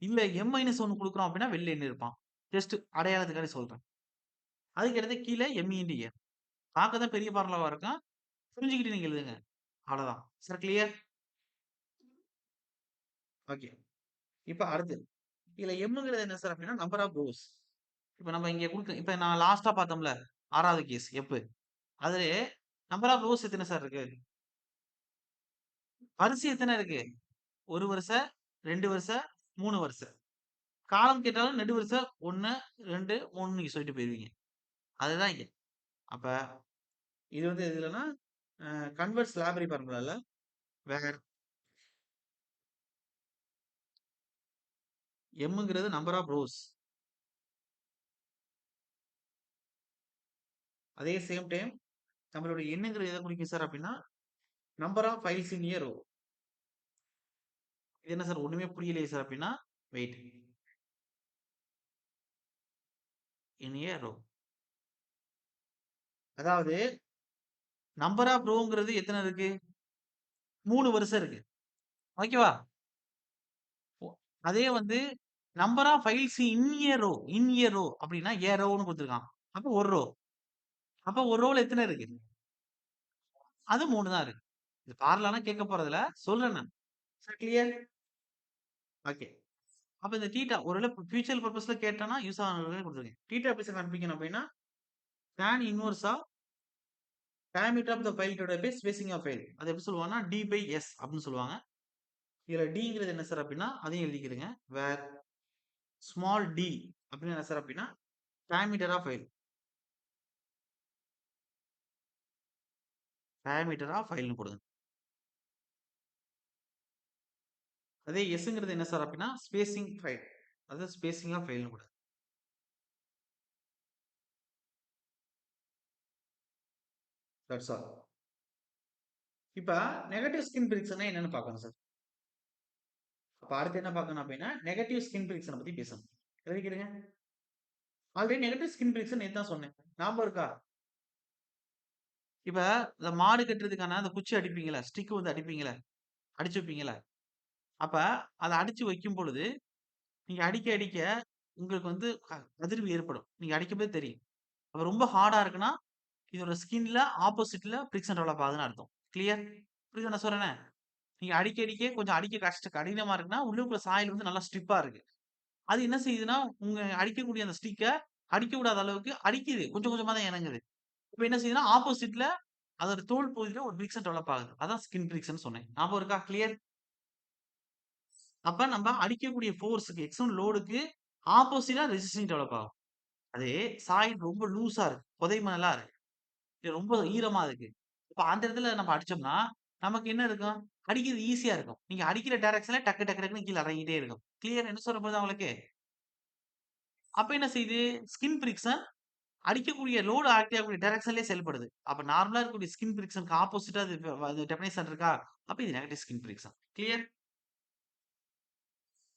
இல்ல m-1 குடுக்குறோம் அப்படின்னா வெளில n இருப்பான். ஜஸ்ட் அடையாளத்துக்காக சொல்றேன். அதுக்கடுத்து கீழ m இன்டு n. பார்க்க தான் பெரிய ஃபார்முலாவா இருக்கும். புரிஞ்சுக்கிட்டு நீங்க எழுதுங்க. அவ்வளவுதான். Sir clear? ஓகே. இப்ப அடுத்து. இதுல mங்கிறது என்ன சார் அப்படின்னா நம்பர் ஆஃப் ரோஸ். இப்ப நம்ம இங்க இப்ப நான் லாஸ்ட்டா பார்த்தோம்ல 6வது கேஸ் எஃப். அதுலயே நம்பர் ஆஃப் ரோஸ் எத்தன சார் இருக்கு? வரிசை எத்தன இருக்கு? 1 வரிசை, 2 வரிசை, 3 வரிசை. காலம் கேட்டாலும் நெடுவரிசை 1, 2, 3 நீங்க சொல்லிட்டு போயிருவீங்க. அதுதான் இங்க. அப்ப இது வந்து எதுலன்னா, கன்வெர்ஸ் லாபரி ஃபார்முலால வேர் mங்கிறது நம்பர் ஆஃப் ரோஸ். அதே சேம் டைம் நம்மளுடைய எண்ணுங்கிறது எதை குறிக்கும் சார் அப்படின்னா, number of piles in a row. இது என்ன சார் ஒண்ணுமே புரியலையே சார் அப்படின்னா, வெயிட். In a row. அதாவது நம்பர் ஆஃப் ரோங்கிறது எத்தனை இருக்கு? 3 வரிசை இருக்கு. ஓகேவா? ஒ அதே வந்து number of piles in a row அப்படின்னா ஏ ரோன்னு குடுத்துருக்கான். அப்ப 1 ரோ. அப்ப ஒரு ரோல எத்தனை இருக்கு? அது 3 தான் இருக்கு. இது பார்முலாலாம் கேட்க போறதில்ல. சொல்றேன் நான். Sir clear? ஓகே. அப்ப இந்த தீட்டா ஒருவேள ஃபியூச்சர் பர்ப்பஸ்ல கேட்டானா யூஸ் ஆகுறதுக்காக குடுத்துருக்கேன். தீட்டா எப்படி சார் கண்டுபிடிக்கணும் அப்படின்னா, tan inverse of diameter of the pile divided by spacing of pile. அது எப்படி சொல்லுவாங்கன்னா, டி பை எஸ் அப்படின்னு சொல்லுவாங்க. இதுல டிங்கிறது என்ன சார் அப்படின்னா, அதையும் எழுதிக்கிடுங்க. வேர் ஸ்மால் டி அப்படின்னு என்ன சார் அப்படின்னா, diameter of pile. Diameter of ஃபைல்ன்னு போடுங்க. அதே எஸ்ங்கிறது என்ன சார் அப்படின்னா, ஸ்பேசிங் ஃபைல். அதாவது ஸ்பேசிங் ஆஃப் ஃபைல்ன்னு போடுங்க. That's all. இப்ப நெகட்டிவ் ஸ்கின் பிரிக்ஷன்னா என்னன்னு பார்க்கணும் சார். அப்ப அடுத்து என்ன பார்க்கணும் அப்படின்னா, நெகட்டிவ் ஸ்கின் பிரிக்ஷன பத்தி பேசணும். எழுதிக்கிடுங்க. ஆல்ரெடி நெகட்டிவ் ஸ்கின் பிரிக்ஷன் நேத்து தான் சொன்னேன். ஞாபகம் இருக்கா? இப்ப இந்த மாடு கட்டுறதுக்கான அந்த குச்சி அடிப்பீங்கல்ல, ஸ்டிக் வந்து அடிப்பீங்கல்ல, அடிச்சு வைப்பீங்கல்ல. அப்ப அத அடிச்சு வைக்கும் பொழுது, நீங்க அடிக்க அடிக்க உங்களுக்கு வந்து அதிர்வு ஏற்படும். நீங்க அடிக்கும்போது தெரியும். அப்ப ரொம்ப ஹார்டா இருக்குன்னா, இதோட ஸ்கின்ல ஆப்போசிட்ல பிரிக்ஷன் டெவலப் ஆகுதுன்னு அர்த்தம். கிளியர்? புரியுதா நான் சொல்றேனே? நீங்க அடிக்க அடிக்க கொஞ்சம் அடிக்க கடினமா இருக்குன்னா, உள்ளுக்குள்ள சாயில் வந்து நல்லா ஸ்டிஃப்பா இருக்கு. அது என்ன செய்யுதுன்னா, உங்க அடிக்கக்கூடிய அந்த ஸ்டிக்க அடிக்க விடாத அளவுக்கு அடிக்குது. கொஞ்சம் கொஞ்சமா தான் இறங்குது. இப்ப என்ன செய்யுதுன்னா, ஆப்போசிட்ல அதோட தோல் பகுதியில ஒரு பிரிக்ஷன் டெவலப் ஆகுது. அதான் ஸ்கின் பிரிக்ஷன்னு சொன்னேன். ஞாபகம் இருக்கா? கிளியர்? அப்ப நம்ம அடிக்கக்கூடிய ஃபோர்ஸ்க்கு எக்ஸ்டர்னல் லோடுக்கு ஆப்போசிட்டா ரெசிஸ்டிங் டெவலப் ஆகும். அதே சாயில் ரொம்ப லூஸா இருக்கு. புதை மணலா இருக்கு. இது ரொம்ப ஈரமா இருக்கு. இப்ப அந்த இடத்துல நம்ம அடிச்சோம்னா, நமக்கு என்ன இருக்கும்? அடிக்கிறது ஈஸியா இருக்கும். நீங்க அடிக்கிற டைரக்ஷன்ல டக்கு டக்கு டக்குன்னு கீழ இறங்கிட்டே இருக்கும். கிளியர் என்ன சொல்ல புரியுதா உங்களுக்கு? அப்ப என்ன செய்யுது? ஸ்கின் பிரிக்ஷன் அடிக்கக்கூடிய லோடு ஆக்டிவ் ஆகக்கூடிய டைரக்ஷன்லயே செயல்படுது. அப்ப நார்மலா இருக்கக்கூடிய ஸ்கின் ஃபிரிக்ஷனுக்கு ஆப்போசிட்டா அது டெஃபினிஷன் இருக்கா? அப்ப இது நெகட்டிவ் ஸ்கின் ஃபிரிக்ஷன். கிளியர்?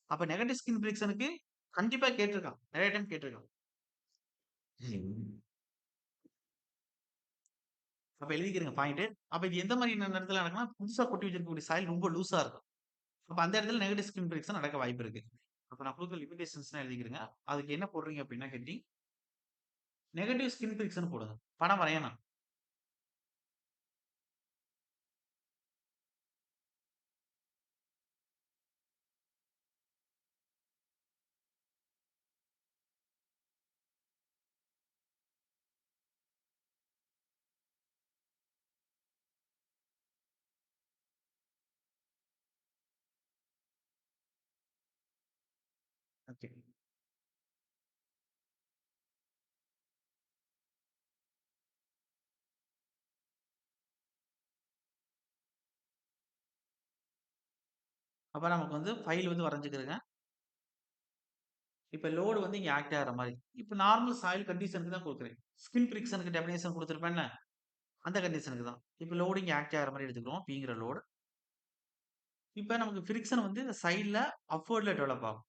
அப்ப நெகட்டிவ் ஸ்கின் ஃபிரிக்ஷனுக்கு கண்டிப்பா கேட்டிருக்கான். நெறைய டைம் கேட்டிருக்கான். ம். அப்ப எழுதிக்கிறங்க பாயிண்ட். அப்ப இது எந்த மாதிரியான இடத்துல நடக்கும்னா, புதுசா கொட்டி வச்சிருக்கக்கூடிய சாயில் ரொம்ப லூஸா இருக்கும். அப்ப அந்த இடத்துல நெகட்டிவ் ஸ்கின் ஃபிரிக்ஷன் நடக்க வாய்ப்பு இருக்கு. அப்ப நான் குடுக்குற லிமிடேஷன்ஸ்லாம் எழுதிக்கிறங்க. அதுக்கு என்ன போடுறீங்க அப்டின்னா ஹெட்டிங் நெகட்டிவ் ஸ்கின் ஃபிரிக்ஷன் போடுங்க. படம் வரையணும். ஓகே. அப்ப நமக்கு வந்து ஃபைல் வந்து வரைஞ்சுக்கிறங்க. இப்ப லோடு வந்து இங்க ஆக்ட் ஆகுற மாரி. இப்ப நார்மல் சாயில் கண்டிஷனுக்கு தான் குடுக்குறேன். ஸ்கின் ஃபிரிக்ஷனுக்கு டெஃபினிஷன் குடுத்திருப்பேன்ல, அந்த கண்டிஷனுக்கு தான். இப்ப லோடு இங்க ஆக்ட் ஆகுற மாரி எடுத்துக்கிறோம். Pங்கிற லோடு. இப்ப நமக்கு ஃபிரிக்ஷன் வந்து இந்த சைட்ல அப்வர்ட்ல டெவலப் ஆகும்.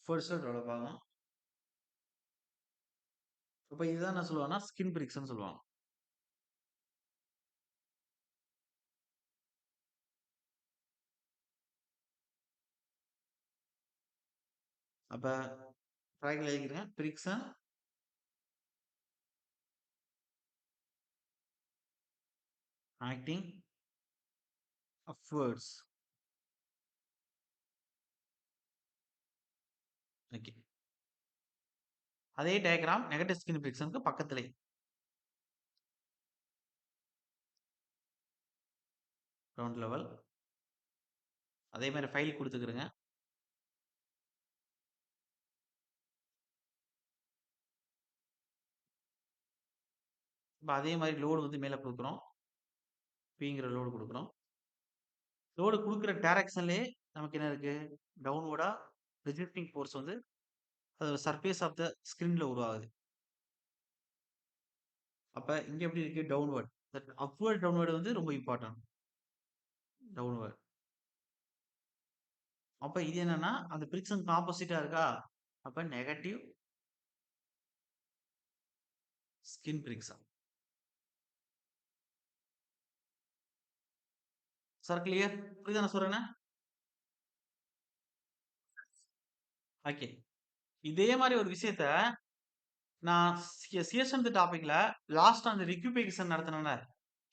ஃபர்ஸ்ட்ல டெவலப் ஆகும். அப்ப இதுதான் என்ன சொல்லுவாங்கன்னா, ஸ்கின் ஃபிரிக்ஷன் சொல்லுவாங்க. அப்ப ட்ரையாங்கிள் எழுதிக்கிறேன். Friction acting upwards. ஓகே. அதே டயகிராம் நெகட்டிவ் ஸ்கின் ஃபிரிக்ஷனுக்கு பக்கத்திலே. Ground level. அதே மாரி ஃபைல் குடுத்துக்கிறங்க. இப்ப அதே மாரி லோடு வந்து மேல குடுக்குறோம். Pங்கிற லோடு குடுக்குறோம். லோடு குடுக்குற டைரக்ஷன்லயே நமக்கு என்ன இருக்கு? டவுன்வர்டா ரிஜெக்டிங் ஃபோர்ஸ் வந்து அது சர்ஃபேஸ் ஆஃப் த ஸ்கிரீன்ல உருவாகுது. அப்ப இங்க எப்படி இருக்கு? டவுன்வர்ட். தட் அப்வர்ட் டவுன்வர்ட் வந்து ரொம்ப இம்பார்ட்டன்ட். டவுன்வர்ட். அப்ப இது என்னன்னா, அந்த ஃபிரிக்ஷனுக்கு ஆப்போசிட்டா இருக்கா? அப்ப negative skin friction. Sir clear? புரியுதா நான் சொல்றேன்னு? ஓகே. இதே மாரி ஒரு விஷயத்த நான் CSMT டாபிக்ல லாஸ்ட்டா அந்த ரிக்யூபேஷன் நடத்துனேன்ல,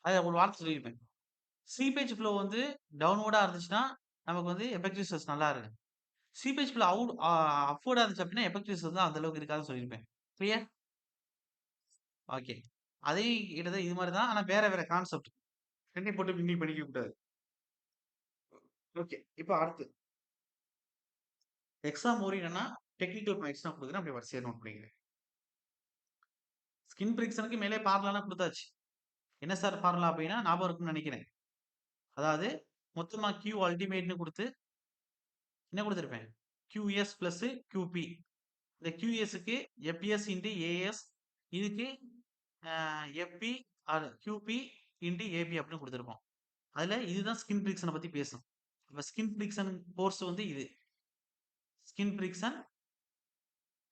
அதுல ஒரு வார்த்தை சொல்லியிருப்பேன். சீபேஜ் ஃப்ளோ வந்து டவுன்வர்டா இருந்துச்சுன்னா, நமக்கு வந்து எஃபெக்டிவ் ஸ்ட்ரெஸ் நல்லா இருக்கு. சீபேஜ் ஃப்ளோ அப்வர்டா இருந்துச்சு அப்டின்னா, எஃபெக்டிவ் ஸ்ட்ரெஸ் வந்து அந்த அளவுக்கு இருக்காதுன்னு சொல்லியிருப்பேன். கிளியர்? ஓகே. அதே கிட்டத்தட்ட இது மாரி தான். ஆனா வேற வேற கான்செப்ட். 2யும் போட்டு மிங்கில் பண்ணிக்க கூடாது. ஓகே. இப்ப அடுத்து எக்ஸாம் ஓரியன்டனா டெக்னிக்கல் பாயிண்ட்ஸ் நான் குடுக்குறேன். அப்படியே வரிசையா நோட் பண்ணிக்கங்க. ஸ்கின் ஃபிரிக்ஷனுக்கு மேலே ஃபார்முலாலாம் குடுத்தாச்சு. என்ன சார் ஃபார்முலா அப்படின்னா, ஞாபகம் இருக்கும்னு நெனைக்கிறேன். அதாவது மொத்தமா Q அல்டிமேட்ன்னு குடுத்து என்ன குடுத்திருப்பேன்? QS plus QP. இந்த QSக்கு FS இன்டு AS இதுக்கு அ FP or QP into AB அப்படின்னு குடுத்திருப்போம். அதுல இதுதான் ஸ்கின் ஃபிரிக்ஷன பத்தி பேசும். அப்ப ஸ்கின் ஃபிரிக்ஷன் ஃபோர்ஸ் வந்து இது. Skin friction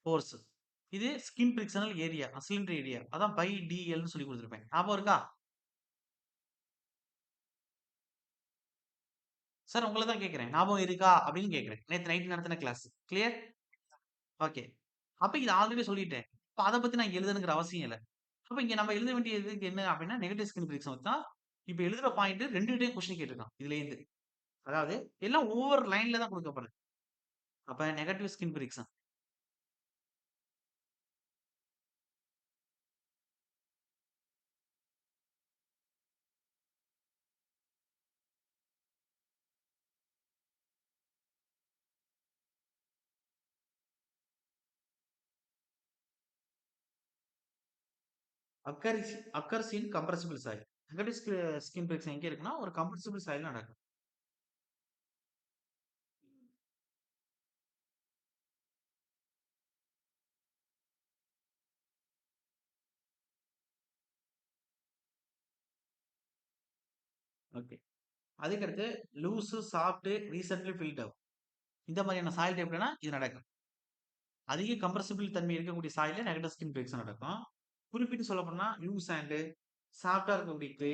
force. இது skin frictional area, cylinder area. அதான் பை DLன்னு சொல்லி குடுத்திருப்பேன். ஞாபகம் இருக்கா? சார் உங்கள தான் கேட்கிறேன். ஞாபகம் இருக்கா? அப்படின்னு கேட்கிறேன். நேத்து நைட் நடத்தின கிளாஸ். கிளியர்? ஓகே. அப்ப இத ஆல்ரெடி சொல்லிட்டேன். இப்ப அத பத்தி நான் எழுதணுங்கிற அவசியம் இல்ல. அப்ப இங்க நம்ம எழுத வேண்டியது என்ன அப்படின்னா, நெகட்டிவ் ஸ்கின் ஃபிரிக்ஷன் வச்சு தான் இப்ப எழுதுற பாயிண்ட் 2 டைம் கொஸ்டின் கேட்டிருக்கான். இதுலேருந்து. அதாவது எல்லாம் ஒவ்வொரு லைன்ல தான் குடுக்கப்படுது. அப்ப negative skin friction. Occurs in compressible soil. Negative skin friction எங்க இருக்குன்னா, ஒரு கம்ப்ரசிபிள் சாயில்ல நடக்கும். ஓகே. அதுக்கடுத்து loose, soft, recently filled up. இந்த மாதிரியான சாயில் டைப்லனா இது நடக்கும். அதிக கம்ப்ரசிபிள் தன்மை இருக்கக்கூடிய சாயில்ல நெகட்டிவ் ஸ்கின் பிரிக்ஷன் நடக்கும். குறிப்பிட்டு சொல்லப்போனா லூஸ் சாண்ட், சாஃப்ட்டா இருக்கக்கூடிய கிளே,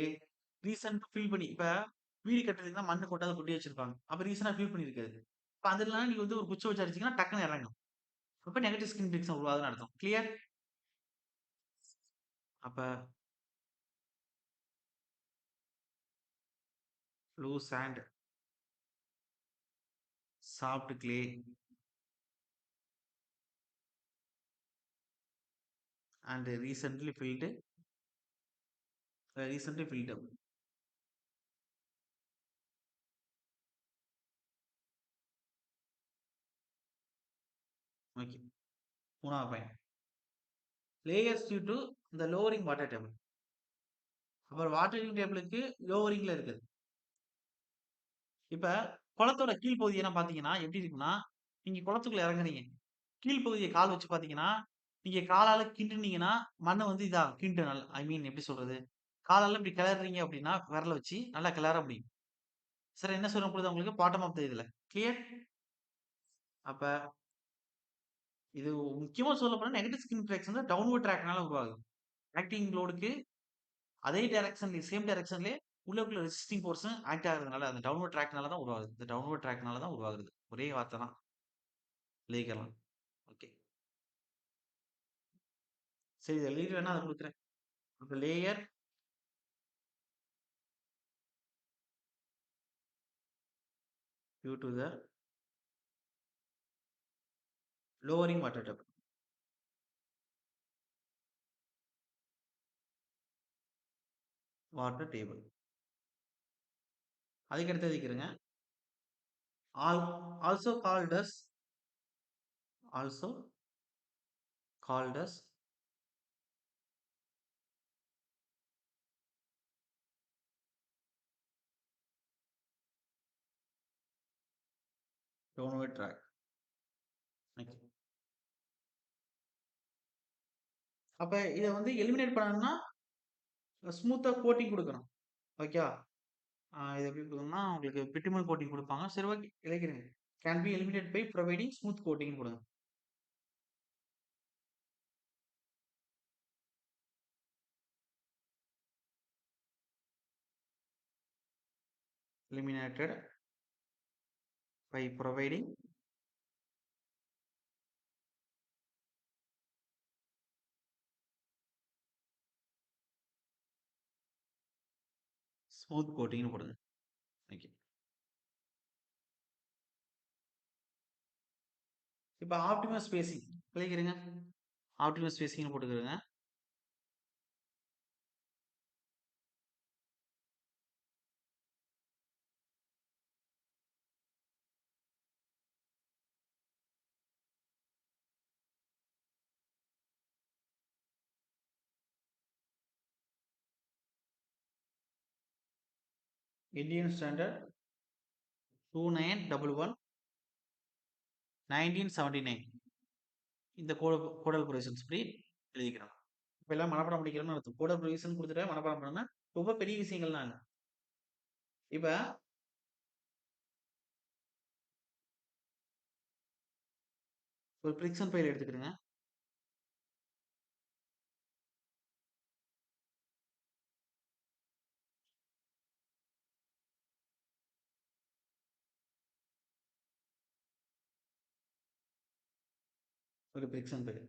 ரீசென்ட்டா ஃபில் பண்ணி இப்ப வீடு கட்டுறதுக்கு தான் மண்ணு கொட்டாத கொட்டி வச்சிருப்பாங்க. அப்ப ரீசென்ட்டா ஃபில் பண்ணியிருக்காது. இப்ப அதெல்லாம் நீங்க வந்து ஒரு குச்சி வச்சு அடிச்சீங்கன்னா டக்குனு இறங்கும். அப்ப நெகட்டிவ் ஸ்கின் பிரிக்ஷன் உருவாகுதுன்னு அர்த்தம். கிளியர்? அப்ப loose sand, soft clay and recently filled up. Okay. 3வது பாயிண்ட். லேயர்ஸ் டியூ டு இந்த லோவரிங் வாட்டர் டேபிள். அப்புறம் வாட்டரிங் டேபிளுக்கு லோவரிங்ல இருக்குது. இப்ப குளத்தோட கீழ் பகுதியெல்லாம் பார்த்தீங்கன்னா, எப்படி இருக்குன்னா, நீங்க குளத்துக்குள்ள இறங்குறீங்க. கீழ் பகுதிய கால் வச்சு பார்த்தீங்கன்னா, நீங்க காலால கிண்டுனீங்கன்னா, மண்ணு வந்து இதா கிண்டணும். ஐ மீன் எப்படி சொல்றது? காலால இப்படி கிளறுறீங்க அப்படின்னா, விரல வச்சு நல்லா கிளற முடியும். சார் என்ன சொல்ல புரியுதா உங்களுக்கு? பாட்டம் ஆஃப் த இதுல. கிளியர்? அப்ப இது முக்கியமா சொல்லப்போனா நெகட்டிவ் ஸ்கின் கிராக்ஸ் வந்து டவுன்வர்ட் ட்ராக்னால உருவாகுது. ஆக்டிங் லோடுக்கு அதே சேம் டைரக்ஷன்லயே உள்ளுக்குள்ள ரெசிஸ்டிங் ஃபோர்ஸும் ஆக்ட் ஆகுறதுனால, அந்த டவுன்வர்ட் ட்ராக்னால தான் உருவாகுது. இந்த டவுன்வர்ட் ட்ராக்னால தான் உருவாகுது. ஒரே வார்த்தை தான். எழுதிக்கலாம். ஓகே. சரி இத எழுதிட்டு வேணா அத குடுக்குறேன். அப்ப layer due to the lowering water table. Water table. அதுக்கு அடுத்தது இருக்கிறங்க. All also called as also called as downward drag. Okay. அப்ப இத வந்து எலிமினேட் பண்ணணும்னா ஸ்மூத்தா கோட்டிங் குடுக்கணும். ஓகேவா? இது எப்படி குடுக்கணும்னா, உங்களுக்கு பிட்டுமல் கோட்டிங் குடுப்பாங்க. சரி ஓகே எழுதிக்கிறேங்க. Can be eliminate by providing smooth கோட்டிங்ன்னு குடுங்க. எலிமினேட்டட் பை புரொவைடிங் ஸ்மூத் கோட்டிங்ன்னு போடுங்க. ஓகே. இப்ப ஆப்டிமம் ஸ்பேசிங் எழுதிக்கிறேங்க. ஆப்டிமம் ஸ்பேசிங்ன்னு போட்டுக்கிறேங்க. இந்தியன் ஸ்டாண்டர்ட் 2911 1979 இந்த கோடல் ப்ரொவிஷன்ஸ் படி எழுதிக்கிறோம். இப்ப எல்லாம் மனப்பாடம் பண்ணிக்கிறோம்னு அர்த்தம். கோடல் ப்ரொவிஷன் குடுத்துட்டா மனப்பாடம் பண்ணணும்னா ரொம்ப பெரிய விஷயங்கள்லாம் இல்ல. இப்ப ஒரு பிரிக்ஷன் ஃபைல் எடுத்துக்கிடுங்க. ஒரு பிரிக்ஷன் ஃபைல்.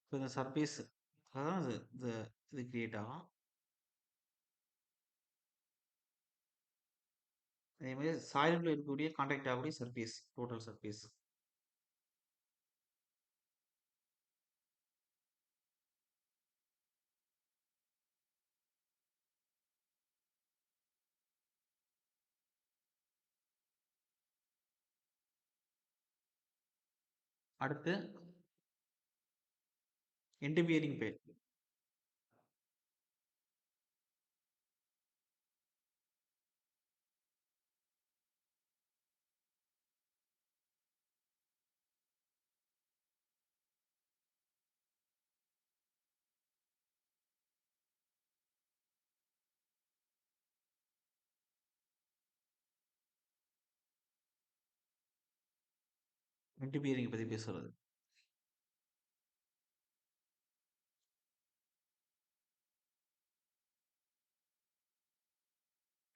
இப்ப இந்த சர்ஃபேஸ் அதான் இது கிரியேட் ஆகும். அதே மாரி சாயிலுக்குள்ள இருக்கக்கூடிய கான்டாக்ட் ஆகக்கூடிய சர்ஃபேஸ், டோட்டல் சர்ஃபேஸ். அடுத்து end bearing fail. End bearing பத்தி பேசுறது.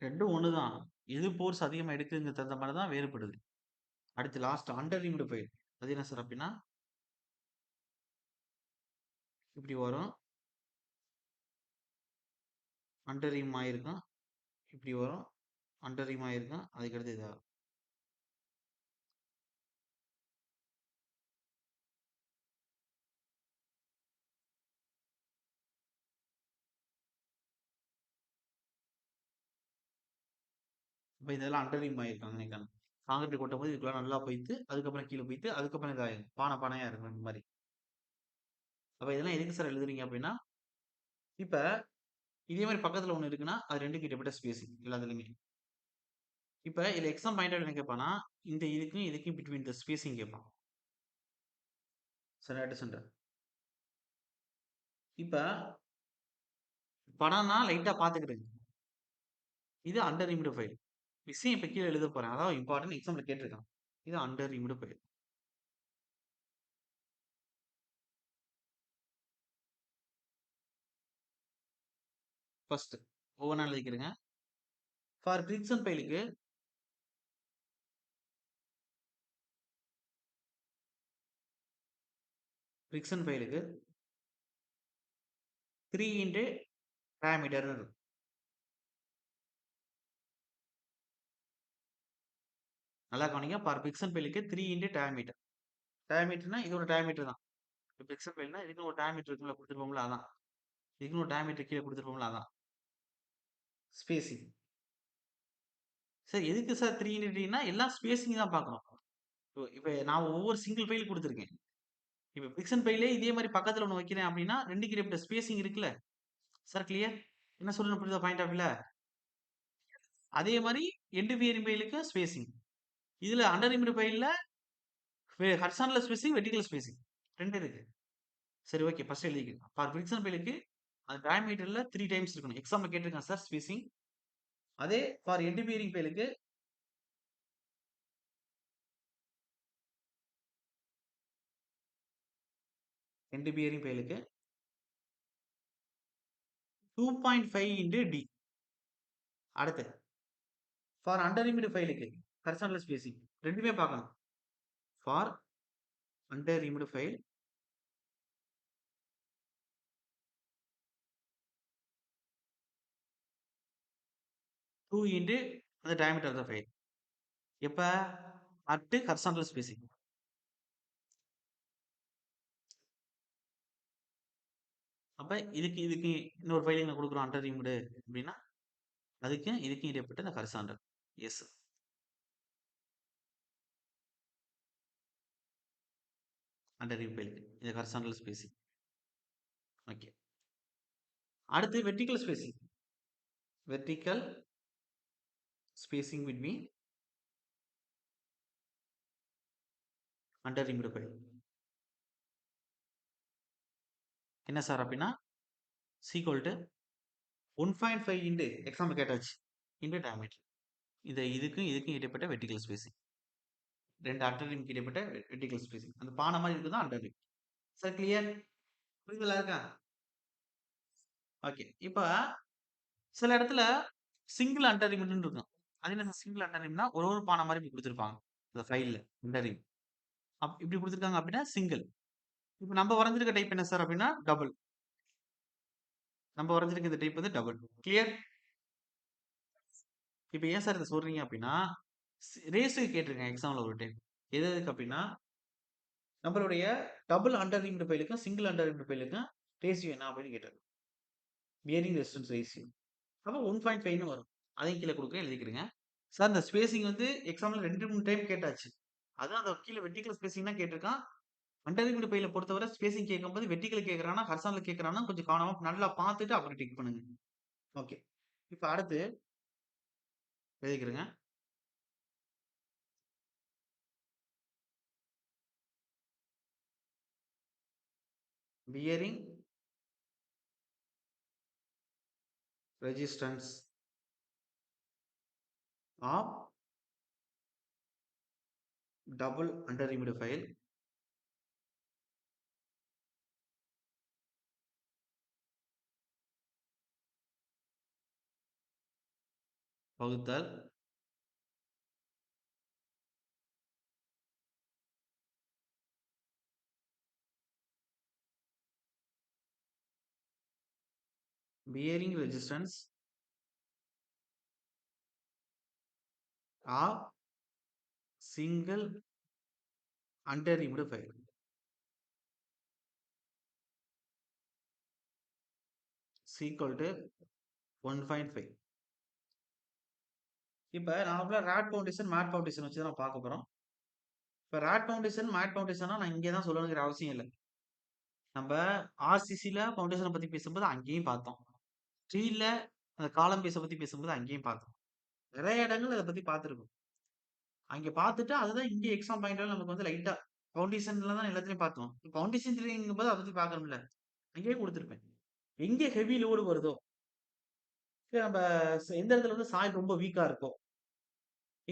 ரெண்டும் ஒண்ணுதான். எது போர்ஸ் அதிகமா எடுக்குதுங்கிறது தகுந்த மாதிரி தான் வேறுபடுது. அடுத்து லாஸ்ட் அண்டர் ரிம்டு ஃபெயில். அது என்ன சார் அப்படின்னா இப்படி வரும், அண்டர் ரிம் ஆயிருக்கும், இப்படி வரும், அண்டர் ரிம் ஆயிருக்கும், அதுக்கடுத்து இதாகும். இப்போ இதெல்லாம் அண்டர் ரிம் ஆயிருக்காங்க நினைக்கிறேன். காங்கிரீட் கொட்டும் போது இதுக்குள்ள நல்லா போயிட்டு அதுக்கப்புறம் கீழே போயிட்டு அதுக்கப்புறம் இதாகும், பானையா இருக்கும் இந்த மாதிரி. அப்ப இதெல்லாம் எதுக்கு சார் எழுதுறீங்க அப்படின்னா, இப்ப இதே மாதிரி பக்கத்துல ஒண்ணு இருக்குன்னா அது ரெண்டு கிட்டத்தட்ட ஸ்பேசிங் எல்லாத்துலயுமே. இப்ப இதுல எக்ஸாம் பாயிண்ட் என்ன கேட்பானா, இந்த இதுக்கும் இதுக்கும் பிட்வீன் த ஸ்பேசிங் கேட்பான். Centre centre. இப்ப படம்னா லைட்டா பாத்துக்கிடுங்க. இது அண்டர் ரிம்டு ஃபைல். விஷயம் இப்ப கீழே எழுத போறேன். அதாவது இம்பார்ட்டன்ட் எக்ஸாம்ல கேட்டிருக்கான். இது அண்டர் ரிம்டு ஃபைல். ஃபர்ஸ்ட் ஒவ்வொன்றா எழுதிக்கிறேங்க. ஃபார் பிரிக்சன் ஃபைலுக்கு பிரிக்சன் ஃபைலுக்கு 3 இன்டு டயாமீட்டர்னு இருக்கும். நல்லா கவனிங்க. ஃபார் பிரிக்சன் ஃபைலுக்கு 3 இன்டு டயாமீட்டர். டயாமீட்டர்னா இது ஒரு டயாமீட்டர் தான். பிரிக்சன் ஃபைல்னா இதுக்கு ஒரு டயாமீட்டர் இருக்குல்ல கொடுத்துருப்போம்ல அதான். இதுக்கு ஒரு டயாமீட்டர் கீழே கொடுத்துருப்போம்ல அதான். ஸ்பேசிங். சார் எதுக்கு சார் 3 இன்டு 3னா எல்லாம் ஸ்பேசிங் தான் பார்க்கணும். இப்ப நான் ஒவ்வொரு சிங்கிள் ஃபைல் கொடுத்துருக்கேன். இப்ப பிரிக்சன் ஃபைலே இதே மாதிரி பக்கத்துல ஒண்ணு வைக்கிறேன் அப்படின்னா 2 கிட்ட ஸ்பேசிங் இருக்குல்ல. Sir clear? என்ன சொல்லணும் புரியுதா பாயிண்ட் ஆஃப் வியூல? அதே மாதிரி எண்ட் பியரிங் ஃபைலுக்கு ஸ்பேசிங். இதுல அண்டர் ரிம்டு ஃபைல்ல ஹரிசாண்டல் ஸ்பேசிங், வெர்டிகல் ஸ்பேசிங் 2 இருக்கு. சரி ஓகே ஃபர்ஸ்ட் எழுதிக்கலாம். ஃபார் பிரிக்சன் ஃபைலுக்கு அந்த டயாமீட்டர்ல 3 டைம்ஸ் இருக்கணும். எக்ஸாம்ல கேட்டிருக்கான் சார் ஸ்பேசிங். அதே ஃபார் எண்ட் பியரிங் ஃபைலுக்கு எண்ட் பியரிங் ஃபைலுக்கு 2.5 இன்டு டி. அடுத்து ஃபார் அண்டர் ரிம்டு ஃபைலுக்கு ஹரிசாண்டல் ஸ்பேசிங் ரெண்டுமே பார்க்கணும். For under reamed pile 2 into அந்த டயாமீட்டர் ஆஃப் த ஃபைல். எப்ப அட் ஹரிசாண்டல் ஸ்பேசிங். அப்ப இதுக்கு இதுக்கு இன்னொரு ஃபைலிங் கொடுக்குறோம் அண்டர் ரிம்டு அப்படின்னா அதுக்கு இதுக்கும் இடைப்பட்ட இந்த ஹரிசாண்டல். எஸ். அண்டர் ரிம் ஃபைலுக்கு இது ஹரிசாண்டல் ஸ்பேசிங். ஓகே. அடுத்து vertical spacing. Vertical spacing between under reamed pile. என்ன சார் அப்படின்னா சீக்வல் டு 1.5 இன்டு எக்ஸாம்பிள் கேட்டாச்சு இன்டு டயாமீட்டர். இந்த இதுக்கும் இதுக்கும் இடைப்பட்ட வெர்டிகல் ஸ்பேசிங். ரெண்டு அண்டர் ரிம்க்கு இடைப்பட்ட வெர்டிகல் ஸ்பேசிங். அந்த பானை மாதிரி இருக்குதான் அண்டர் ரிம். Sir clear? புரியுதுல இருக்கா? ஓகே. இப்ப சில இடத்துல சிங்கிள் அண்டர் ரிம்னு இருக்கும். அது என்ன சிங்கிள் அண்டர் ரிம்னா ஒரு ஒரு பானை மாதிரி இப்படி கொடுத்துருப்பாங்க இந்த ஃபைல்ல அண்டர் ரிம். இப்படி கொடுத்துருக்காங்க அப்படின்னா சிங்கிள். இப்ப நம்ம வரைஞ்சிருக்க டைப் என்ன சார் அப்படின்னா டபுள். நம்ம வரைஞ்சிருக்க இந்த டைப் வந்து டபுள். கிளியர்? இப்ப ஏன் சார் இதை சொல்றீங்க அப்படின்னா ரேஸுக்கு கேட்டிருக்கேன் எக்ஸாம்ல ஒரு டைம். எது எதுக்கு அப்படின்னா நம்மளுடைய டபுள் அண்டர் ரிம்டு ஃபைலுக்கும் சிங்கிள் அண்டர் ரிம்டு ஃபைலுக்கும் ரேஷியோ என்ன அப்படின்னு கேட்டாரு. Bearing resistance ratio. அப்போ 1.5ன்னு வரும். அதையும் கீழே கொடுக்க எழுதிக்கிறேங்க. சார் இந்த ஸ்பேசிங் வந்து எக்ஸாம்ல 2 3 டைம் கேட்டாச்சு. அதான் அந்த கீழே வெர்டிகல் ஸ்பேசிங் தான் கேட்டிருக்கான். அண்டர் லிமிட் பையில பொறுத்தவரை ஸ்பேசிங் கேட்கும்போது வெர்டிகல் கேட்கறானா, ஹரிசாண்டல் கேட்கறானா கொஞ்சம் கவனமா நல்லா பார்த்துட்டு அப்புறம் டிக் பண்ணுங்க. ஓகே. இப்ப அடுத்து எழுதிக்கிறேங்க. Bearing resistance of double under limit வகுத்தல் bearing resistance of single under-removed file is equal to 1.5. இப்ப நார்மலா ராட் ஃபவுண்டேஷன், மேட் ஃபவுண்டேஷன் வச்சு தான் பார்க்க போறோம். இப்ப ராட் ஃபவுண்டேஷன், மேட் ஃபவுண்டேஷனா நான் இங்கே தான் சொல்லணுங்கிற அவசியம் இல்ல. நம்ம ஆர்சிசில ஃபவுண்டேஷன பத்தி பேசும்போது அங்கேயும் பார்த்தோம். ஸ்டீல்ல அந்த காலம் பீஸ பத்தி பேசும்போது அங்கேயும் பார்த்தோம். நிறைய இடங்கள் அத பத்தி பார்த்திருக்கோம். அங்க பார்த்துட்டு அதுதான் இங்க எக்ஸாம் பாயிண்ட்ல நமக்கு வந்து லைட்டா ஃபவுண்டேஷன்ல தான் எல்லாத்தையும் பார்த்தோம். ஃபவுண்டேஷன் த்ரீங்கும்போது அத பத்தி பார்க்கணும்ல. அங்கேயே குடுத்திருப்பேன். எங்க ஹெவி லோடு வருதோ, நம்ம எந்த இடத்துல வந்து சாயில் ரொம்ப வீக்கா இருக்கோ,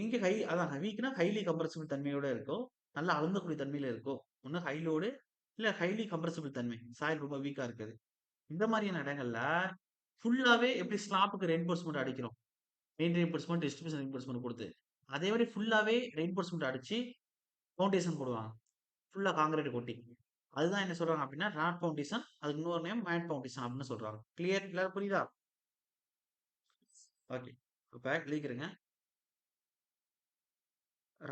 எங்க அதான் வீக்னா ஹைலி கம்ப்ரசிபிள் தன்மையோட இருக்கோ, நல்லா அழுந்தக்கூடிய தன்மையில இருக்கோ, ஒண்ணு ஹை லோடு இல்ல ஹைலி கம்ப்ரசிபிள் தன்மை. சாயில் ரொம்ப வீக்கா இருக்குது. இந்த மாதிரியான இடங்கள்ல ஃபுல்லாவே எப்படி ஸ்லாப்புக்கு ரெயின்போர்ஸ்மென்ட் அடிக்கிறோம். மெயின் ரெயின்போர்ஸ்மென்ட், டிஸ்ட்ரிபியூஷன் ரெயின்போர்ஸ்மென்ட் குடுத்து, அதே மாரி ஃபுல்லாவே ரெயின்போர்ஸ்மென்ட் அடிச்சு ஃபவுண்டேஷன் போடுவாங்க. ஃபுல்லா கான்கிரீட் கொட்டி. அதுதான் என்ன சொல்றாங்க அப்படின்னா, ராட் ஃபவுண்டேஷன். அதுக்கு இன்னொரு நேம் மேட் ஃபவுண்டேஷன் அப்படின்னு சொல்றாங்க. கிளியர் புரியுதா? ஓகே. இப்ப எழுதிக்கிறேங்க.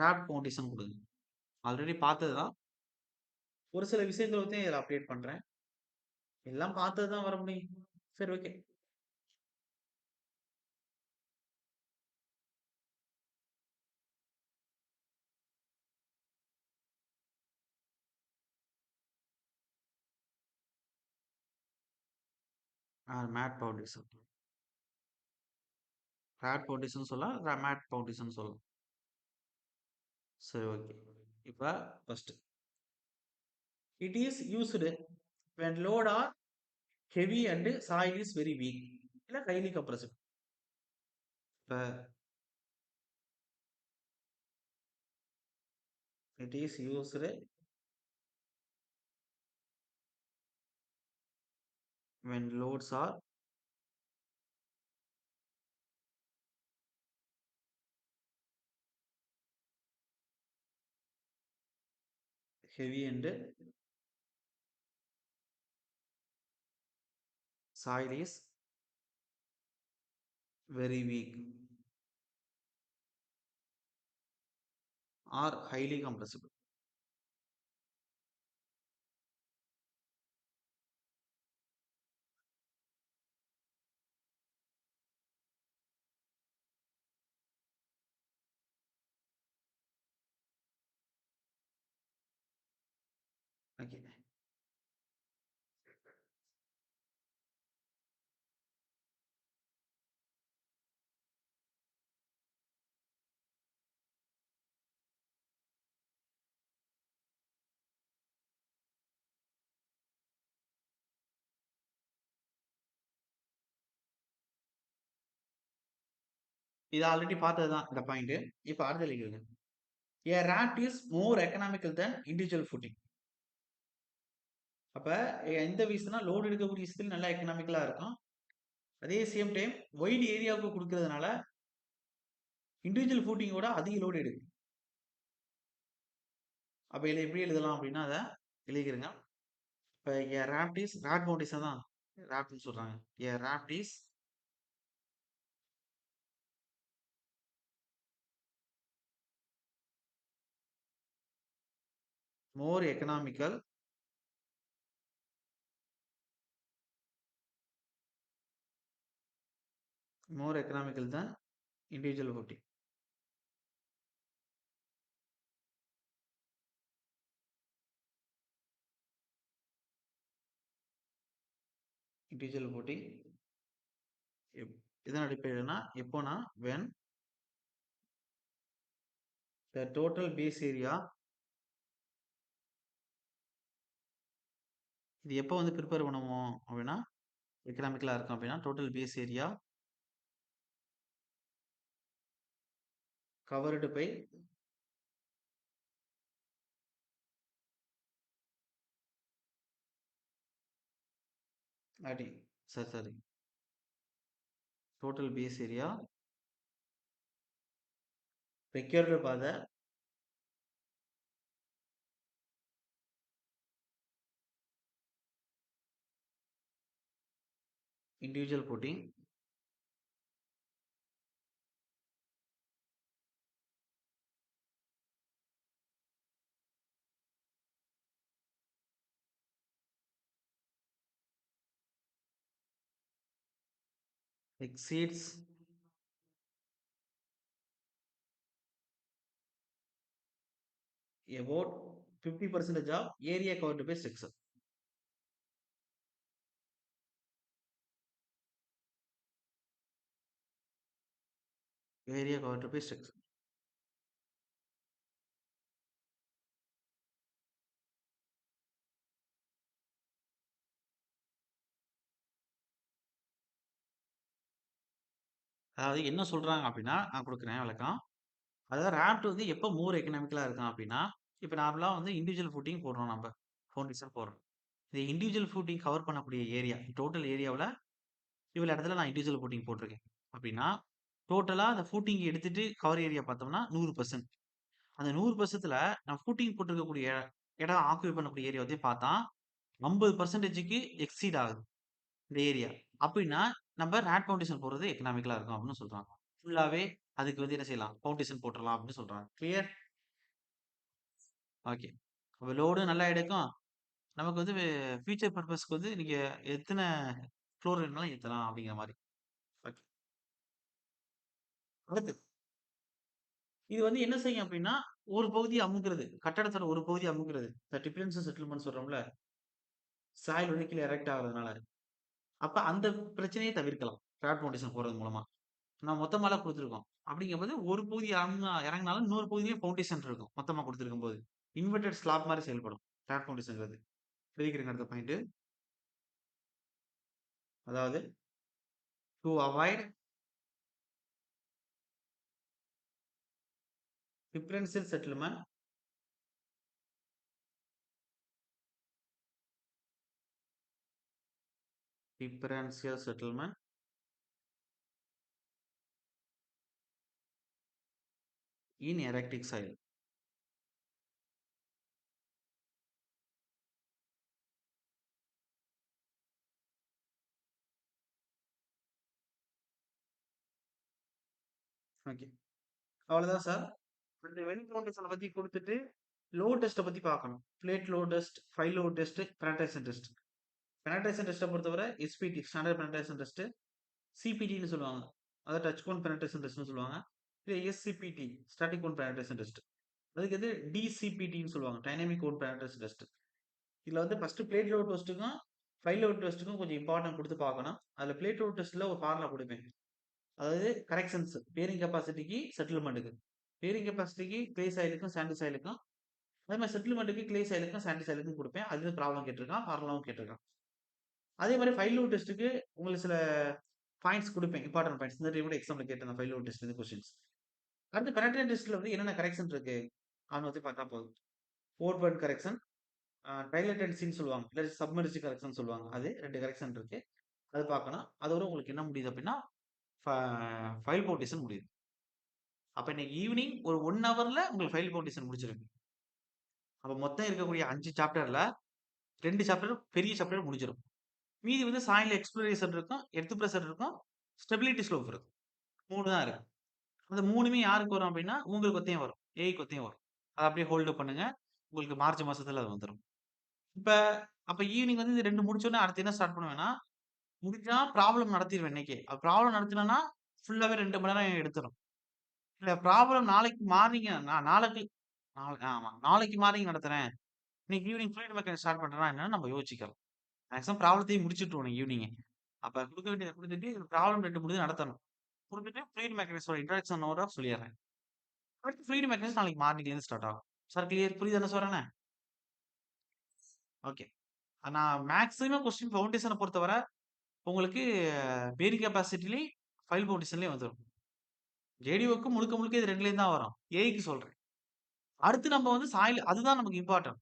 ராட் ஃபவுண்டேஷன் குடுங்க. ஆல்ரெடி பார்த்தது தான். ஒரு சில விஷயங்கள வந்து இதில அப்டேட் பண்றேன். எல்லாம் பார்த்தது தான் வர முடியும். சரி okay. Mat foundation. Raft foundation சொல்லலாம். மேட் ஃபவுண்டேஷன் சொல்லலாம். சரி ஓகே. இப்ப first it is used when load are heavy and soil is very weak. இல்ல highly compressible. இப்ப it is used when loads are heavy and soil is very weak or highly compressible. Okay. இது ஆல்ரெடி பார்த்தது தான் இந்த பாயிண்ட். இப்ப அடுத்து எழுதிக்கோங்க. A rat is more economical than individual footing. அப்ப எந்த வீசுனா லோடு எடுக்கக்கூடிய விஷயத்துல நல்லா எக்கனாமிக்கலா இருக்கும். அதே சேம் டைம் வைட் ஏரியாவுக்கு குடுக்கறதுனால இண்டிவிஜுவல் ஃபூட்டிங்கோட அதிக லோடு எடுக்கும். அப்ப இத எப்படி எழுதலாம் அப்படின்னா, அத எழுதிக்கிறேங்க. இப்ப a raft is raft foundation தான் ராப்ட்ன்னு சொல்றாங்க. A raft is more economical than individual footing. Individual footing இதன் அடிப்படையிலனா எப்போனா when the total base area இது எப்போ வந்து ப்ரிப்பேர் பண்ணுவோம் அப்படின்னா எக்கனாமிக்கலா இருக்கும் அப்படின்னா total base area covered by அடி சரி total base area required by the individual footing exceeds about 50% of area covered by structure. Area covered by structure. அதாவது என்ன சொல்றாங்க அப்படின்னா நான் கொடுக்குறேன் விளக்கம். அதாவது ராப்ட் வந்து எப்போ மோர் எக்கனாமிக்கலா இருக்கும் அப்படின்னா இப்போ நார்மலா வந்து இண்டிவிஜுவல் ஃபுட்டிங் போடுறோம் நம்ம ஃபவுண்டேஷன் போடுறோம். இந்த இண்டிவிஜுவல் ஃபுட்டிங் கவர் பண்ணக்கூடிய ஏரியா டோட்டல் ஏரியாவில் இவ்வளோ இடத்துல நான் இண்டிவிஜுவல் ஃபுட்டிங் போட்டிருக்கேன் அப்படின்னா டோட்டலா அந்த ஃபூட்டிங் எடுத்துட்டு கவர் ஏரியா பார்த்தோம்னா 100%. அந்த 100%ல நான் ஃபூட்டிங் போட்டிருக்கக்கூடிய இடம் ஆக்குபை பண்ணக்கூடிய ஏரியா வந்து பார்த்தா 50%க்கு எக்ஸீட் ஆகுது இந்த ஏரியா. அப்படின்னா நம்ம ராட் ஃபவுண்டேஷன் போடுறது எக்கனாமிக்கலா இருக்கும் அப்படின்னு சொல்றாங்க. ஃபுல்லாவே அதுக்கு வந்து என்ன செய்யலாம்? ஃபவுண்டேஷன் போட்டுறலாம் அப்படின்னு சொல்றாங்க. கிளியர்? ஓகே. அப்ப லோடும் நல்லா எடுக்கும். நமக்கு வந்து ஃபியூச்சர் பர்ப்பஸ்க்கு வந்து நீங்க எத்தன ஃப்ளோர் வேணும்னாலும் ஏத்தலாம் அப்படிங்கிற மாரி. ஓகே. அடுத்து இது வந்து என்ன செய்யும் அப்படின்னா, ஒரு பகுதி அமுக்குறது. கட்டடத்தோட ஒரு பகுதி அமுக்குறது. இந்த டிஃபரன்ஸ் செட்டில்மென்ட் சொல்றோம்ல. சாயில் வந்து கீழ எரெக்ட் ஆகுறதுனால. அப்ப அந்த பிரச்சனையை தவிர்க்கலாம். ராட் ஃபவுண்டேஷன் போடுறது மூலமா. நான் மொத்தமாலாம் குடுத்துருக்கோம். அப்படிங்கும்போது ஒரு பகுதி இறங்குனாலும் இன்னொரு பகுதியிலே ஃபவுண்டேஷன் இருக்கும். மொத்தமா குடுத்துருக்கும்போது. இன்வெர்டட் ஸ்லாப் மாரி செயல்படும். ராட் ஃபவுண்டேஷன்ங்கிறது. எழுதிக்கிறேங்க அடுத்த பாயிண்ட். அதாவது to avoid differential settlement differential settlement in erratic soil. Okay. அவ்வளவுதான் சார். இந்த வெல் ஃபவுண்டேஷன பத்தி குடுத்துட்டு, லோட் டெஸ்ட்ட பத்தி பார்க்கணும். Plate load test, pile load test, penetration test. Penetration டெஸ்ட்ட பொறுத்தவரை எஸ்பிடி ஸ்டாண்டர்ட் பெனட்ரேஷன் டெஸ்ட், சிபிடின்னு சொல்லுவாங்க. அதாவது டச் கோன் பெனட்ரேஷன் டெஸ்ட்னு சொல்லுவாங்க. இல்ல SCPT static cone penetration test. அதுக்கு வந்து டிசிபிடின்னு சொல்லுவாங்க. Dynamic cone penetration test. இதுல வந்து ஃபர்ஸ்ட் பிளேட் லோட் டெஸ்ட்டுக்கும், ஃபைல் லோட் டெஸ்ட்டுக்கும் கொஞ்சம் இம்பார்ட்டன்ட் குடுத்து பார்க்கணும். அதுல பிளேட் லோட் டெஸ்ட்ல ஒரு ஃபார்முலா குடுப்பேன். அதாவது கரெக்ஷன்ஸ் பேரிங் கெப்பாசிட்டிக்கு, செட்டில்மென்ட்க்கு. பேரிங் கெப்பாசிட்டிக்கு கிளே சாயிலுக்கும், சாண்டி சாயிலுக்கும், அதே மாதிரி செட்டில்மென்ட்க்கு கிளே சாயிலுக்கும், சாண்டி சாயிலுக்கும் குடுப்பேன். அது ப்ராப்ளம் கேட்டிருக்கான், ஃபார்முலாவும் கேட்டிருக்கான். அதே மாதிரி ஃபைல் லோட் டெஸ்ட்டுக்கு உங்களுக்கு சில பாயிண்ட்ஸ் குடுப்பேன். Important points. இந்த டைம் கூட எக்ஸாம்ல கேட்டிருந்தேன் ஃபைல் லோட் டெஸ்ட்ல இருந்து கொஸ்டின்ஸ். அடுத்து பெனட்ரேட் டெஸ்ட்ல வந்து என்னென்ன கரெக்ஷன் இருக்கு? அவன பத்தி பார்த்தா போதும். ஃபோர் பாயிண்ட் கரெக்ஷன், டைலட்டன்சின்னு சொல்லுவாங்க. இல்ல சப்மெர்ஜ் கரெக்ஷன் சொல்லுவாங்க. அது 2 கரெக்ஷன் இருக்கு. அது பார்க்கணும். அதோட உங்களுக்கு என்ன முடியுது அப்படின்னா, ஃப ஃபைல் ஃபவுண்டேஷன் முடியுது. அப்ப இன்னைக்கு ஈவினிங் ஒரு 1 ஹவர்ல உங்களுக்கு ஃபைல் ஃபவுண்டேஷன் முடிச்சிருக்கு. அப்ப மொத்தம் இருக்கக்கூடிய 5 சாப்டர்ல 2 சாப்டர் பெரிய சாப்டர் முடிஞ்சிரும். மீதி வந்து சாயில்ல எக்ஸ்ப்ளோரேஷன் இருக்கும், எர்த் பிரஷர் இருக்கும், ஸ்டெபிலிட்டி ஸ்லோப் இருக்கும். 3 தான் இருக்கு. அந்த 3மே யாருக்கு வரும் அப்படின்னா, உங்களுக்கு ஒத்தையும் வரும். ஏஐக்கு ஒத்தையும் வரும். அத அப்படியே ஹோல்டு பண்ணுங்க. உங்களுக்கு மார்ச் மாசத்துல அது வந்துரும். இப்ப அப்ப ஈவினிங் வந்து இது 2 முடிச்ச உடனே அடுத்து என்ன ஸ்டார்ட் பண்ணுவேன்னா, முடிஞ்சா ப்ராப்ளம் நடத்திருவேன் இன்னைக்கே. ப்ராப்ளம் நடத்தினேன்னா, ஃபுல்லாவே 2 மணி நேரம் எடுத்துரும். இல்ல ப்ராப்ளம் நாளைக்கு மார்னிங் நான் நாளைக்கு ஆமா. நாளைக்கு மார்னிங் நடத்துறேன். இன்னைக்கு ஈவினிங் ஃப்ளூயிட் மெக்கானிக்ஸ் ஸ்டார்ட் பண்றேன்னா என்னன்னு நம்ம யோசிக்கலாம். மேக்ஸிமம் ப்ராப்ளத்தையும் முடிச்சுட்டுருவோம் ஈவினிங். அப்ப குடுக்க வேண்டியத குடுத்துட்டு ப்ராப்ளம் 2 முடிஞ்சு நடத்தணும். குடுத்துட்டு ஃப்ளூயிட் மெக்கானிக்ஸோட இன்ட்ரோடக்ஷன் ஓவரா சொல்லிர்றேன். அடுத்து ஃப்ளூயிட் மெக்கானிக்ஸ் நாளைக்கு மார்னிங்லேருந்து ஸ்டார்ட் ஆகும். சார் கிளியர் புரியுது என்ன சொல்றேன்னு? ஓகே. நான் மேக்ஸிமம் கொஸ்டின் ஃபவுண்டேஷன பொறுத்தவர உங்களுக்கு பேரிங் கெப்பாசிட்டிலயும், ஃபைல் ஃபவுண்டேஷன்லயும் வந்துரும். ஜேடிஓக்கு முழுக்க முழுக்க இது 2லயும் தான் வரும். ஏஐக்கு சொல்றேன். அடுத்து நம்ம வந்து சாயில் அதுதான் நமக்கு இம்பார்ட்டன்ட்.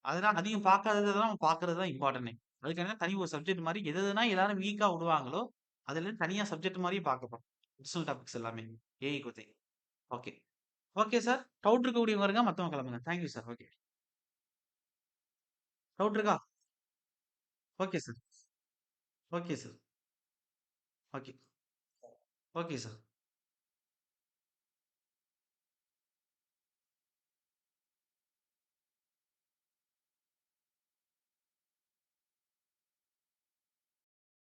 அதெல்லாம் அதிகம் பார்க்காததெல்லாம் நம்ம பார்க்கிறது தான் இம்பார்ட்டன்ட்டே. அதுக்கான தனி ஒரு சப்ஜெக்ட் மாரி எது எதுனா எல்லாரும் வீக்கா விடுவாங்களோ, அதுலருந்து தனியா சப்ஜெக்ட் மாரி பார்க்க போறோம். அடிஷனல் டாபிக்ஸ் எல்லாமே. ஏஐ பத்தி. ஓகே. Okay sir. டவுட் இருக்கக்கூடியவங்க வருங்க. மத்தவங்க கிளம்புங்க. Thank you sir. Okay. Doubt இருக்கா? Okay sir. Okay sir. Okay. Okay sir.